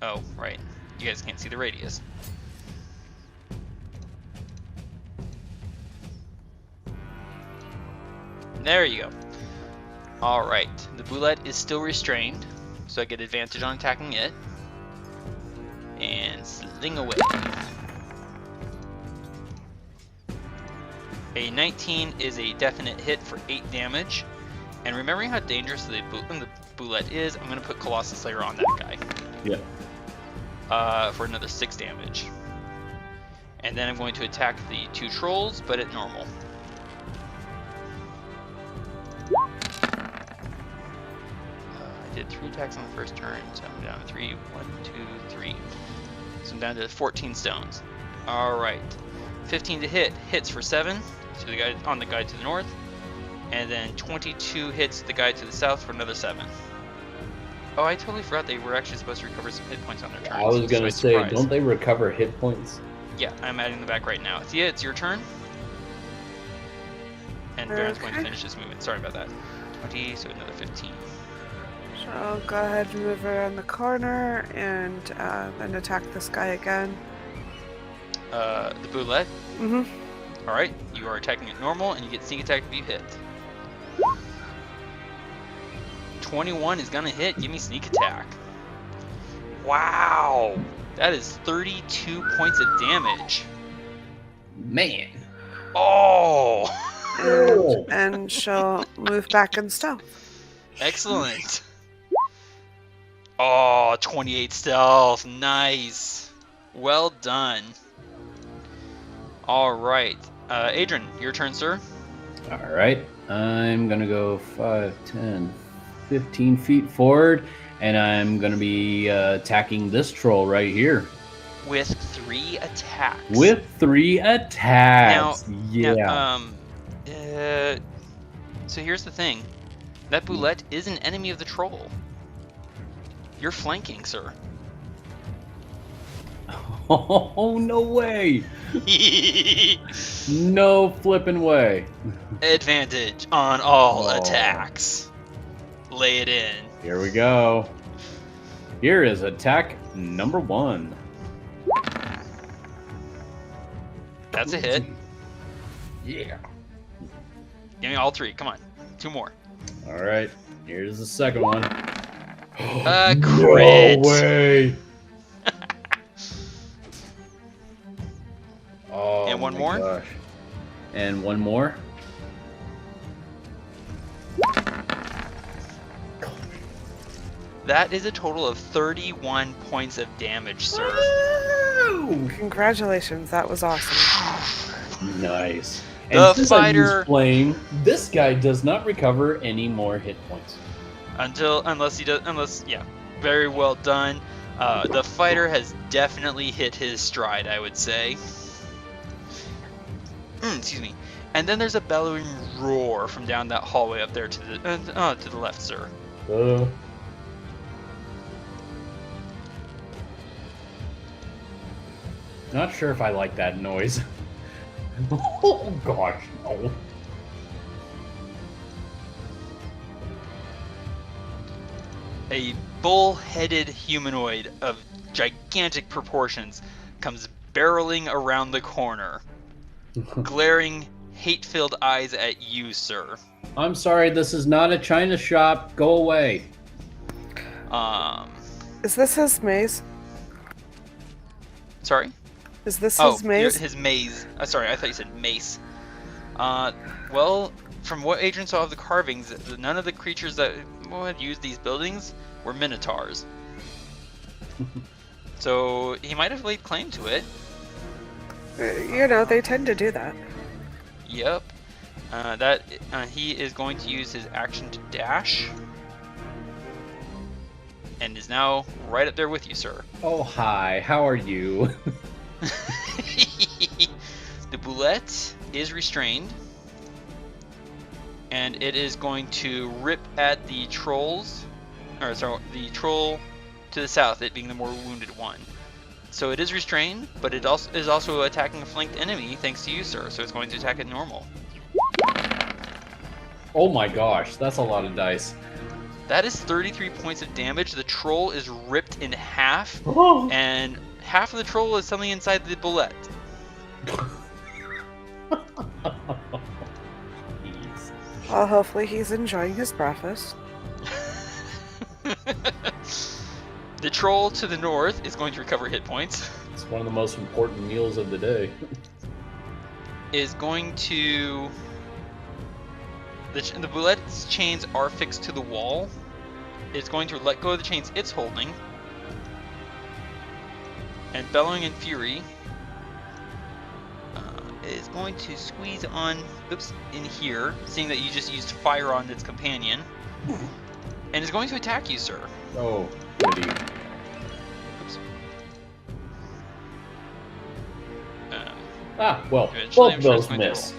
Oh, right. You guys can't see the radius. There you go. Alright, the Boulette is still restrained, so I get advantage on attacking it. And sling away. A 19 is a definite hit for 8 damage. And remembering how dangerous the Boulette is, I'm going to put Colossus Slayer on that guy. Yeah. For another 6 damage. And then I'm going to attack the 2 trolls, but at normal. I did 3 attacks on the first turn, so I'm down to 3. 1, 2, 3. So I'm down to 14 stones. Alright. 15 to hit. Hits for 7 to the guy on the guy to the north. And then 22 hits the guy to the south for another 7. Oh, I totally forgot they were actually supposed to recover some hit points on their turns. I was gonna say, don't they recover hit points? Yeah, I'm adding them back right now. Thea, it's your turn. And Baron's going to finish his movement. Sorry about that. 20, so another 15. So I'll go ahead and move around the corner and then attack this guy again. The Boulette? Mm-hmm. Alright, you are attacking it normal, and you get sneak attack if you hit. 21 is gonna hit. Give me sneak attack. Wow! That is 32 points of damage. Man. Oh! And she'll move back in stealth. Excellent. Oh, 28 stealth. Nice. Well done. Alright. Adran, your turn, sir. Alright. I'm going to go 5, 10, 15 feet forward, and I'm going to be attacking this troll right here. With 3 attacks. With 3 attacks. Now, yeah. Now, so here's the thing. That Boulette is an enemy of the troll. You're flanking, sir. Oh, no way. No flipping way. Advantage on all attacks. Lay it in. Here we go. Here is attack number 1. That's a hit. Yeah. Give me all 3. Come on. 2 more. All right. Here's the second one. Crit. No way. Oh, and one my more? Gosh. And one more. That is a total of 31 points of damage, sir. Woo! Congratulations, that was awesome. Nice. The and fighter playing. This guy does not recover any more hit points. Unless yeah, very well done. The fighter has definitely hit his stride, I would say. Excuse me. And then there's a bellowing roar from down that hallway up there to the left, sir. Not sure if I like that noise. Oh gosh, no. A bull-headed humanoid of gigantic proportions comes barreling around the corner, glaring hate-filled eyes at you, sir. I'm sorry, this is not a China shop. Go away. Is this his maze? Sorry? Is this his maze? His maze. Sorry, I thought you said mace. Well, from what Adran saw of the carvings, none of the creatures that had used these buildings were minotaurs. So he might have laid claim to it. You know, they tend to do that. Yep. He is going to use his action to dash. And is now right up there with you, sir. Oh, hi. How are you? The boulette is restrained. And it is going to rip at the trolls. Or, sorry, the troll to the south, it being the more wounded one. So it is restrained, but it also is also attacking a flanked enemy thanks to you, sir. So it's going to attack it normal. Oh my gosh, that's a lot of dice. That is 33 points of damage. The troll is ripped in half, and half of the troll is something inside the bullet. Well, hopefully he's enjoying his breakfast. The troll to the north is going to recover hit points. It's one of the most important meals of the day. Is going to... The bullet's chains are fixed to the wall. It's going to let go of the chains it's holding. And bellowing in fury is going to squeeze on, in here, seeing that you just used fire on its companion. And is going to attack you, sir. Oh, goody. Well, Eventually, both of those going to miss.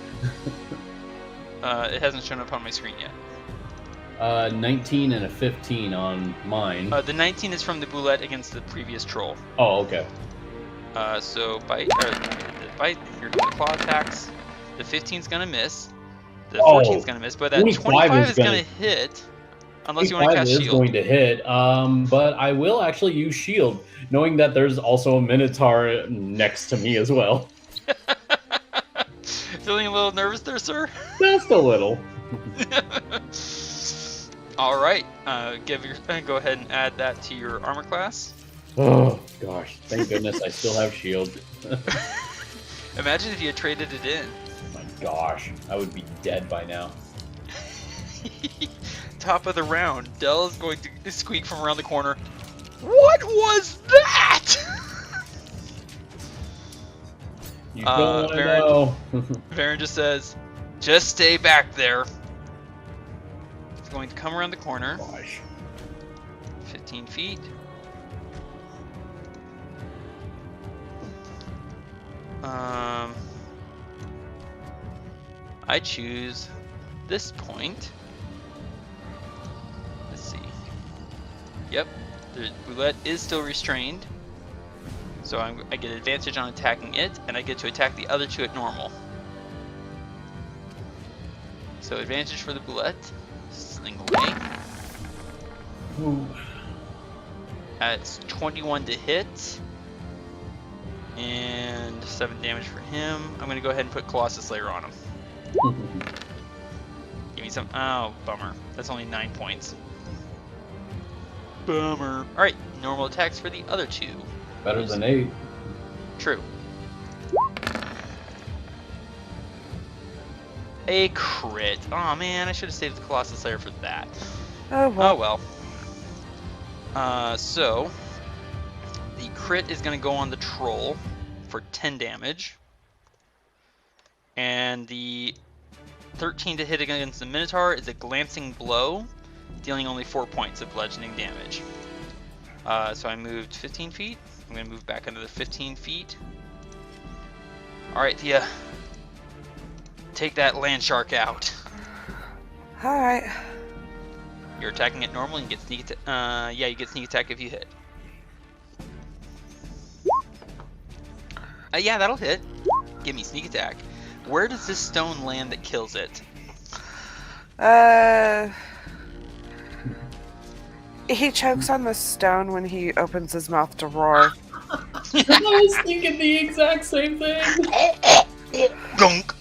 It hasn't shown up on my screen yet. 19 and a 15 on mine. The 19 is from the bullet against the previous troll. Oh, okay. So bite, here come the claw attacks. The 15's gonna miss. The 14's gonna miss, but that 25 is gonna hit. Unless you want to cast shield. 25 is going to hit, but I will actually use shield, knowing that there's also a Minotaur next to me as well. Feeling a little nervous there, sir? Just a little. All right, go ahead and add that to your armor class. Oh gosh, thank goodness I still have shield. Imagine if you had traded it in. Oh my gosh, I would be dead by now. Top of the round, Dell is going to squeak from around the corner. What was that? You don't want to know. Varin just says, just stay back there. It's going to come around the corner. Gosh. 15 feet. I choose this point. Let's see. Yep, the roulette is still restrained. So I get advantage on attacking it, and I get to attack the other two at normal. So advantage for the bullet. Sling away. Ooh. That's 21 to hit. And 7 damage for him. I'm going to go ahead and put Colossus Slayer on him. Give me some... Oh, bummer. That's only 9 points. Bummer. Alright, normal attacks for the other two. Better than 8. True. A crit. Oh man, I should have saved the Colossus Slayer for that. Oh well. Oh well. So the crit is going to go on the troll for 10 damage. And the 13 to hit against the Minotaur is a glancing blow, dealing only 4 points of bludgeoning damage. So I moved 15 feet. I'm going to move back another 15 feet. Alright, Thia. Take that land shark out. Alright. You're attacking it normal and you get sneak attack. Yeah, you get sneak attack if you hit. Yeah, that'll hit. Give me sneak attack. Where does this stone land that kills it? He chokes on the stone when he opens his mouth to roar. I was thinking the exact same thing. Gunk.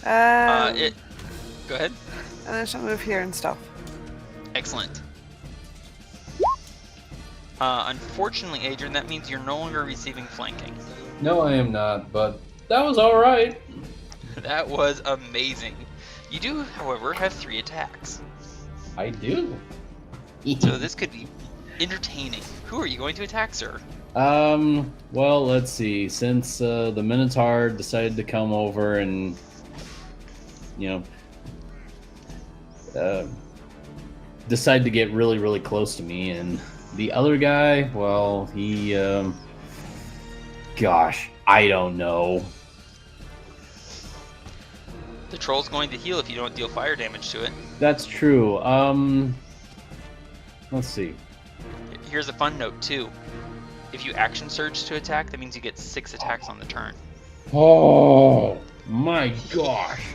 Go ahead. And then she'll move here and stuff. Excellent. Unfortunately, Adran, that means you're no longer receiving flanking. No, I am not, but that was alright. That was amazing. You do, however, have 3 attacks. I do. So this could be entertaining. Who are you going to attack, sir? Well, let's see. Since the Minotaur decided to come over and, decided to get really, really close to me, and the other guy, well, he, gosh, I don't know. The troll's going to heal if you don't deal fire damage to it. That's true. Let's see. Here's a fun note, too. If you action surge to attack, that means you get 6 attacks on the turn. Oh, my gosh.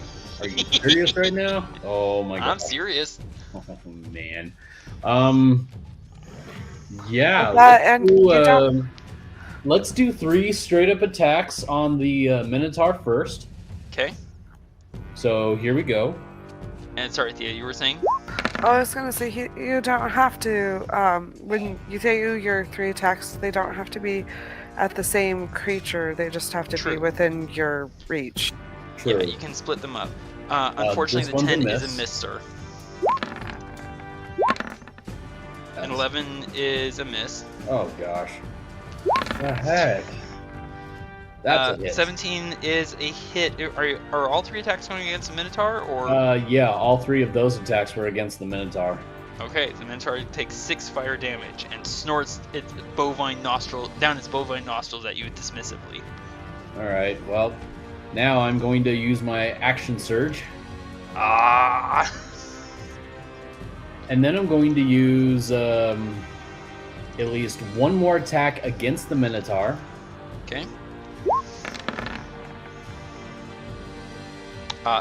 Are you serious right now? Oh, my god. I'm serious. Oh, man. Yeah. Let's do 3 straight-up attacks on the Minotaur first. Okay. So, here we go. And sorry, Thea, you were saying? I was gonna say you don't have to. When you do your 3 attacks, they don't have to be at the same creature. They just have to be within your reach. True. Yeah, you can split them up. Unfortunately, the 10 is a miss, sir. And 11 is a miss. Oh gosh. The heck. That's a hit. 17 is a hit. Are all 3 attacks going against the Minotaur, or? Yeah, all 3 of those attacks were against the Minotaur. Okay, the Minotaur takes 6 fire damage and snorts its bovine nostrils at you dismissively. Alright, well, now I'm going to use my action surge. Ah! And then I'm going to use at least 1 more attack against the Minotaur. Okay.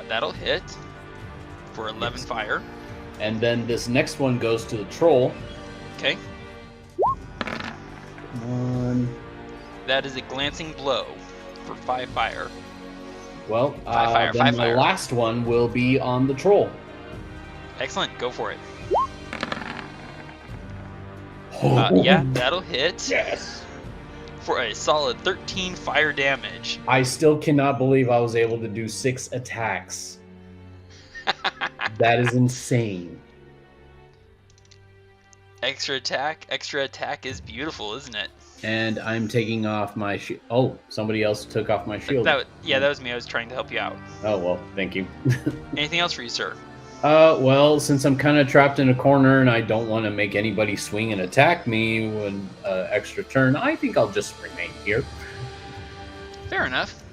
That'll hit for 11 fire. And then this next one goes to the troll. Okay. That is a glancing blow for 5 fire. Well, 5 then fire. The last one will be on the troll. Excellent, go for it. Yeah, that'll hit. Yes. For a solid 13 fire damage. I still cannot believe I was able to do 6 attacks. That is insane. Extra attack is beautiful, isn't it? And I'm taking off my shield. Oh, somebody else took off my shield. That was me. I was trying to help you out. Oh, well, thank you. Anything else for you, sir? Well, since I'm kind of trapped in a corner and I don't want to make anybody swing and attack me with extra turn, I think I'll just remain here. Fair enough.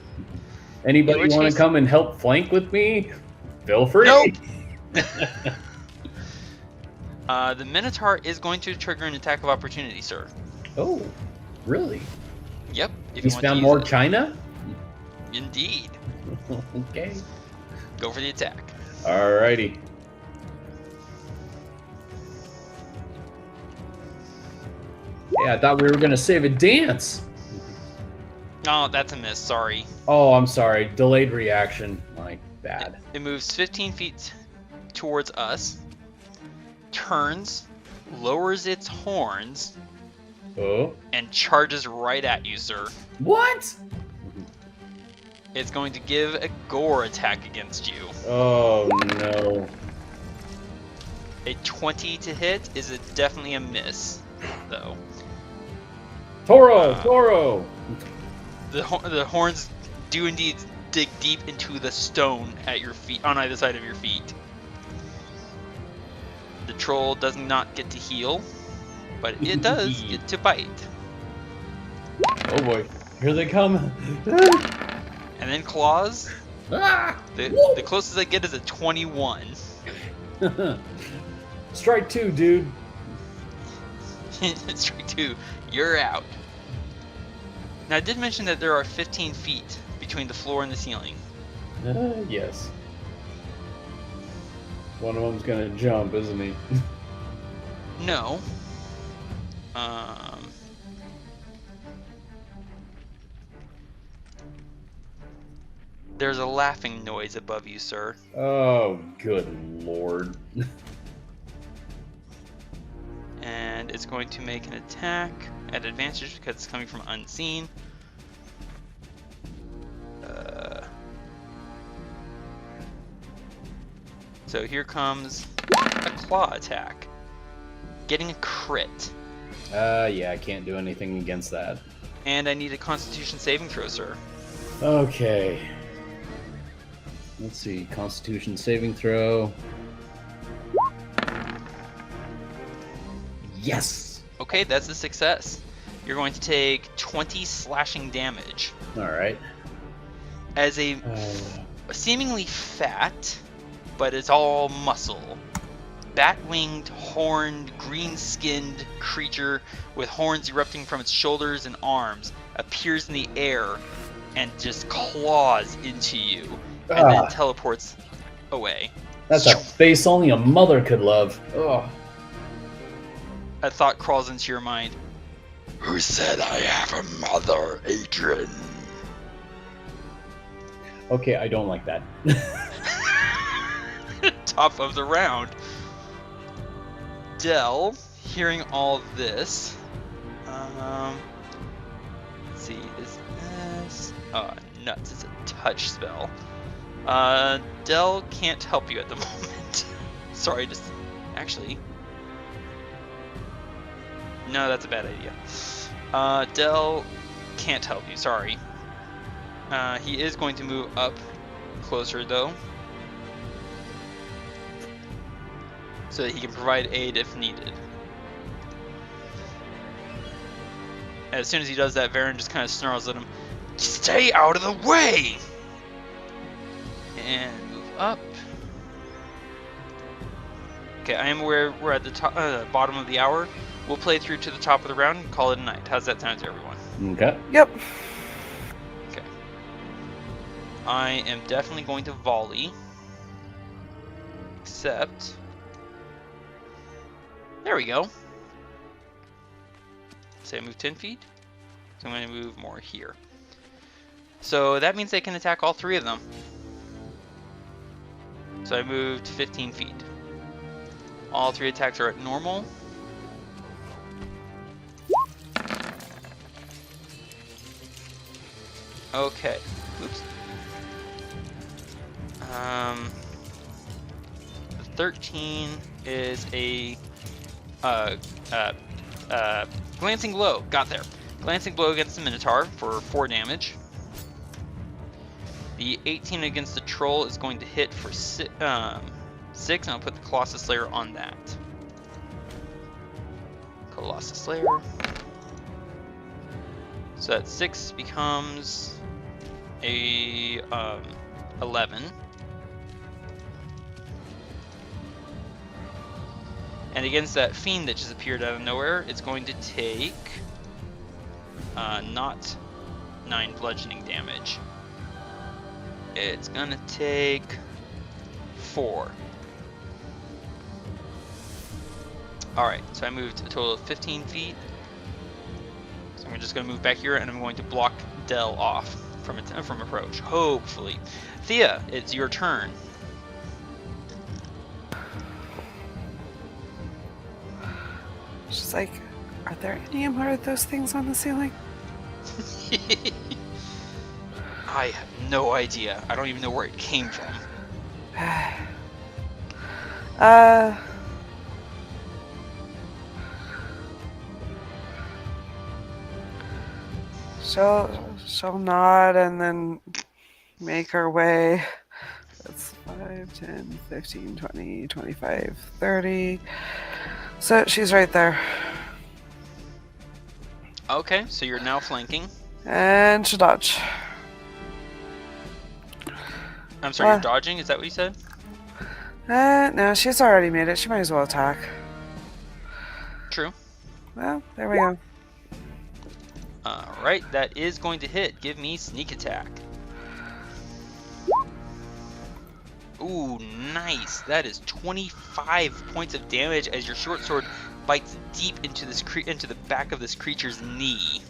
Anybody want to come and help flank with me? Feel free. Nope. The Minotaur is going to trigger an attack of opportunity, sir. Oh, really? Yep. If He's found more China? Indeed. Okay. Go for the attack. Alrighty. Yeah, I thought we were gonna save a dance. Oh, that's a miss. Sorry. Oh, I'm sorry. Delayed reaction. My bad. It moves 15 feet towards us, turns, lowers its horns, and charges right at you, sir. What? It's going to give a gore attack against you. Oh no. A 20 to hit is definitely a miss, though. Toro! The horns do indeed dig deep into the stone at your feet, on either side of your feet. The troll does not get to heal, but it does get to bite. Oh boy, here they come. And then claws. The closest I get is a 21. Strike 2, dude. Strike 2. You're out. Now, I did mention that there are 15 feet between the floor and the ceiling. Yes. One of them's gonna jump, isn't he? No. There's a laughing noise above you, sir. Oh, good lord. And it's going to make an attack at advantage because it's coming from unseen. So here comes a claw attack. Getting a crit. Yeah, I can't do anything against that. And I need a Constitution saving throw, sir. Okay. Let's see. Constitution saving throw. Yes! Okay, that's a success. You're going to take 20 slashing damage. Alright. As a seemingly fat, but it's all muscle, bat-winged, horned, green-skinned creature with horns erupting from its shoulders and arms appears in the air and just claws into you and then teleports away. That's a face only a mother could love. Ugh. A thought crawls into your mind. Who said I have a mother, Adran? Okay, I don't like that. Top of the round. Dell, hearing all this, let's see, is this? Oh, nuts! It's a touch spell. Dell can't help you at the moment. Sorry, just actually. No, that's a bad idea. Dell can't help you. Sorry. He is going to move up closer though, so that he can provide aid if needed. As soon as he does that, Varin just kind of snarls at him, "Stay out of the way!" And move up. Okay, I am aware we're at the top, bottom of the hour. We'll play through to the top of the round and call it a night. How's that sound to everyone? Okay. Yep. Okay. I am definitely going to volley. Except... There we go. Say I move 10 feet. So I'm going to move more here. So that means I can attack all three of them. So I moved 15 feet. All three attacks are at normal. Okay. Oops. The 13 is a glancing blow. Got there. Glancing blow against the Minotaur for 4 damage. The 18 against the troll is going to hit for 6, and I'll put the Colossus Slayer on that. Colossus Slayer. So that 6 becomes a 11. And against that fiend that just appeared out of nowhere, it's going to take not 9 bludgeoning damage. It's gonna take 4. Alright, so I moved a total of 15 feet. So I'm just gonna move back here and I'm going to block Dell off from approach, hopefully. Thia, it's your turn. She's like, are there any more of those things on the ceiling? I have no idea. I don't even know where it came from. She'll nod and then make her way. That's 5, 10, 15, 20, 25, 30. So she's right there. Okay, so you're now flanking. And she'll dodge. I'm sorry, you're dodging? Is that what you said? No, she's already made it. She might as well attack. True. Well, there we go. Alright, that is going to hit. Give me sneak attack. Ooh, nice. That is 25 points of damage as your short sword bites deep into this into the back of this creature's knee.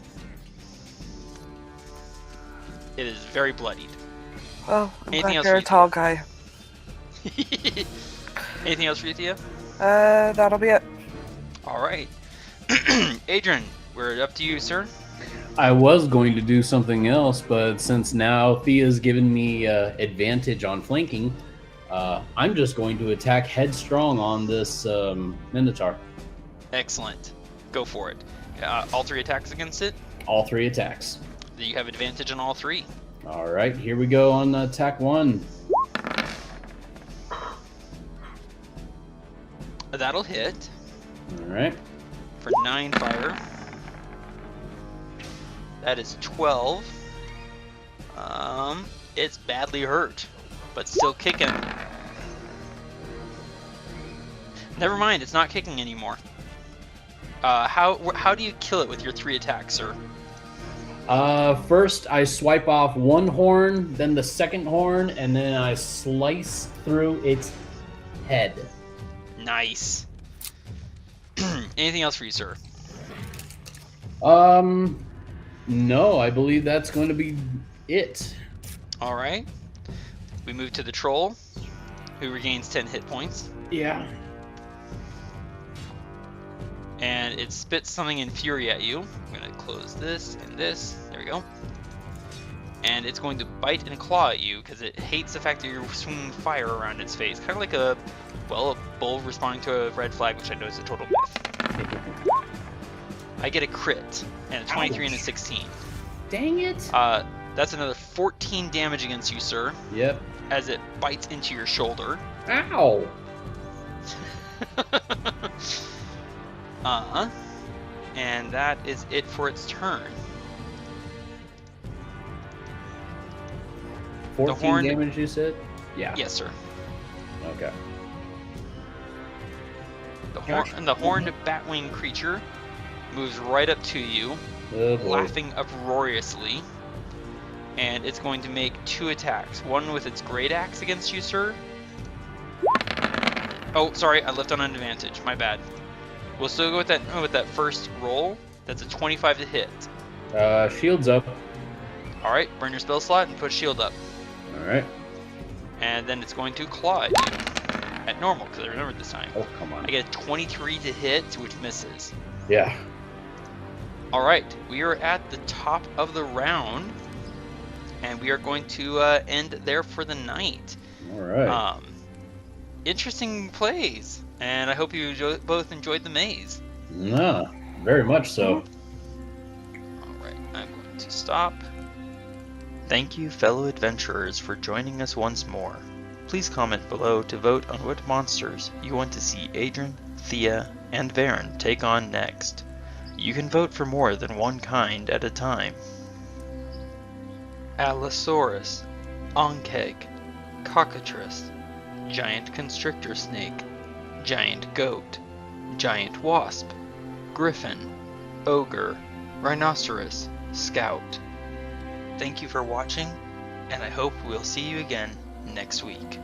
It is very bloodied. Well, I'm Anything glad else you're for a you, tall Thea? guy. Anything else for you, Thea? That'll be it. Alright. Adran, we're up to you, sir. I was going to do something else, but since now Thia's given me advantage on flanking, I'm just going to attack headstrong on this Minotaur. Excellent. Go for it. All 3 attacks against it? All 3 attacks. You have advantage on all 3. All right, here we go on attack 1. That'll hit. All right. For 9 fire. That is 12. It's badly hurt, but still kicking. Never mind, it's not kicking anymore. How do you kill it with your 3 attacks, sir? First I swipe off 1 horn, then the second horn, and then I slice through its head. Nice. Anything else for you, sir? No, I believe that's going to be it. All right. We move to the troll, who regains 10 hit points. Yeah. And it spits something in fury at you. I'm going to close this and this. There we go. And it's going to bite and claw at you because it hates the fact that you're swinging fire around its face. Kind of like a bull responding to a red flag, which I know is a total myth. I get a crit, and a 23 and a 16. Dang it. That's another 14 damage against you, sir. Yep. As it bites into your shoulder. Ow. And that is it for its turn. 14 damage, you said? Yeah. Yes, sir. Okay. The horned batwing creature moves right up to you, laughing uproariously, and it's going to make 2 attacks. One with its great axe against you, sir. Oh, sorry, I left on an advantage. My bad. We'll still go with that first roll. That's a 25 to hit. Shield's up. All right, burn your spell slot and put shield up. All right. And then it's going to claw at you at normal because I remembered this time. Oh, come on. I get a 23 to hit, which misses. Yeah. All right, we are at the top of the round, and we are going to end there for the night. All right. Interesting plays, and I hope you both enjoyed the maze. No, very much so. All right, I'm going to stop. Thank you, fellow adventurers, for joining us once more. Please comment below to vote on what monsters you want to see Adran, Thia, and Varin take on next. You can vote for more than one kind at a time. Allosaurus, Ankheg, Cockatrice, Giant Constrictor Snake, Giant Goat, Giant Wasp, Griffon, Ogre, Rhinoceros, Scout. Thank you for watching, and I hope we'll see you again next week.